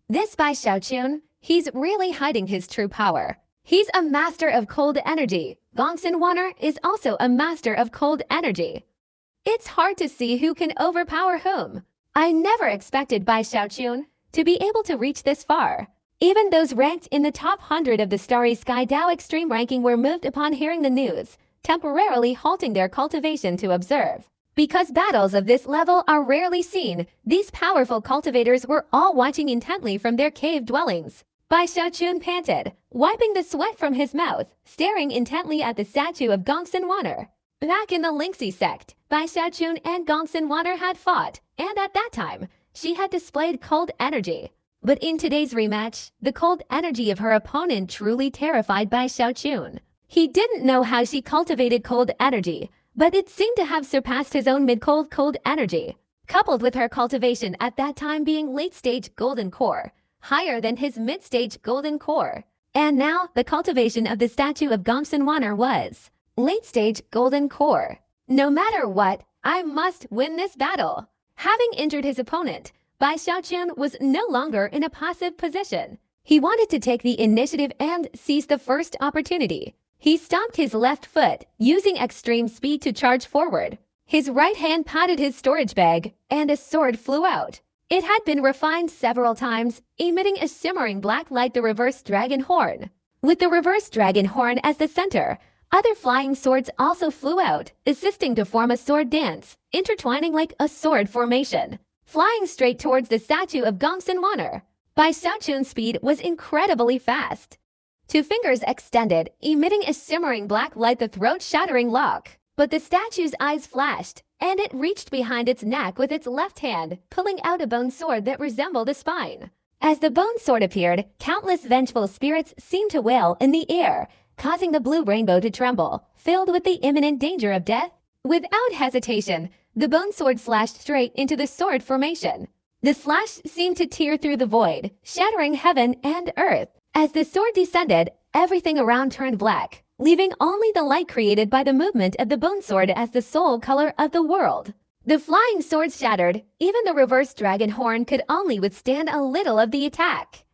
This Bai Xiaochun, he's really hiding his true power. He's a master of cold energy. Gongsun Wanner is also a master of cold energy. It's hard to see who can overpower whom. I never expected Bai Xiaochun to be able to reach this far. Even those ranked in the top 100 of the Starry Sky Dao Extreme ranking were moved upon hearing the news, temporarily halting their cultivation to observe. Because battles of this level are rarely seen, these powerful cultivators were all watching intently from their cave dwellings. Bai Xiaochun panted, wiping the sweat from his mouth, staring intently at the statue of Gongsun Wanner. Back in the Lingxi sect, Bai Xiaochun and Gongsun Wanner had fought, and at that time, she had displayed cold energy. But in today's rematch, the cold energy of her opponent truly terrified Bai Xiaochun. He didn't know how she cultivated cold energy, but it seemed to have surpassed his own mid-cold energy, coupled with her cultivation at that time being late-stage golden core, higher than his mid-stage golden core. And now, the cultivation of the statue of Gongsun Wanner was late-stage golden core. No matter what, I must win this battle. Having injured his opponent, Bai Xiaochun was no longer in a passive position. He wanted to take the initiative and seize the first opportunity. He stomped his left foot, using extreme speed to charge forward. His right hand patted his storage bag, and a sword flew out. It had been refined several times, emitting a shimmering black light, the reverse dragon horn. With the reverse dragon horn as the center, other flying swords also flew out, assisting to form a sword dance, intertwining like a sword formation. Flying straight towards the statue of Gongsun Wanner, Bai Xiaochun's speed was incredibly fast. Two fingers extended, emitting a shimmering black light, the throat-shattering lock. But the statue's eyes flashed, and it reached behind its neck with its left hand, pulling out a bone sword that resembled a spine. As the bone sword appeared, countless vengeful spirits seemed to wail in the air, causing the blue rainbow to tremble, filled with the imminent danger of death. Without hesitation, the bone sword slashed straight into the sword formation. The slash seemed to tear through the void, shattering heaven and earth. As the sword descended, everything around turned black, leaving only the light created by the movement of the bone sword as the sole color of the world. The flying sword shattered. Even the reverse dragon horn could only withstand a little of the attack.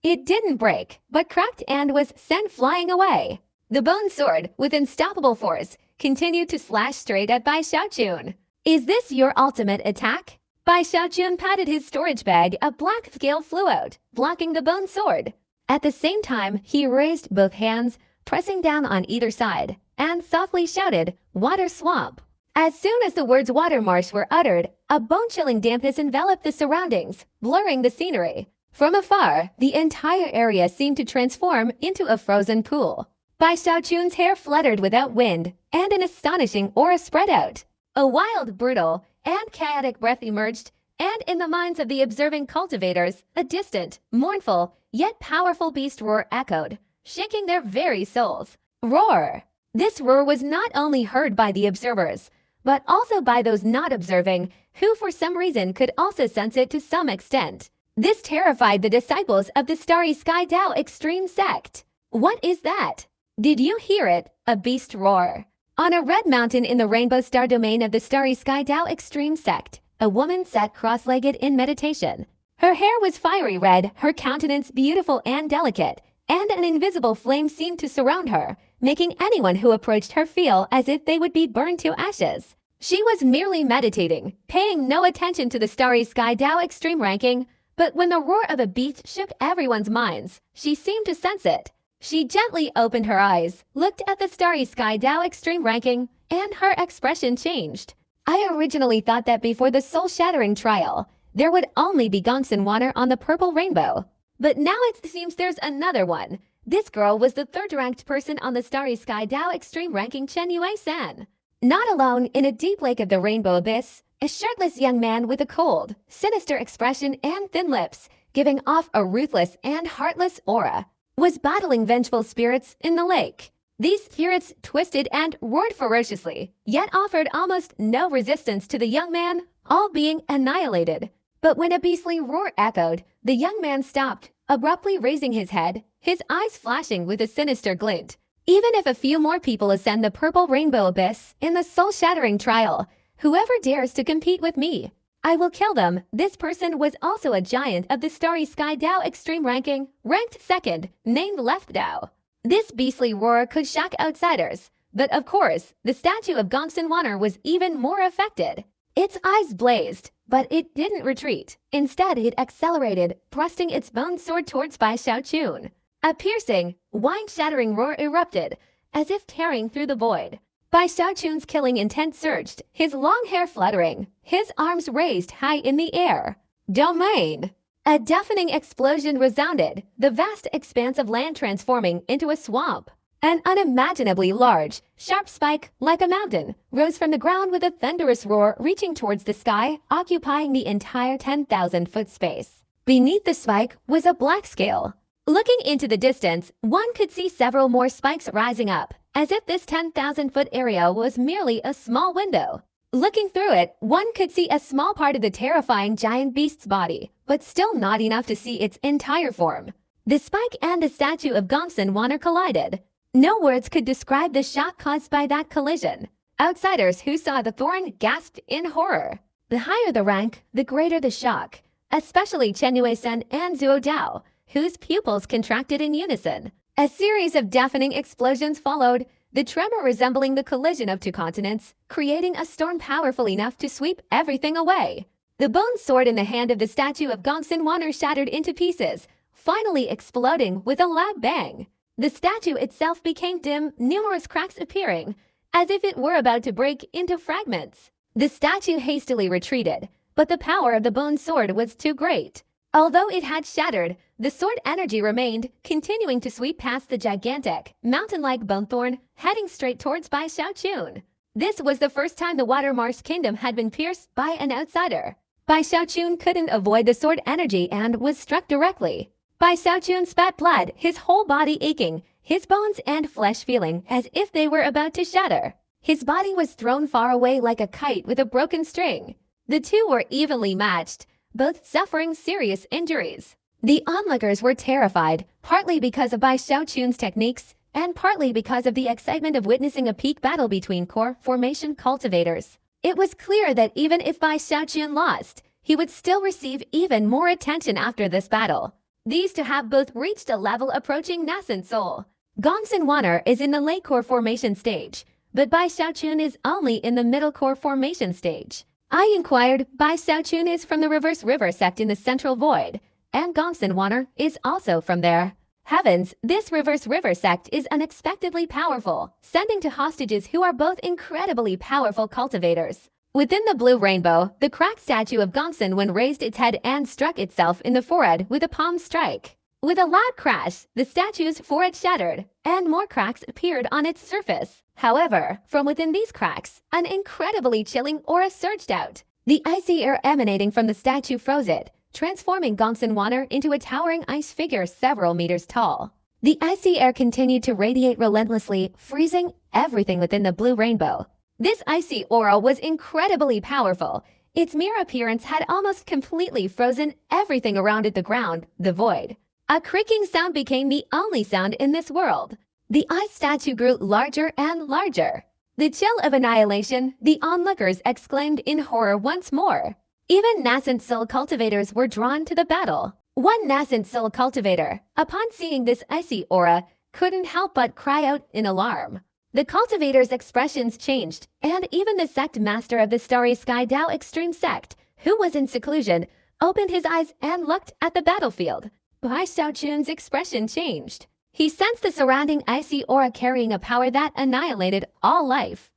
It didn't break, but cracked and was sent flying away. The bone sword, with unstoppable force, continued to slash straight at Bai Xiaochun. "Is this your ultimate attack?" Bai Xiaochun patted his storage bag. A black scale flew out, blocking the bone sword. At the same time, he raised both hands, pressing down on either side, and softly shouted, "Water swamp." As soon as the words water marsh were uttered, a bone-chilling dampness enveloped the surroundings, blurring the scenery. From afar, the entire area seemed to transform into a frozen pool. Bai Xiaochun's hair fluttered without wind, and an astonishing aura spread out. A wild, brutal, and chaotic breath emerged, and in the minds of the observing cultivators, a distant, mournful, yet powerful beast roar echoed, shaking their very souls. Roar! This roar was not only heard by the observers, but also by those not observing, who for some reason could also sense it to some extent. This terrified the disciples of the Starry Sky Tao Extreme Sect. What is that? Did you hear it? A beast roar. On a red mountain in the Rainbow Star domain of the Starry Sky Tao Extreme Sect, a woman sat cross-legged in meditation. Her hair was fiery red, her countenance beautiful and delicate, and an invisible flame seemed to surround her, making anyone who approached her feel as if they would be burned to ashes. She was merely meditating, paying no attention to the Starry Sky Tao Extreme ranking, but when the roar of a beast shook everyone's minds, she seemed to sense it. She gently opened her eyes, looked at the Starry Sky Tao Extreme ranking, and her expression changed. "I originally thought that before the soul-shattering trial, there would only be Gongsun water on the purple rainbow. But now it seems there's another one. This girl was the third-ranked person on the Starry Sky Tao Extreme ranking, Chen Yue-san." Not alone in a deep lake of the rainbow abyss, a shirtless young man with a cold, sinister expression and thin lips, giving off a ruthless and heartless aura, was battling vengeful spirits in the lake. These spirits twisted and roared ferociously, yet offered almost no resistance to the young man, all being annihilated. But when a beastly roar echoed, the young man stopped, abruptly raising his head, his eyes flashing with a sinister glint. "Even if a few more people ascend the purple rainbow abyss in the soul-shattering trial, whoever dares to compete with me, I will kill them." This person was also a giant of the Starry Sky Tao Extreme ranking, ranked second, named Left Dao. This beastly roar could shock outsiders, but of course, the statue of Gongsun Water was even more affected. Its eyes blazed, but it didn't retreat. Instead, it accelerated, thrusting its bone sword towards Bai Xiaochun. A piercing, wine-shattering roar erupted, as if tearing through the void. Bai Xiaochun's killing intent surged, his long hair fluttering, his arms raised high in the air. Domain! A deafening explosion resounded, the vast expanse of land transforming into a swamp. An unimaginably large, sharp spike, like a mountain, rose from the ground with a thunderous roar reaching towards the sky, occupying the entire 10,000-foot space. Beneath the spike was a black scale. Looking into the distance, one could see several more spikes rising up, as if this 10,000-foot area was merely a small window. Looking through it, one could see a small part of the terrifying giant beast's body, but still not enough to see its entire form. The spike and the statue of Gongsun Water collided. No words could describe the shock caused by that collision. Outsiders who saw the thorn gasped in horror. The higher the rank, the greater the shock, especially Chen Yue-san and Zhuo Dao, whose pupils contracted in unison. A series of deafening explosions followed, the tremor resembling the collision of two continents, creating a storm powerful enough to sweep everything away. The bone sword in the hand of the statue of Gongsun Water shattered into pieces, finally exploding with a loud bang. The statue itself became dim, numerous cracks appearing, as if it were about to break into fragments. The statue hastily retreated, but the power of the bone sword was too great. Although it had shattered, the sword energy remained, continuing to sweep past the gigantic, mountain-like bone thorn, heading straight towards Bai Xiaochun. This was the first time the Water Marsh Kingdom had been pierced by an outsider. Bai Xiaochun couldn't avoid the sword energy and was struck directly. Bai Xiaochun spat blood, his whole body aching, his bones and flesh feeling as if they were about to shatter. His body was thrown far away like a kite with a broken string. The two were evenly matched, both suffering serious injuries. The onlookers were terrified, partly because of Bai Xiaochun's techniques, and partly because of the excitement of witnessing a peak battle between core formation cultivators. It was clear that even if Bai Xiaochun lost, he would still receive even more attention after this battle. These two have both reached a level approaching nascent soul. Gongsun Wanner is in the late core formation stage, but Bai Xiaochun is only in the middle core formation stage. I inquired. Bai Xiaochun is from the Reverse River sect in the Central Void, and Gongsun Wanner is also from there. Heavens, this Reverse River sect is unexpectedly powerful, sending to hostages who are both incredibly powerful cultivators. Within the blue rainbow, the cracked statue of Gongsun Wan raised its head and struck itself in the forehead with a palm strike. With a loud crash, the statue's forehead shattered, and more cracks appeared on its surface. However, from within these cracks, an incredibly chilling aura surged out. The icy air emanating from the statue froze it, transforming Gongsun Wanner into a towering ice figure several meters tall. The icy air continued to radiate relentlessly, freezing everything within the blue rainbow. This icy aura was incredibly powerful. Its mere appearance had almost completely frozen everything around it, the ground, the void. A creaking sound became the only sound in this world. The ice statue grew larger and larger. The chill of annihilation, the onlookers exclaimed in horror once more. Even nascent soul cultivators were drawn to the battle. One nascent soul cultivator, upon seeing this icy aura, couldn't help but cry out in alarm. The cultivator's expressions changed, and even the sect master of the Starry Sky Dao Extreme Sect, who was in seclusion, opened his eyes and looked at the battlefield. Bai Xiaochun's expression changed. He sensed the surrounding icy aura carrying a power that annihilated all life.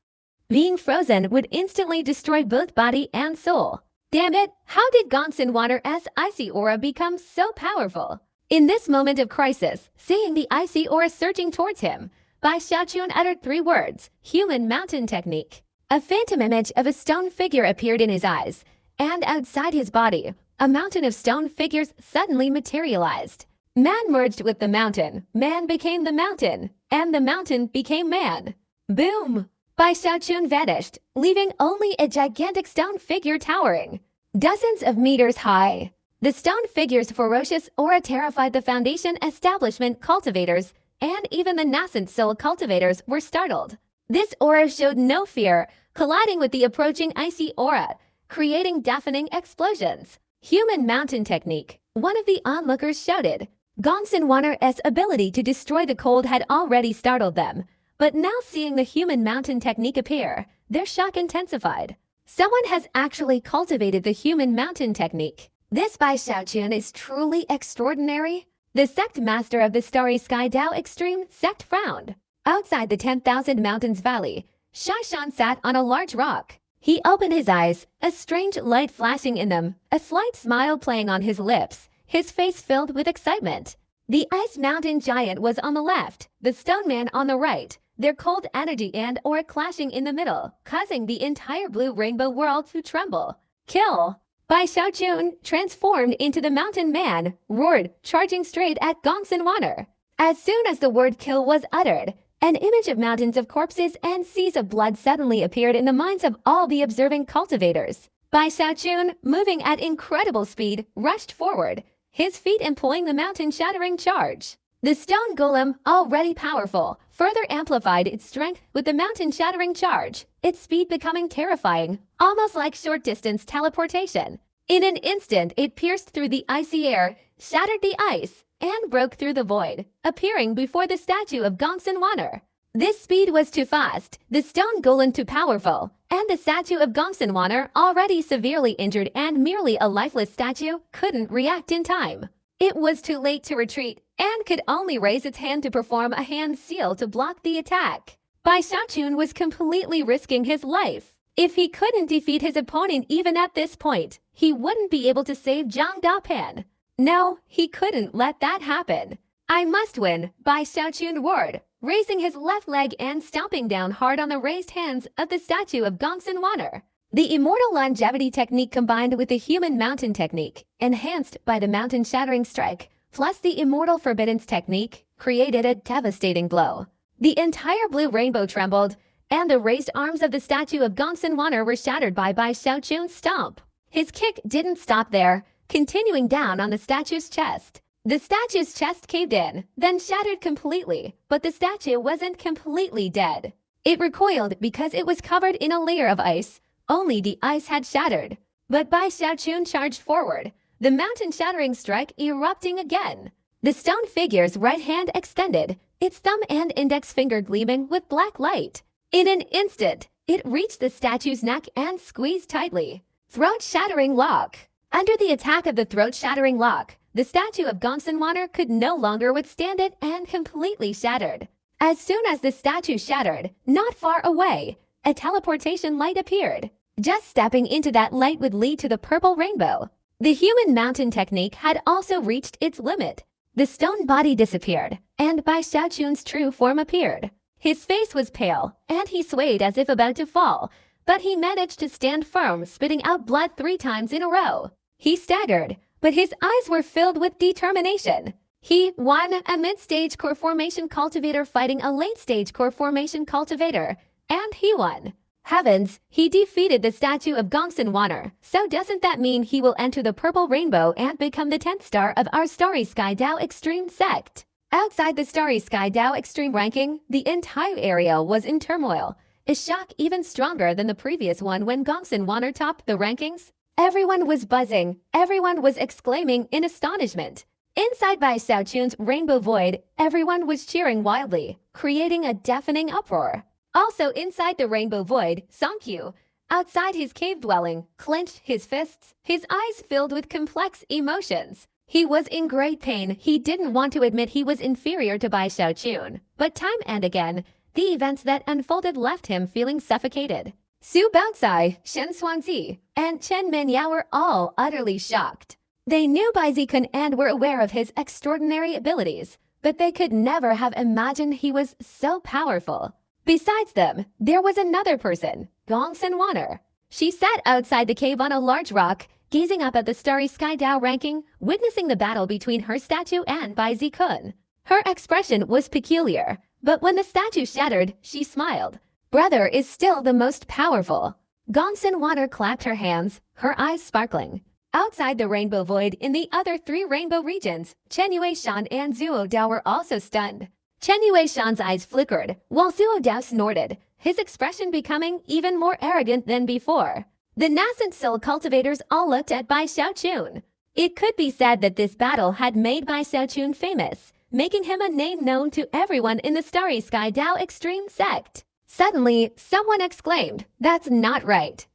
Being frozen would instantly destroy both body and soul. Damn it, how did Gongsun Wanner's icy aura become so powerful? In this moment of crisis, seeing the icy aura surging towards him, Bai Xiaochun uttered 3 words: human mountain technique. A phantom image of a stone figure appeared in his eyes, and outside his body, a mountain of stone figures suddenly materialized. Man merged with the mountain, man became the mountain, and the mountain became man. Boom! Bai Xiaochun vanished, leaving only a gigantic stone figure towering dozens of meters high. The stone figure's ferocious aura terrified the Foundation establishment cultivators, and even the nascent soul cultivators were startled. This aura showed no fear, colliding with the approaching icy aura, creating deafening explosions. Human mountain technique, one of the onlookers shouted. Gongsun Wanner's ability to destroy the cold had already startled them, but now seeing the human mountain technique appear, their shock intensified. Someone has actually cultivated the human mountain technique. This Bai Xiaochun is truly extraordinary. The sect master of the Starry Sky Dao Extreme Sect frowned. Outside the 10,000 Mountains Valley, Shaishan sat on a large rock. He opened his eyes, a strange light flashing in them, a slight smile playing on his lips, his face filled with excitement. The Ice Mountain Giant was on the left, the Stone Man on the right, their cold energy and aura clashing in the middle, causing the entire blue rainbow world to tremble. Kill! Bai Xiaochun, transformed into the Mountain Man, roared, charging straight at Gongsun Wanner. As soon as the word kill was uttered, an image of mountains of corpses and seas of blood suddenly appeared in the minds of all the observing cultivators. Bai Xiaochun, moving at incredible speed, rushed forward, his feet employing the mountain-shattering charge. The stone golem, already powerful, further amplified its strength with the mountain-shattering charge, its speed becoming terrifying, almost like short-distance teleportation. In an instant, it pierced through the icy air, shattered the ice, and broke through the void, appearing before the statue of Gongsun Wanner. This speed was too fast, the stone golem too powerful, and the statue of Gongsun Wanner, already severely injured and merely a lifeless statue, couldn't react in time. It was too late to retreat, and could only raise its hand to perform a hand seal to block the attack. Bai Xiaochun was completely risking his life. If he couldn't defeat his opponent even at this point, he wouldn't be able to save Zhang Dapan. No, he couldn't let that happen. I must win, Bai Xiaochun roared, raising his left leg and stomping down hard on the raised hands of the statue of Gongsun Wanner. The immortal longevity technique combined with the human mountain technique, enhanced by the mountain shattering strike, plus the immortal forbiddance technique, created a devastating blow. The entire blue rainbow trembled, and the raised arms of the statue of Gongsun Wanner were shattered by Bai Xiaochun's stomp. His kick didn't stop there, continuing down on the statue's chest. The statue's chest caved in, then shattered completely, but the statue wasn't completely dead. It recoiled because it was covered in a layer of ice. Only the ice had shattered. But Bai Xiaochun charged forward, the mountain-shattering strike erupting again. The stone figure's right hand extended, its thumb and index finger gleaming with black light. In an instant, it reached the statue's neck and squeezed tightly. Throat-shattering lock. Under the attack of the throat-shattering lock, the statue of Gongsun Wanner could no longer withstand it and completely shattered. As soon as the statue shattered, not far away, a teleportation light appeared. Just stepping into that light would lead to the purple rainbow. The human mountain technique had also reached its limit. The stone body disappeared, and Bai Xiaochun's true form appeared. His face was pale, and he swayed as if about to fall, but he managed to stand firm, spitting out blood 3 times in a row. He staggered, but his eyes were filled with determination. He won a mid-stage core formation cultivator fighting a late-stage core formation cultivator, and he won. Heavens, he defeated the statue of Gongsun Wanner. So doesn't that mean he will enter the purple rainbow and become the 10th star of our Starry Sky Dao Extreme sect? Outside the Starry Sky Dao Extreme ranking, the entire area was in turmoil. A shock even stronger than the previous one when Gongsun Wanner topped the rankings. Everyone was buzzing. Everyone was exclaiming in astonishment. Inside Bai Xiaochun's rainbow void, everyone was cheering wildly, creating a deafening uproar. Also inside the rainbow void, Songqiu, outside his cave dwelling, clenched his fists, his eyes filled with complex emotions. He was in great pain. He didn't want to admit he was inferior to Bai Xiaochun, but time and again, the events that unfolded left him feeling suffocated. Su Baocai, Shen Xuanzi, and Chen Minyao were all utterly shocked. They knew Bai Zikun and were aware of his extraordinary abilities, but they could never have imagined he was so powerful. Besides them, there was another person, Gongsun Wanner. She sat outside the cave on a large rock, gazing up at the Starry Sky Dao ranking, witnessing the battle between her statue and Bai Zikun. Her expression was peculiar, but when the statue shattered, she smiled. Brother is still the most powerful. Gongsun Wanner clapped her hands, her eyes sparkling. Outside the rainbow void in the other 3 rainbow regions, Chen Yuishan and Zuo Dao were also stunned. Chen Yuishan's eyes flickered, while Zuo Dao snorted, his expression becoming even more arrogant than before. The nascent soul cultivators all looked at Bai Xiaochun. It could be said that this battle had made Bai Xiaochun famous, making him a name known to everyone in the Starry Sky Dao Extreme sect. Suddenly, someone exclaimed, "That's not right.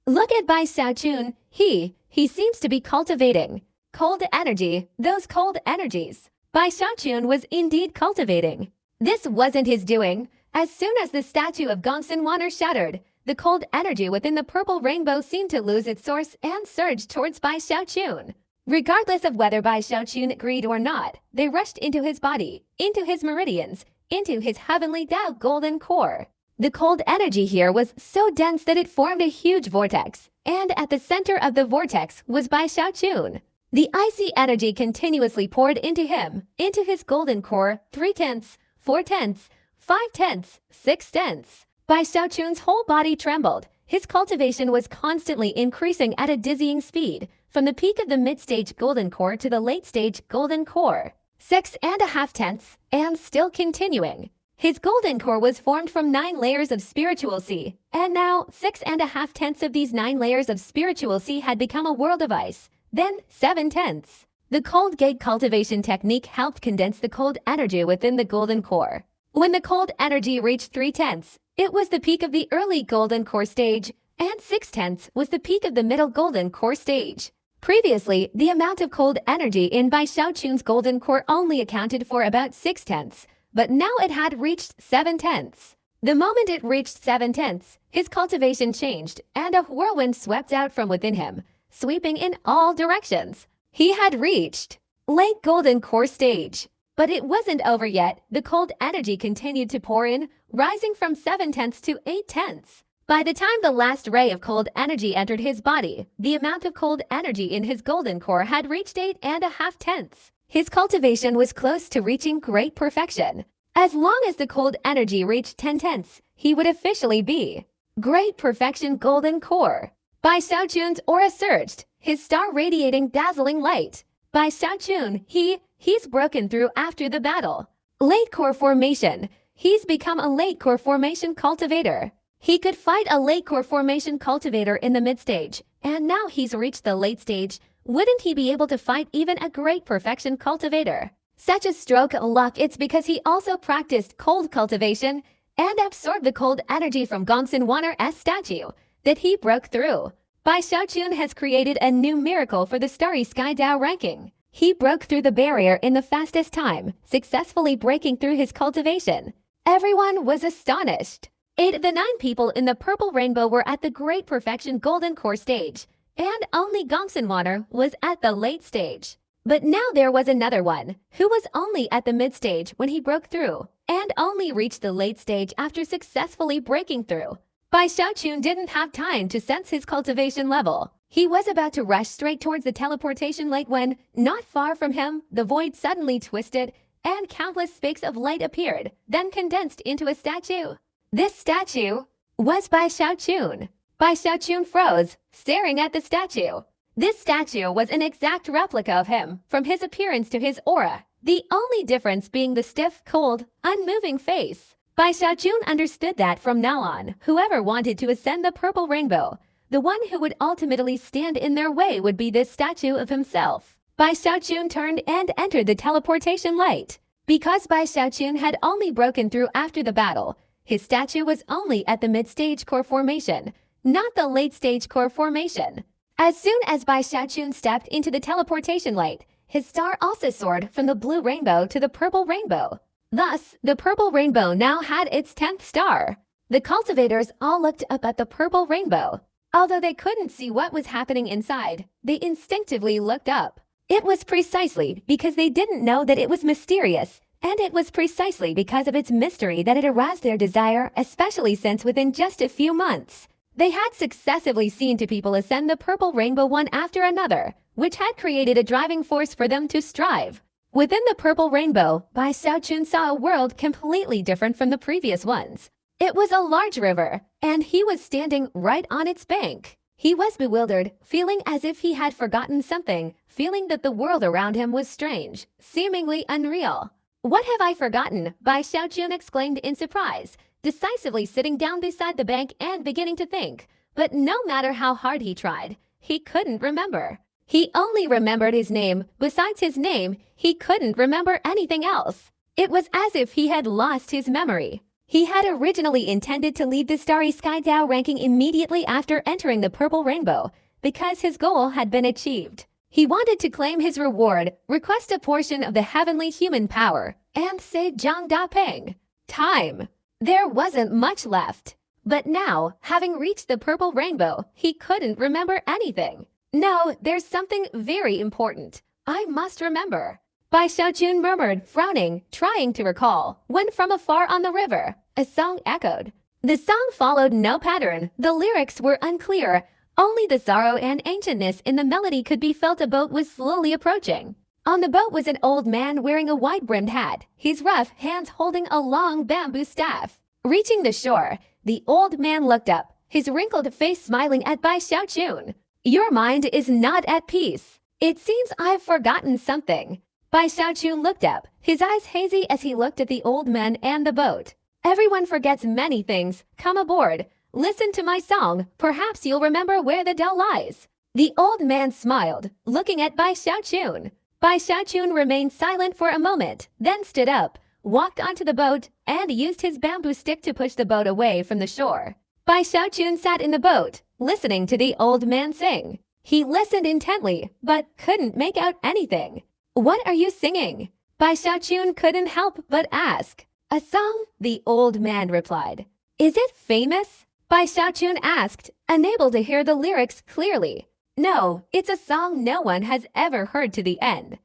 Look at Bai Xiaochun, he seems to be cultivating cold energy, those cold energies." Bai Xiaochun was indeed cultivating. This wasn't his doing. As soon as the statue of Gongsun Wanner shattered, the cold energy within the purple rainbow seemed to lose its source and surged towards Bai Xiaochun. Regardless of whether Bai Xiaochun agreed or not, they rushed into his body, into his meridians, into his heavenly Dao golden core. The cold energy here was so dense that it formed a huge vortex, and at the center of the vortex was Bai Xiaochun. The icy energy continuously poured into him, into his golden core, 3/10, 4/10, 5/10, 6/10. Bai Xiaochun's whole body trembled. His cultivation was constantly increasing at a dizzying speed, from the peak of the mid-stage golden core to the late-stage golden core, 6.5/10, and still continuing. His golden core was formed from 9 layers of spiritual sea, and now 6.5/10 of these 9 layers of spiritual sea had become a world of ice. Then 7/10. The cold gate cultivation technique helped condense the cold energy within the golden core. When the cold energy reached 3/10, it was the peak of the early golden core stage, and 6/10 was the peak of the middle golden core stage. Previously, the amount of cold energy in Bai Xiaochun's golden core only accounted for about 6/10, but now it had reached 7/10. The moment it reached 7/10, his cultivation changed, and a whirlwind swept out from within him, sweeping in all directions. He had reached late golden core stage. But it wasn't over yet. The cold energy continued to pour in, rising from 7/10 to 8/10. By the time the last ray of cold energy entered his body, the amount of cold energy in his golden core had reached 8.5/10. His cultivation was close to reaching great perfection. As long as the cold energy reached 10/10, he would officially be Great Perfection Golden Core. Bai Xiaochun's aura surged, his star radiating dazzling light. Bai Xiaochun, he's broken through after the battle. Late core formation. He's become a late core formation cultivator. He could fight a late core formation cultivator in the mid-stage, and now he's reached the late stage. Wouldn't he be able to fight even a Great Perfection cultivator? Such a stroke of luck. It's because he also practiced cold cultivation and absorbed the cold energy from Gongsun Wanner's statue that he broke through. Bai Xiaochun has created a new miracle for the Starry Sky Dao ranking. He broke through the barrier in the fastest time, successfully breaking through his cultivation. Everyone was astonished. 8 of the 9 people in the Purple Rainbow were at the Great Perfection Golden Core stage, and only Gongsun Wanner was at the late stage. But now there was another one, who was only at the mid-stage when he broke through, and only reached the late stage after successfully breaking through. Bai Xiaochun didn't have time to sense his cultivation level. He was about to rush straight towards the teleportation light when, not far from him, the void suddenly twisted, and countless spakes of light appeared, then condensed into a statue. This statue was Bai Xiaochun. Bai Xiaochun froze, staring at the statue. This statue was an exact replica of him, from his appearance to his aura, the only difference being the stiff, cold, unmoving face. Bai Xiaochun understood that from now on, whoever wanted to ascend the Purple Rainbow, the one who would ultimately stand in their way would be this statue of himself. Bai Xiaochun turned and entered the teleportation light. Because Bai Xiaochun had only broken through after the battle, his statue was only at the mid-stage core formation, not the late-stage core formation. As soon as Bai Xiaochun stepped into the teleportation light, his star also soared from the blue rainbow to the purple rainbow. Thus, the purple rainbow now had its 10th star. The cultivators all looked up at the purple rainbow. Although they couldn't see what was happening inside, they instinctively looked up. It was precisely because they didn't know that it was mysterious, and it was precisely because of its mystery that it aroused their desire, especially since within just a few months, they had successively seen 2 people ascend the purple rainbow one after another, which had created a driving force for them to strive. Within the purple rainbow, Bai Xiaochun saw a world completely different from the previous ones. It was a large river, and he was standing right on its bank. He was bewildered, feeling as if he had forgotten something, feeling that the world around him was strange, seemingly unreal. "What have I forgotten?" Bai Xiaochun exclaimed in surprise, decisively sitting down beside the bank and beginning to think. But no matter how hard he tried, he couldn't remember. He only remembered his name. Besides his name, he couldn't remember anything else. It was as if he had lost his memory. He had originally intended to leave the Starry Sky Dao ranking immediately after entering the Purple Rainbow, because his goal had been achieved. He wanted to claim his reward, request a portion of the heavenly human power, and save Zhang Dapeng. Time. There wasn't much left. But now, having reached the Purple Rainbow, he couldn't remember anything. "No, there's something very important I must remember," Bai Xiaochun murmured, frowning, trying to recall, when from afar on the river, a song echoed. The song followed no pattern. The lyrics were unclear. Only the sorrow and ancientness in the melody could be felt. A boat was slowly approaching. On the boat was an old man wearing a wide-brimmed hat, his rough hands holding a long bamboo staff. Reaching the shore, the old man looked up, his wrinkled face smiling at Bai Xiaochun. "Your mind is not at peace. It seems I've forgotten something." Bai Xiaochun looked up, his eyes hazy as he looked at the old man and the boat. "Everyone forgets many things. Come aboard. Listen to my song. Perhaps you'll remember where the dell lies." The old man smiled, looking at Bai Xiaochun. Bai Xiaochun remained silent for a moment, then stood up, walked onto the boat, and used his bamboo stick to push the boat away from the shore. Bai Xiaochun sat in the boat, listening to the old man sing. He listened intently, but couldn't make out anything. "What are you singing?" Bai Xiaochun couldn't help but ask. "A song," the old man replied. "Is it famous?" Bai Xiaochun asked, unable to hear the lyrics clearly. "No, it's a song no one has ever heard to the end."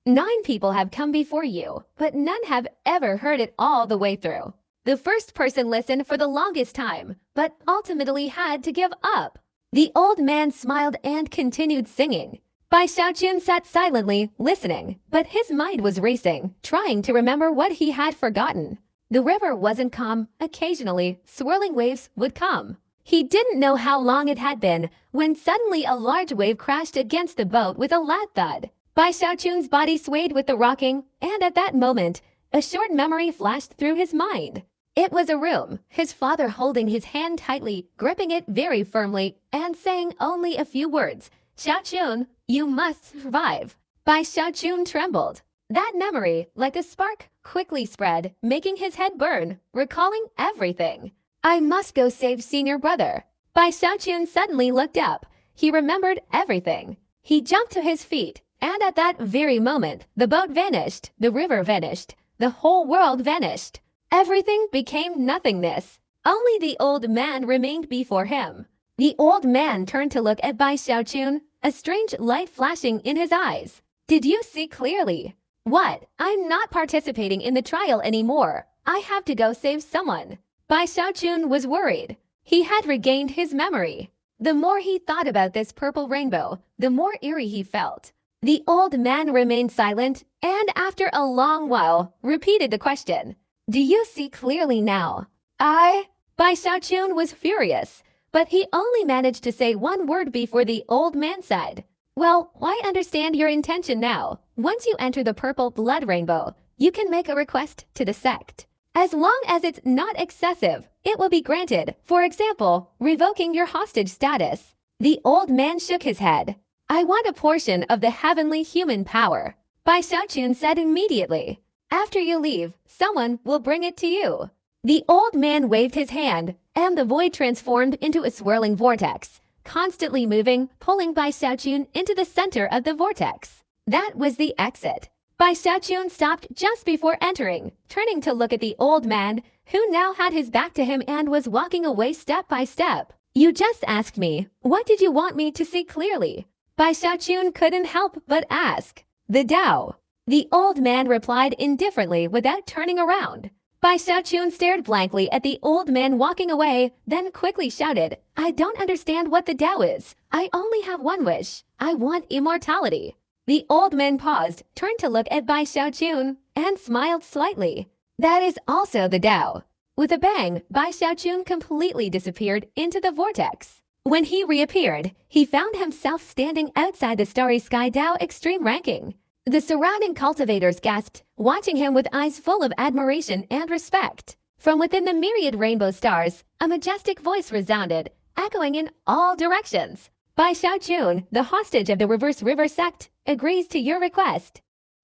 9 people have come before you, but none have ever heard it all the way through. The first person listened for the longest time, but ultimately had to give up. The old man smiled and continued singing. Bai Xiaojun sat silently, listening, but his mind was racing, trying to remember what he had forgotten. The river wasn't calm. Occasionally, swirling waves would come. He didn't know how long it had been when suddenly a large wave crashed against the boat with a loud thud. Bai Xiaojun's body swayed with the rocking, and at that moment, a short memory flashed through his mind. It was a room, his father holding his hand tightly, gripping it very firmly, and saying only a few words. "Xiaojun, you must survive." Bai Xiaojun trembled. That memory, like a spark, quickly spread, making his head burn, recalling everything. "I must go save senior brother." Bai Xiaojun suddenly looked up. He remembered everything. He jumped to his feet, and at that very moment, the boat vanished, the river vanished, the whole world vanished. Everything became nothingness. Only the old man remained before him. The old man turned to look at Bai Xiaojun, a strange light flashing in his eyes. "Did you see clearly?" "What? I'm not participating in the trial anymore. I have to go save someone." Bai Xiaojun was worried. He had regained his memory. The more he thought about this purple rainbow, the more eerie he felt. The old man remained silent and after a long while repeated the question. "Do you see clearly now?" Bai Xiaojun was furious, but he only managed to say one word before the old man said, "Well, I understand your intention now. Once you enter the purple blood rainbow, you can make a request to the sect. As long as it's not excessive, it will be granted, for example, revoking your hostage status." The old man shook his head. "I want a portion of the heavenly human power," Bai Xiaojun said immediately. "After you leave, someone will bring it to you." The old man waved his hand, and the void transformed into a swirling vortex, constantly moving, pulling Bai Xiaojun into the center of the vortex. That was the exit. Bai Xiaojun stopped just before entering, turning to look at the old man, who now had his back to him and was walking away step by step. "You just asked me, what did you want me to see clearly?" Bai Xiaojun couldn't help but ask. "The Tao." The old man replied indifferently without turning around. Bai Xiaojun stared blankly at the old man walking away, then quickly shouted, "I don't understand what the Tao is. I only have one wish. I want immortality." The old man paused, turned to look at Bai Xiaojun, and smiled slightly. "That is also the Tao." With a bang, Bai Xiaojun completely disappeared into the vortex. When he reappeared, he found himself standing outside the Starry Sky Tao Extreme Ranking. The surrounding cultivators gasped, watching him with eyes full of admiration and respect. From within the myriad rainbow stars, a majestic voice resounded, echoing in all directions. "Bai Xiaojun, the hostage of the Reverse River sect, agrees to your request.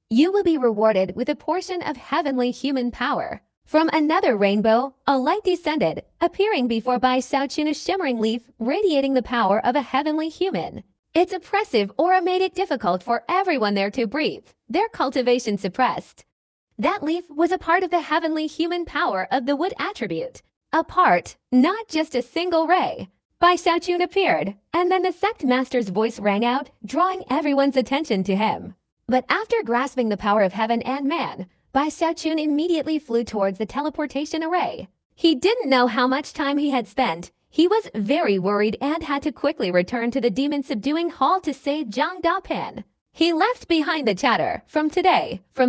You will be rewarded with a portion of heavenly human power." From another rainbow, a light descended, appearing before Bai Xiaojun, a shimmering leaf radiating the power of a heavenly human. Its oppressive aura made it difficult for everyone there to breathe, their cultivation suppressed. That leaf was a part of the heavenly human power of the wood attribute. A part, not just a single ray. Bai Xiaojun appeared, and then the sect master's voice rang out, drawing everyone's attention to him. But after grasping the power of heaven and man, Bai Xiaojun immediately flew towards the teleportation array. He didn't know how much time he had spent. He was very worried and had to quickly return to the demon subduing hall to save Zhang Dapan. He left behind the chatter. From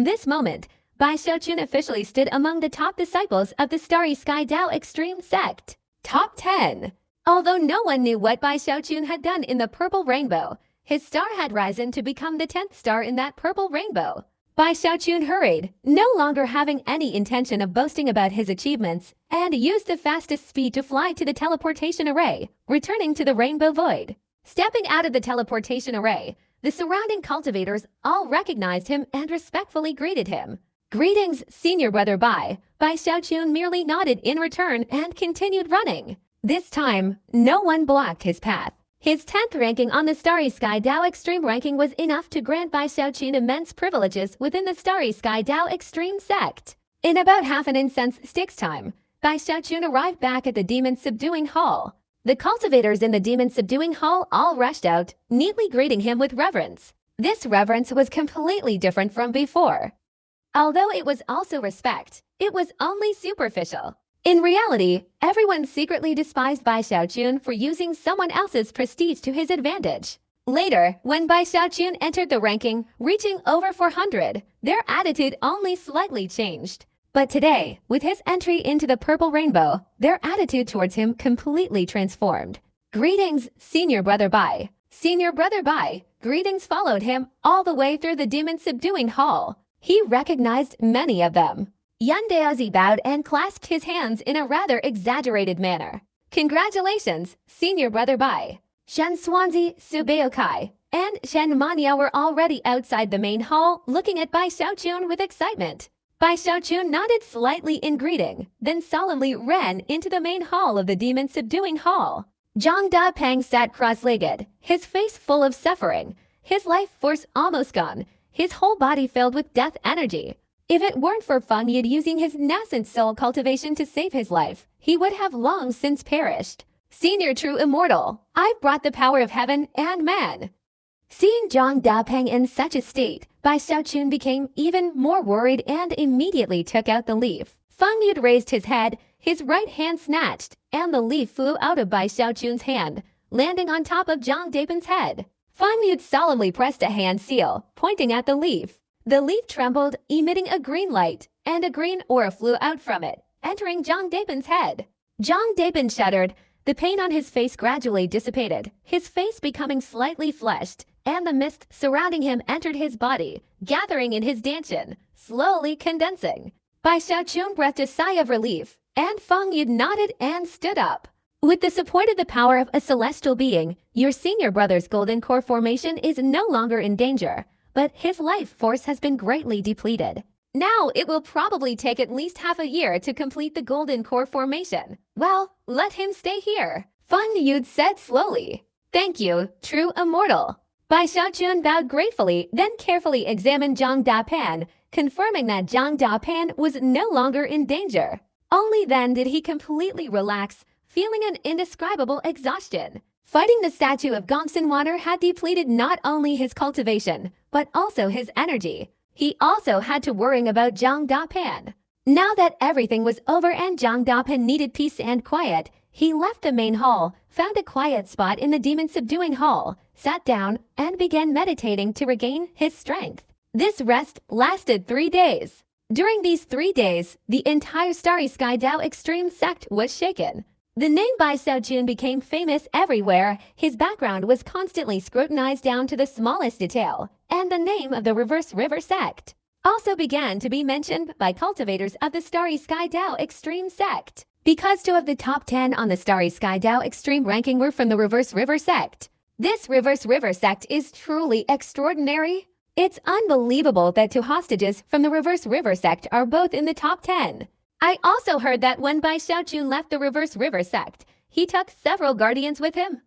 this moment, Bai Xiaojun officially stood among the top disciples of the Starry Sky Tao Extreme Sect. Top 10. Although no one knew what Bai Xiaojun had done in the purple rainbow, his star had risen to become the 10th star in that purple rainbow. Bai Xiaojun hurried, no longer having any intention of boasting about his achievements, and used the fastest speed to fly to the teleportation array, returning to the rainbow void. Stepping out of the teleportation array, the surrounding cultivators all recognized him and respectfully greeted him. "Greetings, senior brother Bai." Bai Xiaojun merely nodded in return and continued running. This time, no one blocked his path. His 10th ranking on the Starry Sky Tao Extreme Ranking was enough to grant Bai Xiaojun immense privileges within the Starry Sky Tao Extreme Sect. In about half an incense stick's time, Bai Xiaojun arrived back at the Demon Subduing Hall. The cultivators in the Demon Subduing Hall all rushed out, neatly greeting him with reverence. This reverence was completely different from before. Although it was also respect, it was only superficial. In reality, everyone secretly despised Bai Xiaochun for using someone else's prestige to his advantage. Later, when Bai Xiaochun entered the ranking, reaching over 400, their attitude only slightly changed. But today, with his entry into the Purple Rainbow, their attitude towards him completely transformed. Greetings, Senior Brother Bai. Senior Brother Bai, greetings followed him all the way through the demon-subduing hall. He recognized many of them. Yan Daozi bowed and clasped his hands in a rather exaggerated manner. Congratulations, Senior Brother Bai. Shen Xuanzi, Su Beokai, and Shen Manya were already outside the main hall looking at Bai Xiaochun with excitement. Bai Xiaochun nodded slightly in greeting, then solemnly ran into the main hall of the demon-subduing hall. Zhang Dapeng sat cross-legged, his face full of suffering, his life force almost gone, his whole body filled with death energy. If it weren't for Feng Yid using his nascent soul cultivation to save his life, he would have long since perished. Senior True Immortal, I've brought the power of heaven and man. Seeing Zhang Dapeng in such a state, Bai Xiaochun became even more worried and immediately took out the leaf. Feng Yid raised his head, his right hand snatched, and the leaf flew out of Bai Xiaochun's hand, landing on top of Zhang Dapen's head. Feng Yid solemnly pressed a hand seal, pointing at the leaf. The leaf trembled, emitting a green light, and a green aura flew out from it, entering Zhang Dapen's head. Zhang Dapen shuddered. The pain on his face gradually dissipated, his face becoming slightly flushed, and the mist surrounding him entered his body, gathering in his dantian, slowly condensing. Bai Xiaochun breathed a sigh of relief, and Feng Yid nodded and stood up. With the support of the power of a celestial being, your senior brother's golden core formation is no longer in danger, but his life force has been greatly depleted. Now it will probably take at least half a year to complete the golden core formation. Well, let him stay here, Feng Yid said slowly. Thank you, True Immortal. Bai Xiaochun bowed gratefully, then carefully examined Zhang Dapan, confirming that Zhang Dapan was no longer in danger. Only then did he completely relax, feeling an indescribable exhaustion. Fighting the statue of Gongsun Water had depleted not only his cultivation, but also his energy. He also had to worry about Zhang Dapan. Now that everything was over and Zhang Dapan needed peace and quiet, he left the main hall, found a quiet spot in the demon-subduing hall, sat down, and began meditating to regain his strength. This rest lasted 3 days. During these 3 days, the entire Starry Sky Dao Extreme sect was shaken. The name Bai Xiaochun became famous everywhere. His background was constantly scrutinized down to the smallest detail, and the name of the Reverse River sect also began to be mentioned by cultivators of the Starry Sky Dao Extreme sect. Because 2 of the top 10 on the Starry Sky Dao Extreme ranking were from the Reverse River sect. This Reverse River sect is truly extraordinary. It's unbelievable that 2 hostages from the Reverse River sect are both in the top 10. I also heard that when Bai Xiaochun left the Reverse River sect, he took several guardians with him.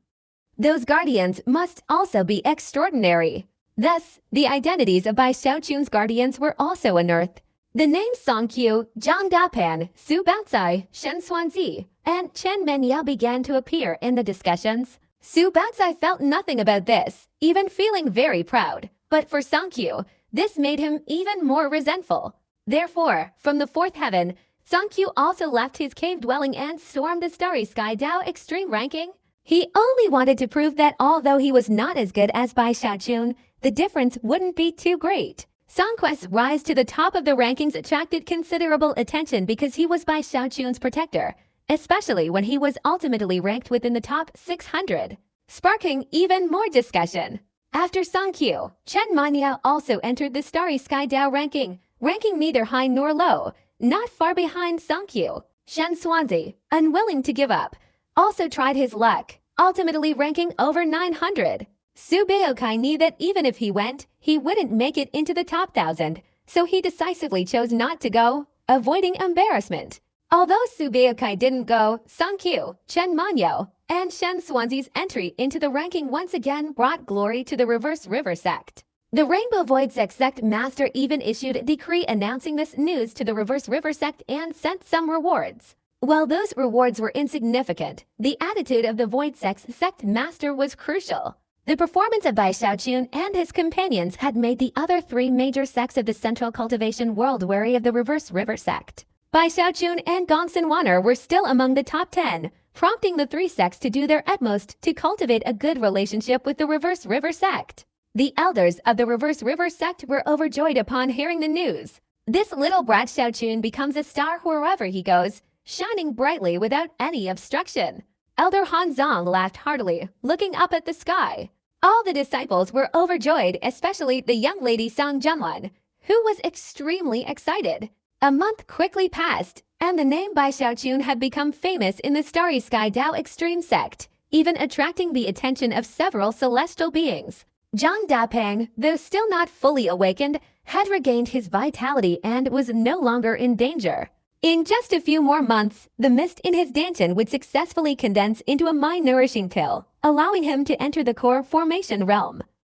Those guardians must also be extraordinary. Thus, the identities of Bai Xiaochun's guardians were also unearthed. The names Song Qiu, Zhang Dapan, Su Baocai, Shen Xuanzi, and Chen Menyao began to appear in the discussions. Su Baocai felt nothing about this, even feeling very proud. But for Song Qiu, this made him even more resentful. Therefore, from the 4th heaven, Song Qiu also left his cave dwelling and stormed the Starry Sky Dao Extreme ranking. He only wanted to prove that although he was not as good as Bai Xiaochun, the difference wouldn't be too great. Song Quest's rise to the top of the rankings attracted considerable attention because he was Bai Xiaochun's protector, especially when he was ultimately ranked within the top 600, sparking even more discussion. After Song Qiu, Chen Manya also entered the Starry Sky Dao ranking neither high nor low, not far behind Song Qiu. Shen Xuanzi, unwilling to give up, also tried his luck, ultimately ranking over 900. Su Beokai knew that even if he went, he wouldn't make it into the top 1,000, so he decisively chose not to go, avoiding embarrassment. Although Su Beokai didn't go, Song Qiu, Chen Manyo, and Shen Xuanzi's entry into the ranking once again brought glory to the Reverse River sect. The Rainbow Void sect master even issued a decree announcing this news to the Reverse River sect and sent some rewards. While those rewards were insignificant, the attitude of the Void sect master was crucial. The performance of Bai Xiaochun and his companions had made the other three major sects of the central cultivation world wary of the reverse river sect. Bai Xiaochun and Gongsun Wan'er were still among the top 10, prompting the three sects to do their utmost to cultivate a good relationship with the reverse river sect. The elders of the reverse river sect were overjoyed upon hearing the news. This little brat Xiaochun becomes a star wherever he goes, shining brightly without any obstruction. Elder Han Zong laughed heartily, looking up at the sky. All the disciples were overjoyed, especially the young lady Song Junlan, who was extremely excited. A month quickly passed, and the name Bai Xiaochun had become famous in the Starry Sky Dao Extreme sect, even attracting the attention of several celestial beings. Zhang Dapeng, though still not fully awakened, had regained his vitality and was no longer in danger. In just a few more months, the mist in his dantian would successfully condense into a mind-nourishing pill, allowing him to enter the core formation realm.